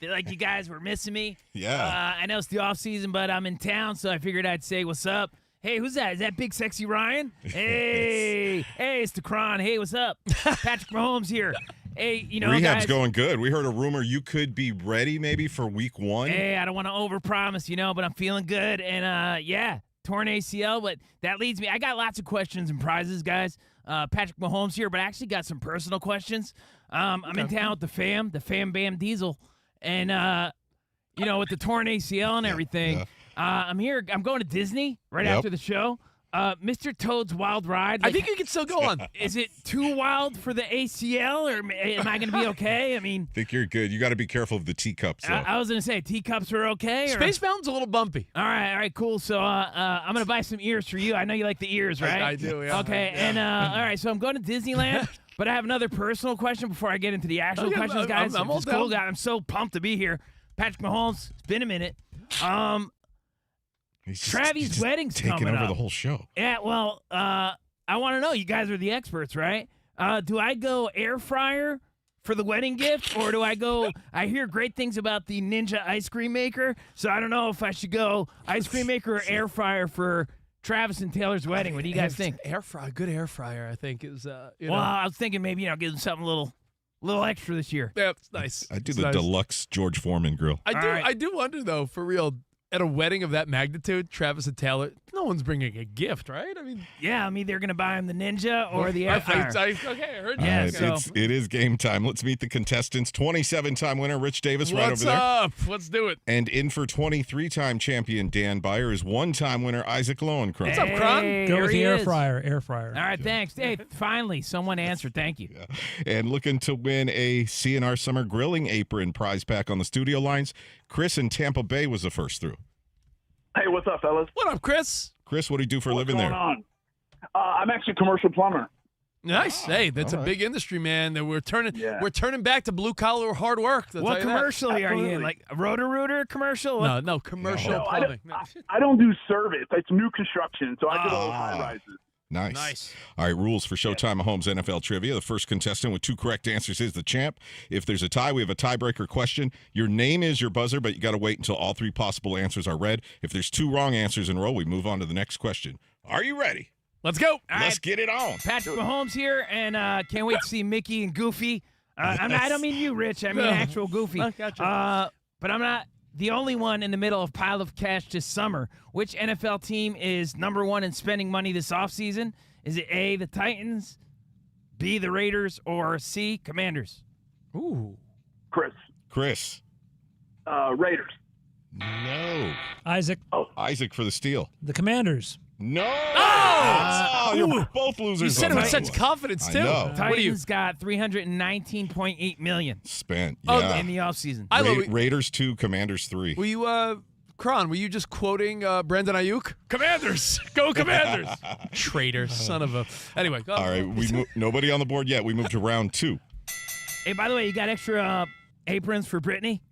Speaker 11: feel like you guys were missing me.
Speaker 4: Yeah.
Speaker 11: I know it's the off season, but I'm in town, so I figured I'd say what's up. Hey, who's that? Is that Big Sexy Ryan? Hey, it's the Cron. Hey, what's up? Patrick Mahomes here. Hey,
Speaker 4: Rehab's
Speaker 11: guys,
Speaker 4: going good. We heard a rumor you could be ready maybe for week 1.
Speaker 11: Hey, I don't want to overpromise, but I'm feeling good. And, torn ACL, but that leads me. I got lots of questions and prizes, guys. Patrick Mahomes here, but I actually got some personal questions. I'm in town with the Fam Bam Diesel. And, with the torn ACL and everything, I'm here. I'm going to Disney right after the show. Mr. Toad's Wild Ride.
Speaker 5: I think you can still go on.
Speaker 11: Is it too wild for the ACL, or am I going to be okay? I mean,
Speaker 4: I think you're good. You got to be careful of the teacups, though.
Speaker 11: I was going to say teacups are okay.
Speaker 5: Space Mountain's a little bumpy.
Speaker 11: All right, cool. So I'm going to buy some ears for you. I know you like the ears, right?
Speaker 5: I do, yeah.
Speaker 11: Okay, and all right, so I'm going to Disneyland, but I have another personal question before I get into the actual questions, guys.
Speaker 5: I'm all
Speaker 11: cool,
Speaker 5: down.
Speaker 11: guy. I'm so pumped to be here. Patrick Mahomes, it's been a minute. Travis' wedding's
Speaker 4: taking
Speaker 11: coming
Speaker 4: over
Speaker 11: up.
Speaker 4: the whole show.
Speaker 11: Yeah, well, I want to know. You guys are the experts, right? Do I go air fryer for the wedding gift, or do I go? I hear great things about the Ninja ice cream maker, so I don't know if I should go ice cream maker or air fryer for Travis and Taylor's wedding. What do you guys think?
Speaker 5: Good air fryer, I think is.
Speaker 11: Well, I was thinking maybe give them something a little extra this year.
Speaker 5: Yeah, it's nice.
Speaker 4: I do the deluxe George Foreman grill.
Speaker 5: I do wonder though, for real. At a wedding of that magnitude, Travis and Taylor, no one's bringing a gift, right? I mean,
Speaker 11: they're going to buy him the Ninja or the air fryer.
Speaker 5: Okay, I heard you.
Speaker 11: Yeah,
Speaker 4: it is game time. Let's meet the contestants. 27-time winner Rich Davis right over there.
Speaker 5: What's up? Let's do it.
Speaker 4: And in for 23-time champion Dan Byer is 1-time winner Isaac Lowenkron.
Speaker 5: What's up, Cron?
Speaker 1: Go with the air fryer.
Speaker 11: All right, thanks. Hey, finally, someone answered. Thank you.
Speaker 4: Yeah. And looking to win a CNR Summer Grilling Apron prize pack on the studio lines, Chris in Tampa Bay was the first through.
Speaker 16: Hey, what's up, fellas?
Speaker 5: What up, Chris?
Speaker 4: Chris, what do you do for a living there?
Speaker 16: What's going on? I'm actually a commercial plumber.
Speaker 5: Nice. Hey, that's a big industry, man. That we're turning back to blue collar hard work.
Speaker 11: What commercial are you in? Like a Roto-Rooter commercial?
Speaker 5: No, commercial plumbing.
Speaker 16: I don't do service. It's new construction, so I do all high rises.
Speaker 4: Nice. All right, rules for Showtime Mahomes NFL Trivia. The first contestant with 2 correct answers is the champ. If there's a tie, we have a tiebreaker question. Your name is your buzzer, but you got to wait until all 3 possible answers are read. If there's 2 wrong answers in a row, we move on to the next question. Are you ready?
Speaker 5: Let's go.
Speaker 4: Let's get it on.
Speaker 11: Patrick Mahomes here, and can't wait to see Mickey and Goofy. I don't mean you, Rich. I mean actual Goofy.
Speaker 5: Gotcha.
Speaker 11: But I'm not the only one in the middle of pile of cash this summer. Which NFL team is number 1 in spending money this offseason? Is it A, the Titans, B, the Raiders, or C, Commanders?
Speaker 5: Ooh.
Speaker 16: Chris. Raiders.
Speaker 4: No.
Speaker 1: Isaac.
Speaker 4: Isaac for the steal.
Speaker 1: The Commanders.
Speaker 4: No.
Speaker 5: Oh!
Speaker 4: You're both losers.
Speaker 5: You said it
Speaker 4: on
Speaker 5: with
Speaker 4: that
Speaker 5: such
Speaker 4: one.
Speaker 5: confidence, too.
Speaker 4: I know.
Speaker 11: Titans got $319.8 million
Speaker 4: spent
Speaker 11: in the offseason.
Speaker 4: Raiders 2, Commanders 3.
Speaker 5: Were you, Cron, were you just quoting Brandon Ayuk? Commanders! Go Commanders! Traitor, son of a... Anyway, go.
Speaker 4: All right, nobody on the board yet. We moved to round 2.
Speaker 11: Hey, by the way, you got extra aprons for Brittany?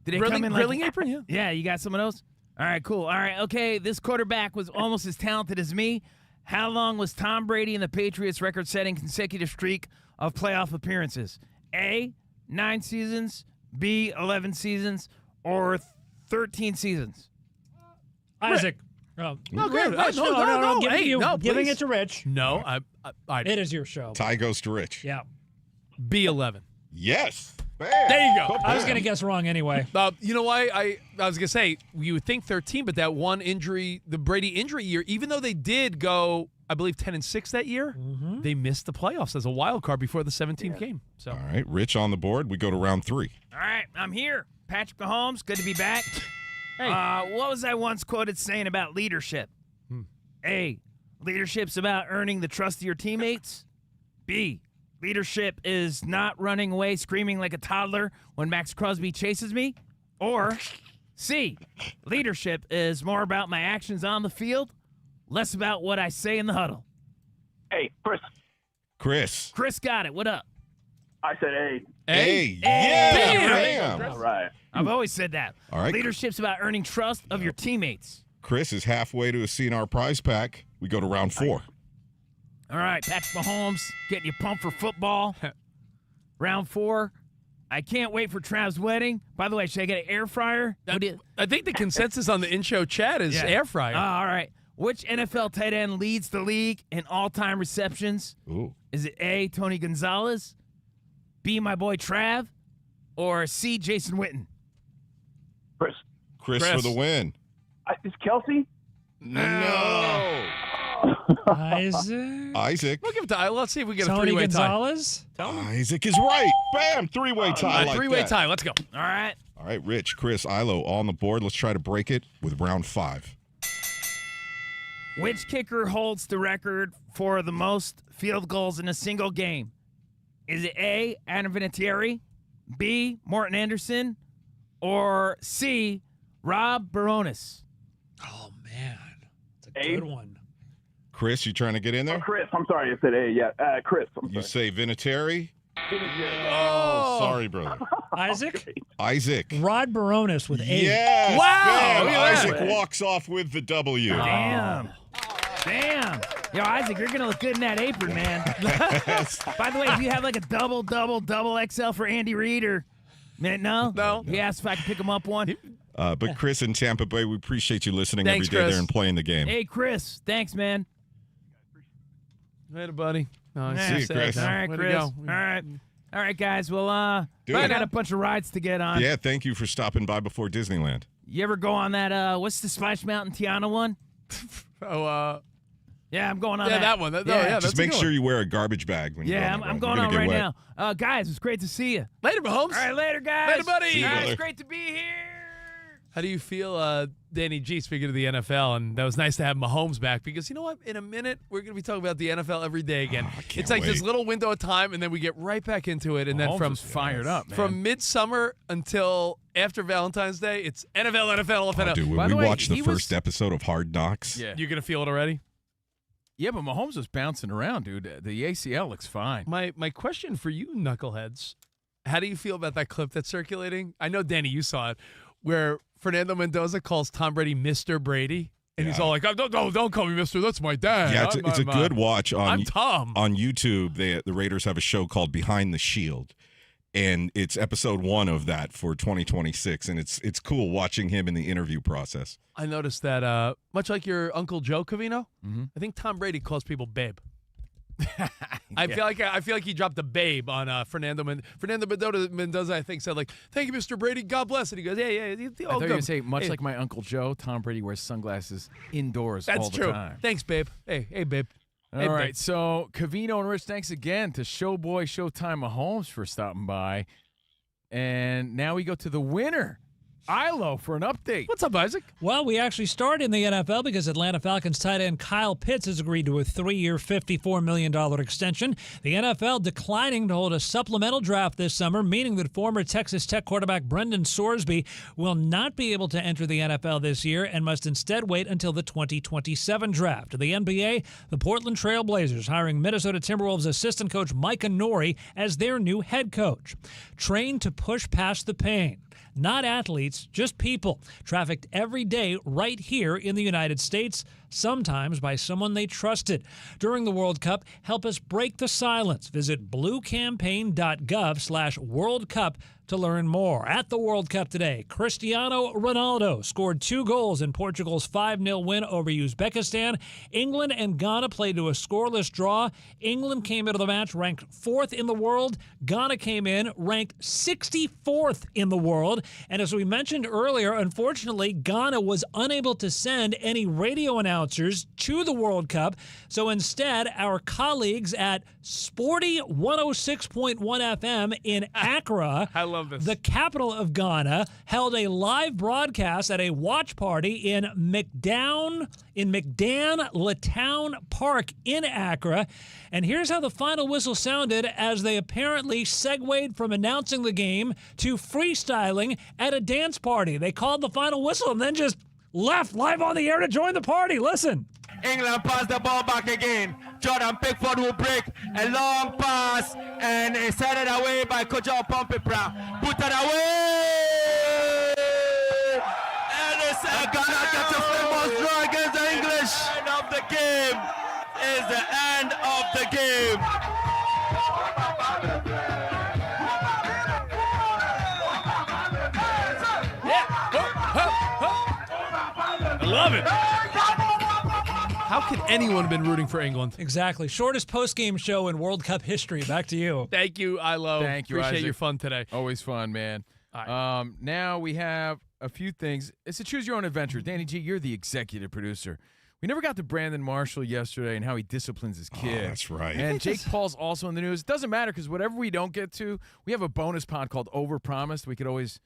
Speaker 11: Did it come in
Speaker 5: grilling apron? Yeah.
Speaker 11: Yeah, you got some of those? All right, cool. All right, okay, this quarterback was almost as talented as me. How long was Tom Brady in the Patriots' record-setting consecutive streak of playoff appearances? A, 9 seasons, B, 11 seasons, or 13 seasons?
Speaker 1: Isaac.
Speaker 5: No,
Speaker 1: Giving it to Rich.
Speaker 5: No,
Speaker 1: It is your show.
Speaker 4: Tie goes to Rich.
Speaker 1: Yeah.
Speaker 5: B11.
Speaker 4: Yes.
Speaker 5: There you go.
Speaker 1: I was going to guess wrong anyway.
Speaker 5: You know why? I was going to say, you would think 13, but that one injury, the Brady injury year, even though they did go, I believe, 10-6 that year, they missed the playoffs as a wild card before the 17th game. So.
Speaker 4: All right, Rich on the board. We go to round 3.
Speaker 11: All right, I'm here. Patrick Mahomes, good to be back.
Speaker 5: Hey.
Speaker 11: What was I once quoted saying about leadership? A, leadership's about earning the trust of your teammates. B, leadership is not running away screaming like a toddler when Max Crosby chases me. Or C, leadership is more about my actions on the field, less about what I say in the huddle.
Speaker 16: Hey, Chris.
Speaker 11: Chris got it. What up?
Speaker 16: I said A.
Speaker 4: Yeah.
Speaker 16: All right.
Speaker 11: I've always said that.
Speaker 4: All right.
Speaker 11: Leadership's about earning trust of your teammates.
Speaker 4: Chris is halfway to a CNR prize pack. We go to round 4.
Speaker 11: All right, Patrick Mahomes getting you pumped for football. Round 4. I can't wait for Trav's wedding. By the way, should I get an air fryer?
Speaker 5: I think the consensus on the in-show chat is air fryer.
Speaker 11: All right. Which NFL tight end leads the league in all-time receptions?
Speaker 4: Ooh.
Speaker 11: Is it A, Tony Gonzalez, B, my boy Trav, or C, Jason Witten?
Speaker 4: Chris for the win.
Speaker 16: Is Kelsey?
Speaker 4: No. Isaac.
Speaker 5: We'll give it to Let's see if we get
Speaker 1: Tony
Speaker 5: a three-way
Speaker 1: Gonzalez?
Speaker 5: tie.
Speaker 4: Isaac is right. Bam! Three-way tie. Like
Speaker 5: Three-way
Speaker 4: that.
Speaker 5: tie. Let's go.
Speaker 11: All right.
Speaker 4: All right, Rich, Chris, Ilo, all on the board. Let's try to break it with round 5.
Speaker 11: Which kicker holds the record for the most field goals in a single game? Is it A, Adam Vinatieri, B, Morton Anderson, or C, Rob Baronis?
Speaker 1: Oh, man. It's a good one.
Speaker 4: Chris, you trying to get in there?
Speaker 16: Chris, I'm sorry. I said A. Yeah, Chris.
Speaker 4: You say Vinatieri?
Speaker 1: Oh.
Speaker 4: Sorry, brother.
Speaker 1: Isaac?
Speaker 4: Isaac.
Speaker 1: Rod Baronis with 8.
Speaker 4: Yes.
Speaker 1: Wow.
Speaker 4: Bam. Isaac walks off with the W.
Speaker 11: Damn. Damn. Yo, Isaac, you're going to look good in that apron, man. By the way, do you have like a double XL for Andy Reid or no?
Speaker 5: No.
Speaker 11: He asked if I could pick him up one.
Speaker 4: But Chris in Tampa Bay, we appreciate you listening
Speaker 5: Thanks,
Speaker 4: every day
Speaker 5: Chris.
Speaker 4: there and playing the game.
Speaker 11: Hey, Chris. Thanks, man.
Speaker 5: Later, buddy. No,
Speaker 11: Yeah.
Speaker 4: See you, Chris.
Speaker 11: All right,
Speaker 5: Way to
Speaker 11: Chris.
Speaker 5: go.
Speaker 11: All right, guys. Well, I
Speaker 4: Do it.
Speaker 11: got a bunch of rides to get on.
Speaker 4: Yeah, thank you for stopping by before Disneyland.
Speaker 11: You ever go on that, what's the Splash Mountain Tiana one? Yeah, I'm going on that.
Speaker 5: that one. That's
Speaker 4: Just make sure you wear a garbage bag when you go on the
Speaker 11: I'm
Speaker 4: road.
Speaker 11: going
Speaker 4: You're
Speaker 11: on
Speaker 4: gonna
Speaker 11: right
Speaker 4: get wet.
Speaker 11: now. Guys, it's great to see you.
Speaker 5: Later, Mahomes.
Speaker 11: All right, later, guys.
Speaker 5: Later, buddy.
Speaker 4: See you,
Speaker 11: All right,
Speaker 4: brother.
Speaker 11: it's great to be here.
Speaker 5: How do you feel, Danny G, speaking of the NFL? And that was nice to have Mahomes back because you know what? In a minute, we're going to be talking about the NFL every day again. It's like this little window of time, and then we get right back into it. And then
Speaker 3: Mahomes
Speaker 5: from
Speaker 3: is fired up, man.
Speaker 5: from midsummer until after Valentine's Day, it's NFL.
Speaker 4: Oh, dude, when
Speaker 3: By
Speaker 4: we
Speaker 3: the way,
Speaker 4: watched the
Speaker 3: he
Speaker 4: first
Speaker 3: was-
Speaker 4: episode of Hard Knocks,
Speaker 3: Yeah.
Speaker 5: You're going to feel it already?
Speaker 3: Yeah, but Mahomes was bouncing around, dude. The ACL looks fine.
Speaker 5: My question for you, knuckleheads, how do you feel about that clip that's circulating? I know, Danny, you saw it, where Fernando Mendoza calls Tom Brady Mr. Brady, and he's all like, don't call me Mr. That's my dad.
Speaker 4: yeah, it's a good watch on
Speaker 5: I'm Tom.
Speaker 4: on YouTube. The Raiders have a show called Behind the Shield, and it's episode 1 of that for 2026, and it's cool watching him in the interview process.
Speaker 5: I noticed that, much like your Uncle Joe Covino,
Speaker 3: Mm-hmm.
Speaker 5: I think Tom Brady calls people babe. I feel like he dropped a babe on Fernando Mendoza. I think said like, "Thank you, Mr. Brady. God bless." And he goes, "Yeah."
Speaker 3: I thought you were going to say, much like my Uncle Joe, Tom Brady wears sunglasses indoors
Speaker 5: That's
Speaker 3: all the
Speaker 5: true.
Speaker 3: time.
Speaker 5: Thanks, babe. Hey, babe.
Speaker 3: All right, so Covino and Rich, thanks again to Showtime Mahomes for stopping by. And now we go to the winner, Ilo, for an update.
Speaker 5: What's up, Isaac?
Speaker 1: Well, we actually start in the NFL because Atlanta Falcons tight end Kyle Pitts has agreed to a 3-year, $54 million extension. The NFL declining to hold a supplemental draft this summer, meaning that former Texas Tech quarterback Brendan Sorsby will not be able to enter the NFL this year and must instead wait until the 2027 draft. The NBA, the Portland Trail Blazers hiring Minnesota Timberwolves assistant coach Micah Norrie as their new head coach. Trained to push past the pain. Not athletes, just people, trafficked every day right here in the United States, sometimes by someone they trusted. During the World Cup, help us break the silence. Visit bluecampaign.gov/World Cup to learn more. At the World Cup today, Cristiano Ronaldo scored 2 goals in Portugal's 5-0 win over Uzbekistan. England and Ghana played to a scoreless draw. England came into the match ranked 4th in the world. Ghana came in ranked 64th in the world. And as we mentioned earlier, unfortunately, Ghana was unable to send any radio announcers to the World Cup. So instead, our colleagues at Sporty 106.1 FM in Accra,
Speaker 5: I love this,
Speaker 1: the capital of Ghana, held a live broadcast at a watch party in McDan Latown Park in Accra. And here's how the final whistle sounded as they apparently segued from announcing the game to freestyling at a dance party. They called the final whistle and then just left live on the air to join the party. Listen.
Speaker 2: England pass the ball back again. Jordan Pickford will break a long pass and it's headed away by Kojo Pompepra. Put it away! And it's Ghana gets a famous draw against the English. End of the game. is the end of the game.
Speaker 5: I love it. How could anyone have been rooting for England?
Speaker 1: Exactly. Shortest post-game show in World Cup history. Back to you.
Speaker 5: Thank you, Ilo.
Speaker 3: Thank you,
Speaker 5: Appreciate
Speaker 3: Isaac.
Speaker 5: your fun today.
Speaker 3: Always fun, man. Now we have a few things. It's a choose your own adventure. Danny G, you're the executive producer. We never got to Brandon Marshall yesterday and how he disciplines his kids.
Speaker 4: Oh, that's right.
Speaker 3: And Jake Paul's also in the news. It doesn't matter because whatever we don't get to, we have a bonus pod called Overpromised. We could always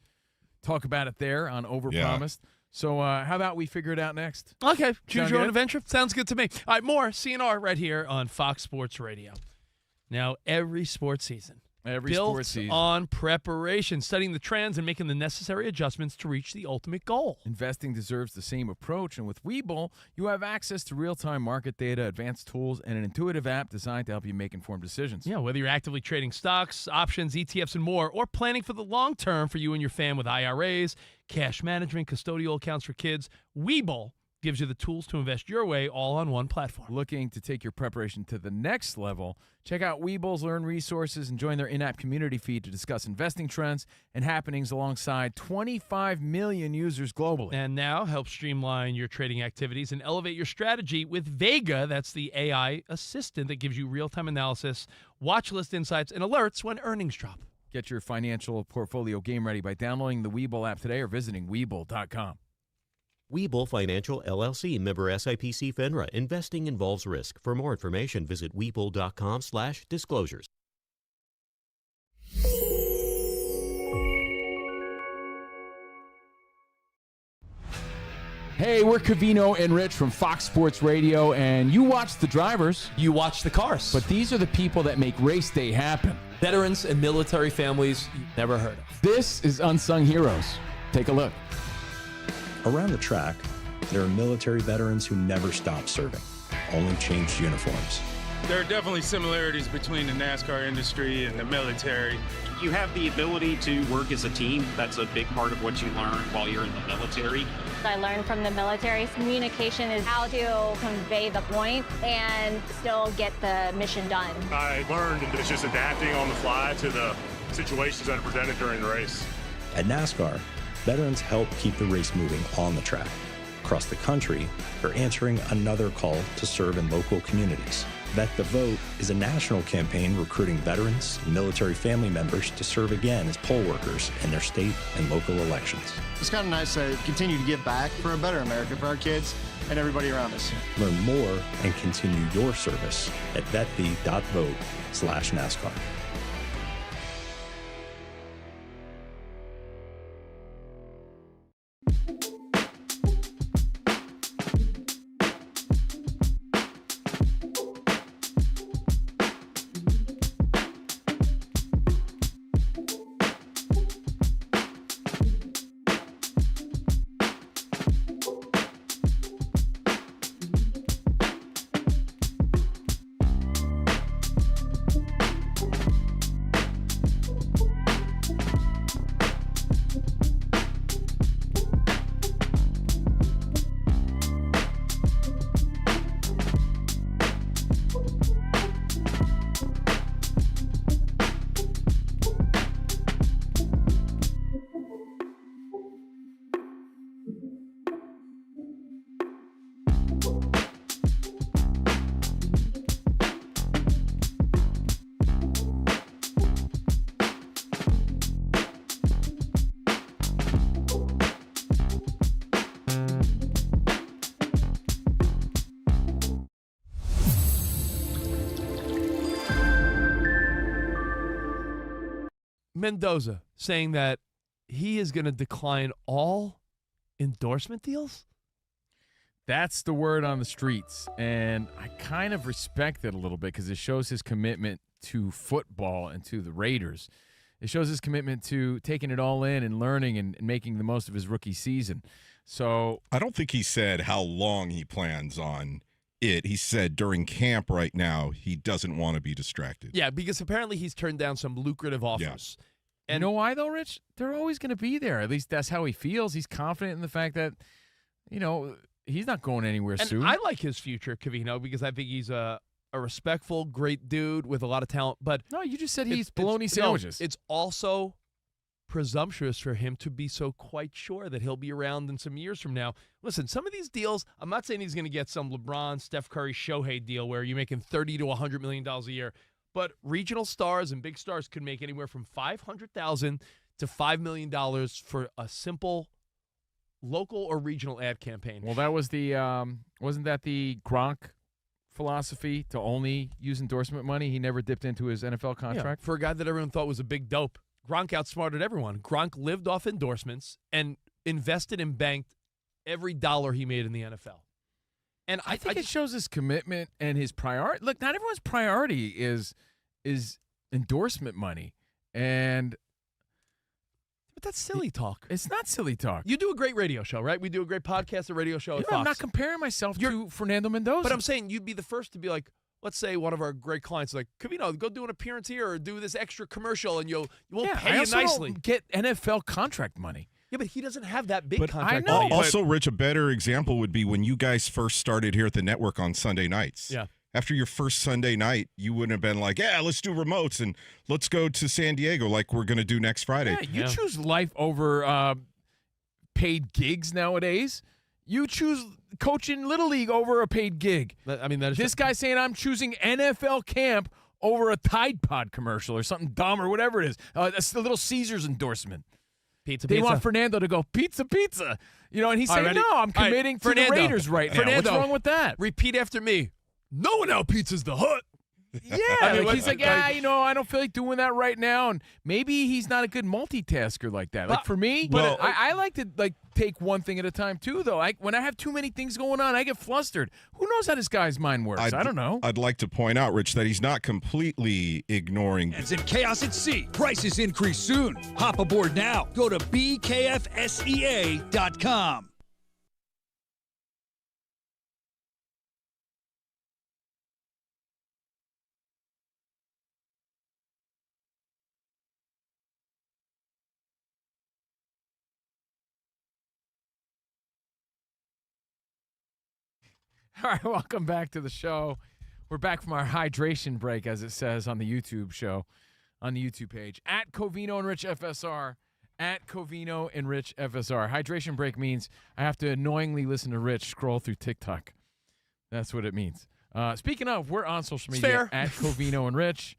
Speaker 3: talk about it there on Overpromised. So how about we figure it out next?
Speaker 5: Okay, choose
Speaker 3: Sound
Speaker 5: your own
Speaker 3: good?
Speaker 5: adventure. Sounds good to me. All right, more CNR right here on Fox Sports Radio. Now, every sports season.
Speaker 3: Every
Speaker 5: built
Speaker 3: sports season.
Speaker 5: on preparation, studying the trends and making the necessary adjustments to reach the ultimate goal.
Speaker 3: Investing deserves the same approach, and with Webull, you have access to real-time market data, advanced tools, and an intuitive app designed to help you make informed decisions.
Speaker 5: Yeah, whether you're actively trading stocks, options, ETFs, and more, or planning for the long term for you and your fam with IRAs, cash management, custodial accounts for kids, Webull gives you the tools to invest your way all on one platform.
Speaker 3: Looking to take your preparation to the next level? Check out Webull's Learn resources and join their in-app community feed to discuss investing trends and happenings alongside 25 million users globally.
Speaker 5: And now help streamline your trading activities and elevate your strategy with Vega. That's the AI assistant that gives you real-time analysis, watch list insights, and alerts when earnings drop.
Speaker 3: Get your financial portfolio game ready by downloading the Webull app today or visiting Webull.com.
Speaker 6: Webull Financial LLC, member SIPC FINRA. Investing involves risk. For more information, visit Webull.com/disclosures.
Speaker 18: Hey, we're Covino and Rich from Fox Sports Radio, and you watch the drivers.
Speaker 5: You watch the cars.
Speaker 18: But these are the people that make race day happen.
Speaker 5: Veterans and military families you've never heard of.
Speaker 18: This is Unsung Heroes. Take a look.
Speaker 7: Around the track, there are military veterans who never stopped serving, only changed uniforms.
Speaker 8: There are definitely similarities between the NASCAR industry and the military.
Speaker 9: You have the ability to work as a team. That's a big part of what you learn while you're in the military.
Speaker 10: I learned from the military, communication is how to convey the point and still get the mission done.
Speaker 17: I learned that it's just adapting on the fly to the situations that are presented during the race.
Speaker 7: At NASCAR, veterans help keep the race moving on the track. Across the country, they're answering another call to serve in local communities. Vet the Vote is a national campaign recruiting veterans and military family members to serve again as poll workers in their state and local elections.
Speaker 12: It's kind of nice to continue to give back for a better America, for our kids and everybody around us.
Speaker 7: Learn more and continue your service at vetv.vote/NASCAR.
Speaker 5: Mendoza saying that he is going to decline all endorsement deals?
Speaker 3: That's the word on the streets, and I kind of respect it a little bit because it shows his commitment to football and to the Raiders. It shows his commitment to taking it all in and learning and making the most of his rookie season. So
Speaker 4: I don't think he said how long he plans on it. He said during camp right now he doesn't want to be distracted.
Speaker 5: Yeah, because apparently he's turned down some lucrative offers.
Speaker 3: Yeah. And you know why, though, Rich? They're always going to be there. At least that's how he feels. He's confident in the fact that, you know, he's not going anywhere
Speaker 5: And
Speaker 3: soon.
Speaker 5: I like his future, Covino, because I think he's a respectful, great dude with a lot of talent. But
Speaker 3: no, you just said he eats bologna sandwiches.
Speaker 5: No, it's also presumptuous for him to be so quite sure that he'll be around in some years from now. Listen, some of these deals, I'm not saying he's going to get some LeBron, Steph Curry, Shohei deal where you're making $30 to $100 million a year, but regional stars and big stars could make anywhere from $500,000 to $5 million for a simple local or regional ad campaign.
Speaker 3: Well, that was the wasn't that the Gronk philosophy to only use endorsement money? He never dipped into his NFL contract.
Speaker 5: Yeah, for a guy that everyone thought was a big dope. Gronk outsmarted everyone. Gronk lived off endorsements and invested and banked every dollar he made in the NFL. And
Speaker 3: I think it shows his commitment and his priority. Look, not everyone's priority is endorsement money. But
Speaker 5: that's silly talk.
Speaker 3: It's not silly talk.
Speaker 5: You do a great radio show, right? We do a great podcast, a radio show at Fox.
Speaker 3: I'm not comparing myself to Fernando Mendoza.
Speaker 5: But I'm saying you'd be the first to be like, let's say one of our great clients is like, Covino, go do an appearance here or do this extra commercial and we'll pay you nicely.
Speaker 3: Don't get NFL contract money.
Speaker 5: Yeah, but he doesn't have that big
Speaker 3: But
Speaker 5: contract.
Speaker 3: I know.
Speaker 5: money.
Speaker 4: Also, Rich, a better example would be when you guys first started here at the network on Sunday nights.
Speaker 5: Yeah.
Speaker 4: After your first Sunday night, you wouldn't have been like, yeah, let's do remotes and let's go to San Diego like we're going to do next Friday.
Speaker 3: Yeah, you choose life over paid gigs nowadays. You choose coaching Little League over a paid gig. This guy saying I'm choosing NFL camp over a Tide Pod commercial or something dumb or whatever it is. That's the Little Caesars endorsement. They want Fernando to go pizza. And he's saying, no, I'm committing to the Raiders right now.
Speaker 5: Fernando,
Speaker 3: what's wrong with that?
Speaker 5: Repeat after me. No one out pizza's the hut.
Speaker 3: Yeah, he's like, I don't feel like doing that right now, and maybe he's not a good multitasker like that. Like for me, I like to take one thing at a time too. Though, when I have too many things going on, I get flustered. Who knows how this guy's mind works? I don't know.
Speaker 4: I'd like to point out, Rich, that he's not completely ignoring.
Speaker 15: As in chaos at sea, prices increase soon. Hop aboard now. Go to bkfsea.com.
Speaker 3: All right, welcome back to the show. We're back from our hydration break, as it says on the YouTube show, on the YouTube page, at Covino and Rich FSR, at Covino and Rich FSR. Hydration break means I have to annoyingly listen to Rich scroll through TikTok. That's what it means. Speaking of, we're on social media at Covino and Rich,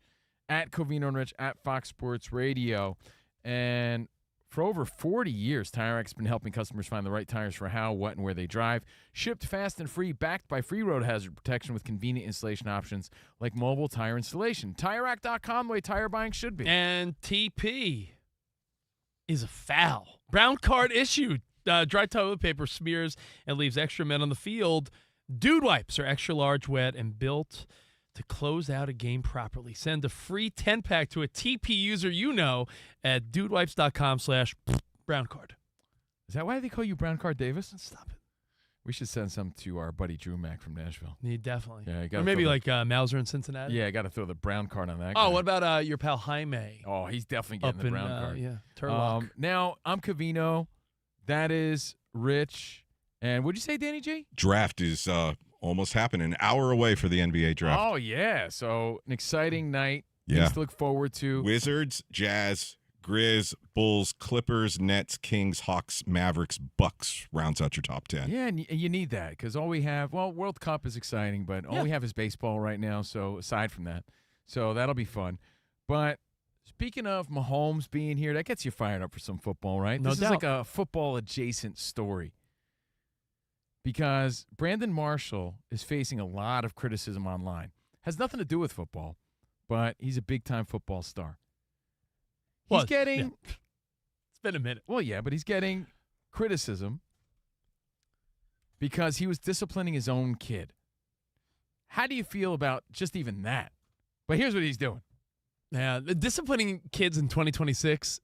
Speaker 3: at Covino and Rich, at Fox Sports Radio. And for over 40 years, TireRack has been helping customers find the right tires for how, what, and where they drive. Shipped fast and free, backed by free road hazard protection with convenient installation options like mobile tire installation. TireRack.com, the way tire buying should be.
Speaker 5: And TP is a foul. Brown card issued. Dry toilet paper smears and leaves extra men on the field. Dude wipes are extra large, wet, and built to close out a game properly. Send a free 10-pack to a TP user you know at dudewipes.com/browncard.
Speaker 3: Is that why they call you Brown Card Davis?
Speaker 5: Stop it.
Speaker 3: We should send some to our buddy Drew Mack from Nashville.
Speaker 5: Yeah, definitely.
Speaker 3: Yeah,
Speaker 5: or maybe like Mauser in Cincinnati.
Speaker 3: Yeah, I got to throw the brown card on that.
Speaker 5: Oh, what about your pal Jaime?
Speaker 3: Oh, he's definitely getting
Speaker 5: Up
Speaker 3: the
Speaker 5: in,
Speaker 3: brown card.
Speaker 5: Yeah, Turlock.
Speaker 3: Now, I'm Covino. That is Rich. And what'd you say, Danny G?
Speaker 4: Draft is almost happening. An hour away for the NBA draft.
Speaker 3: Oh, yeah. So an exciting night.
Speaker 4: Yeah.
Speaker 3: Things to look forward to.
Speaker 4: Wizards, Jazz, Grizz, Bulls, Clippers, Nets, Kings, Hawks, Mavericks, Bucks rounds out your top 10.
Speaker 3: Yeah, and you need that because all we have, World Cup is exciting, but all we have is baseball right now. So aside from that, so that'll be fun. But speaking of Mahomes being here, that gets you fired up for some football, right?
Speaker 5: No
Speaker 3: This
Speaker 5: doubt.
Speaker 3: is like a football adjacent story. Because Brandon Marshall is facing a lot of criticism online. Has nothing to do with football, but he's a big-time football star. He's getting...
Speaker 5: Yeah. It's been a minute.
Speaker 3: Well, yeah, but he's getting criticism because he was disciplining his own kid. How do you feel about just even that? But here's what he's doing.
Speaker 5: Yeah, disciplining kids in 2026...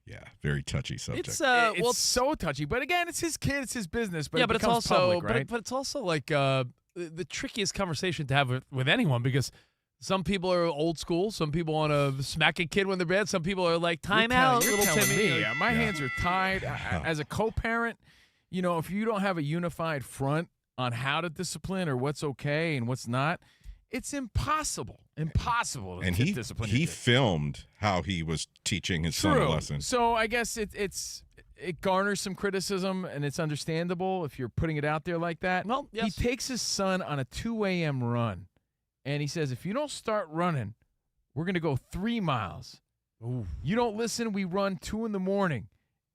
Speaker 4: Yeah, very touchy subject.
Speaker 3: It's so touchy, but again, it's his kid, it's his business. But
Speaker 5: yeah,
Speaker 3: it
Speaker 5: but it's
Speaker 3: becomes
Speaker 5: also,
Speaker 3: public, right?
Speaker 5: but it's also like the trickiest conversation to have with anyone because some people are old school, some people want to smack a kid when they're bad, some people are like time out,
Speaker 3: You're
Speaker 5: little
Speaker 3: telling
Speaker 5: Timmy.
Speaker 3: me, my hands are tied. As a co-parent, if you don't have a unified front on how to discipline or what's okay and what's not, it's impossible
Speaker 4: And
Speaker 3: to discipline.
Speaker 4: he filmed how he was teaching his son a lesson.
Speaker 3: So I guess it garners some criticism, and it's understandable if you're putting it out there like that.
Speaker 5: Well, yes.
Speaker 3: He takes his son on a 2 a.m. run, and he says, if you don't start running, we're going to go 3 miles.
Speaker 5: Ooh.
Speaker 3: You don't listen, we run 2 in the morning.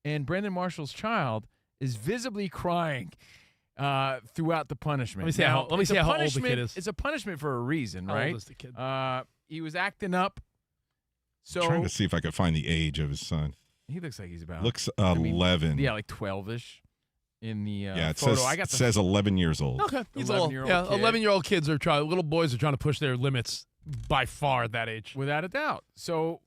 Speaker 3: And Brandon Marshall's child is visibly crying throughout the punishment.
Speaker 5: Let me see how old the kid is.
Speaker 3: It's a punishment for a reason,
Speaker 5: How
Speaker 3: right?
Speaker 5: old is the kid?
Speaker 3: He was acting up. So
Speaker 4: Trying to see if I could find the age of his son.
Speaker 3: he looks like he's about
Speaker 4: Looks 11.
Speaker 3: Yeah, like 12-ish in the
Speaker 4: It
Speaker 3: photo.
Speaker 4: says 11 years old.
Speaker 5: Okay. He's
Speaker 3: 11-year-old kid.
Speaker 5: 11-year-old kids little boys are trying to push their limits by far at that age.
Speaker 3: Without a doubt. So,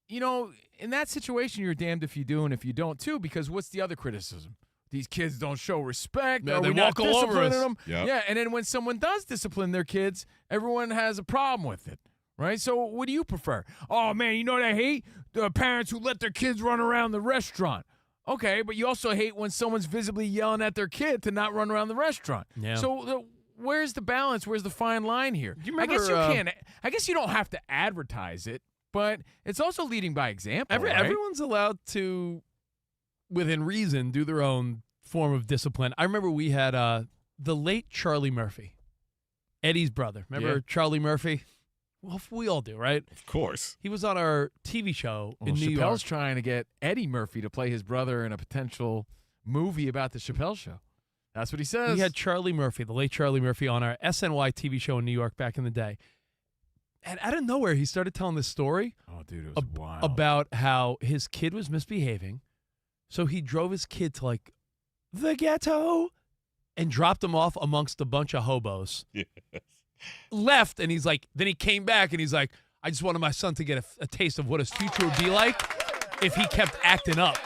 Speaker 3: in that situation, you're damned if you do and if you don't, too, because what's the other criticism? These kids don't show respect.
Speaker 5: Yeah,
Speaker 3: Are
Speaker 5: they
Speaker 3: we not
Speaker 5: walk all over
Speaker 3: disciplining
Speaker 5: us.
Speaker 3: them?
Speaker 4: Yep.
Speaker 3: Yeah, and then when someone does discipline their kids, everyone has a problem with it, right? So what do you prefer? Oh, man, you know what I hate? The parents who let their kids run around the restaurant. Okay, but you also hate when someone's visibly yelling at their kid to not run around the restaurant.
Speaker 5: Yeah.
Speaker 3: So where's the balance? Where's the fine line here?
Speaker 5: Do you remember,
Speaker 3: I guess you don't have to advertise it, but it's also leading by example. Right?
Speaker 5: Everyone's allowed to, within reason, do their own form of discipline. I remember we had the late Charlie Murphy, Eddie's brother. Remember Charlie Murphy? Well, we all do, right?
Speaker 4: Of course.
Speaker 5: He was on our TV show in New
Speaker 3: Chappelle's
Speaker 5: York.
Speaker 3: trying to get Eddie Murphy to play his brother in a potential movie about the Chappelle Show. That's what he says.
Speaker 5: We had Charlie Murphy, the late Charlie Murphy, on our SNY TV show in New York back in the day. And out of nowhere, he started telling this story
Speaker 3: dude, it was wild.
Speaker 5: about how his kid was misbehaving. So he drove his kid to, like, the ghetto and dropped him off amongst a bunch of hobos.
Speaker 4: Yes.
Speaker 5: Left, and he's like, then he came back, and he's like, I just wanted my son to get a taste of what his future would be like if he kept acting up.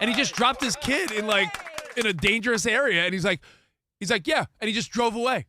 Speaker 5: And he just dropped his kid in a dangerous area, and he's like, yeah, and he just drove away.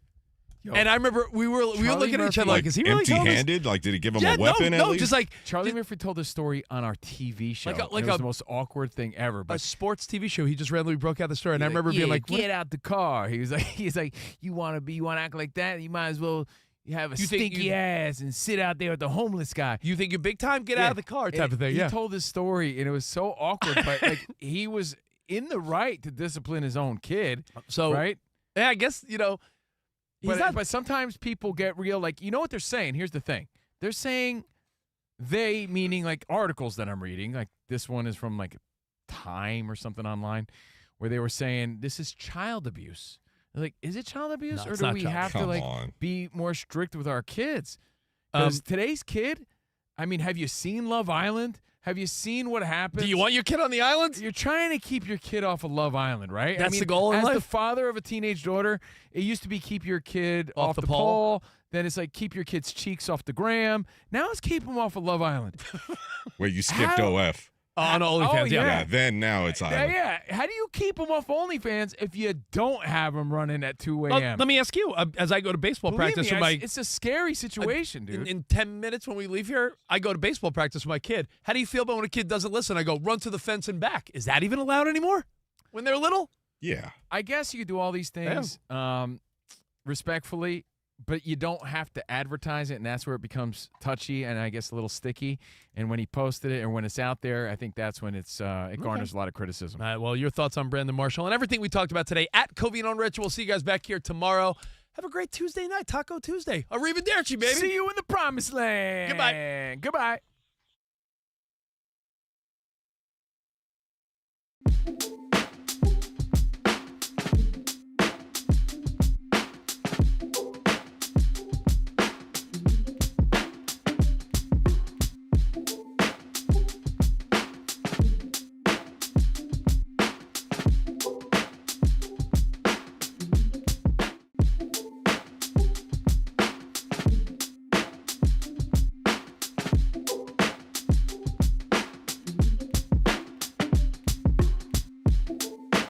Speaker 3: Yo,
Speaker 5: and I remember we were looking at each other like, is he really
Speaker 4: empty-handed? Like, did he give him a weapon?
Speaker 5: No, just like
Speaker 3: Charlie Murphy told this story on our TV show. It was the most awkward thing ever. But
Speaker 5: a sports TV show. He just randomly broke out the story, and I remember being like,
Speaker 3: "Get out the car." He's like, "You want to act like that? You might as well have a stinky ass and sit out there with the homeless guy.
Speaker 5: You think you're big time? Get out of the car, type of thing."
Speaker 3: He told this story, and it was so awkward, but like he was in the right to discipline his own kid.
Speaker 5: So
Speaker 3: right?
Speaker 5: Yeah, I guess
Speaker 3: But sometimes people get real, like, you know what they're saying? Here's the thing. They're saying meaning like articles that I'm reading. Like this one is from like Time or something online where they were saying this is child abuse. They're like, is it child abuse?
Speaker 5: No,
Speaker 3: or do we have to be more strict with our kids? Because today's kid, I mean, have you seen Love Island? Have you seen what happens?
Speaker 5: Do you want your kid on the island?
Speaker 3: You're trying to keep your kid off of Love Island, right?
Speaker 5: That's the goal in life?
Speaker 3: As the father of a teenage daughter, it used to be keep your kid off the pole. Then it's like keep your kid's cheeks off the gram. Now it's keep them off of Love Island.
Speaker 4: Where you skipped OF.
Speaker 5: On OnlyFans,
Speaker 4: yeah. Then now it's Island.
Speaker 3: Yeah. How do you keep them off OnlyFans if you don't have them running at 2 a.m.?
Speaker 5: Let me ask you, as I go to baseball practice with my...
Speaker 3: It's a scary situation, dude.
Speaker 5: In 10 minutes when we leave here, I go to baseball practice with my kid. How do you feel about when a kid doesn't listen? I go, run to the fence and back. Is that even allowed anymore when they're little?
Speaker 4: Yeah.
Speaker 3: I guess you could do all these things respectfully, but you don't have to advertise it, and that's where it becomes touchy and I guess a little sticky. And when he posted it or when it's out there, I think that's when it garners a lot of criticism.
Speaker 5: All right, well, your thoughts on Brandon Marshall and everything we talked about today at Covino and Rich. We'll see you guys back here tomorrow. Have a great Tuesday night, Taco Tuesday. Arrivederci, baby.
Speaker 3: See you in the promised land.
Speaker 5: Goodbye.
Speaker 3: Goodbye.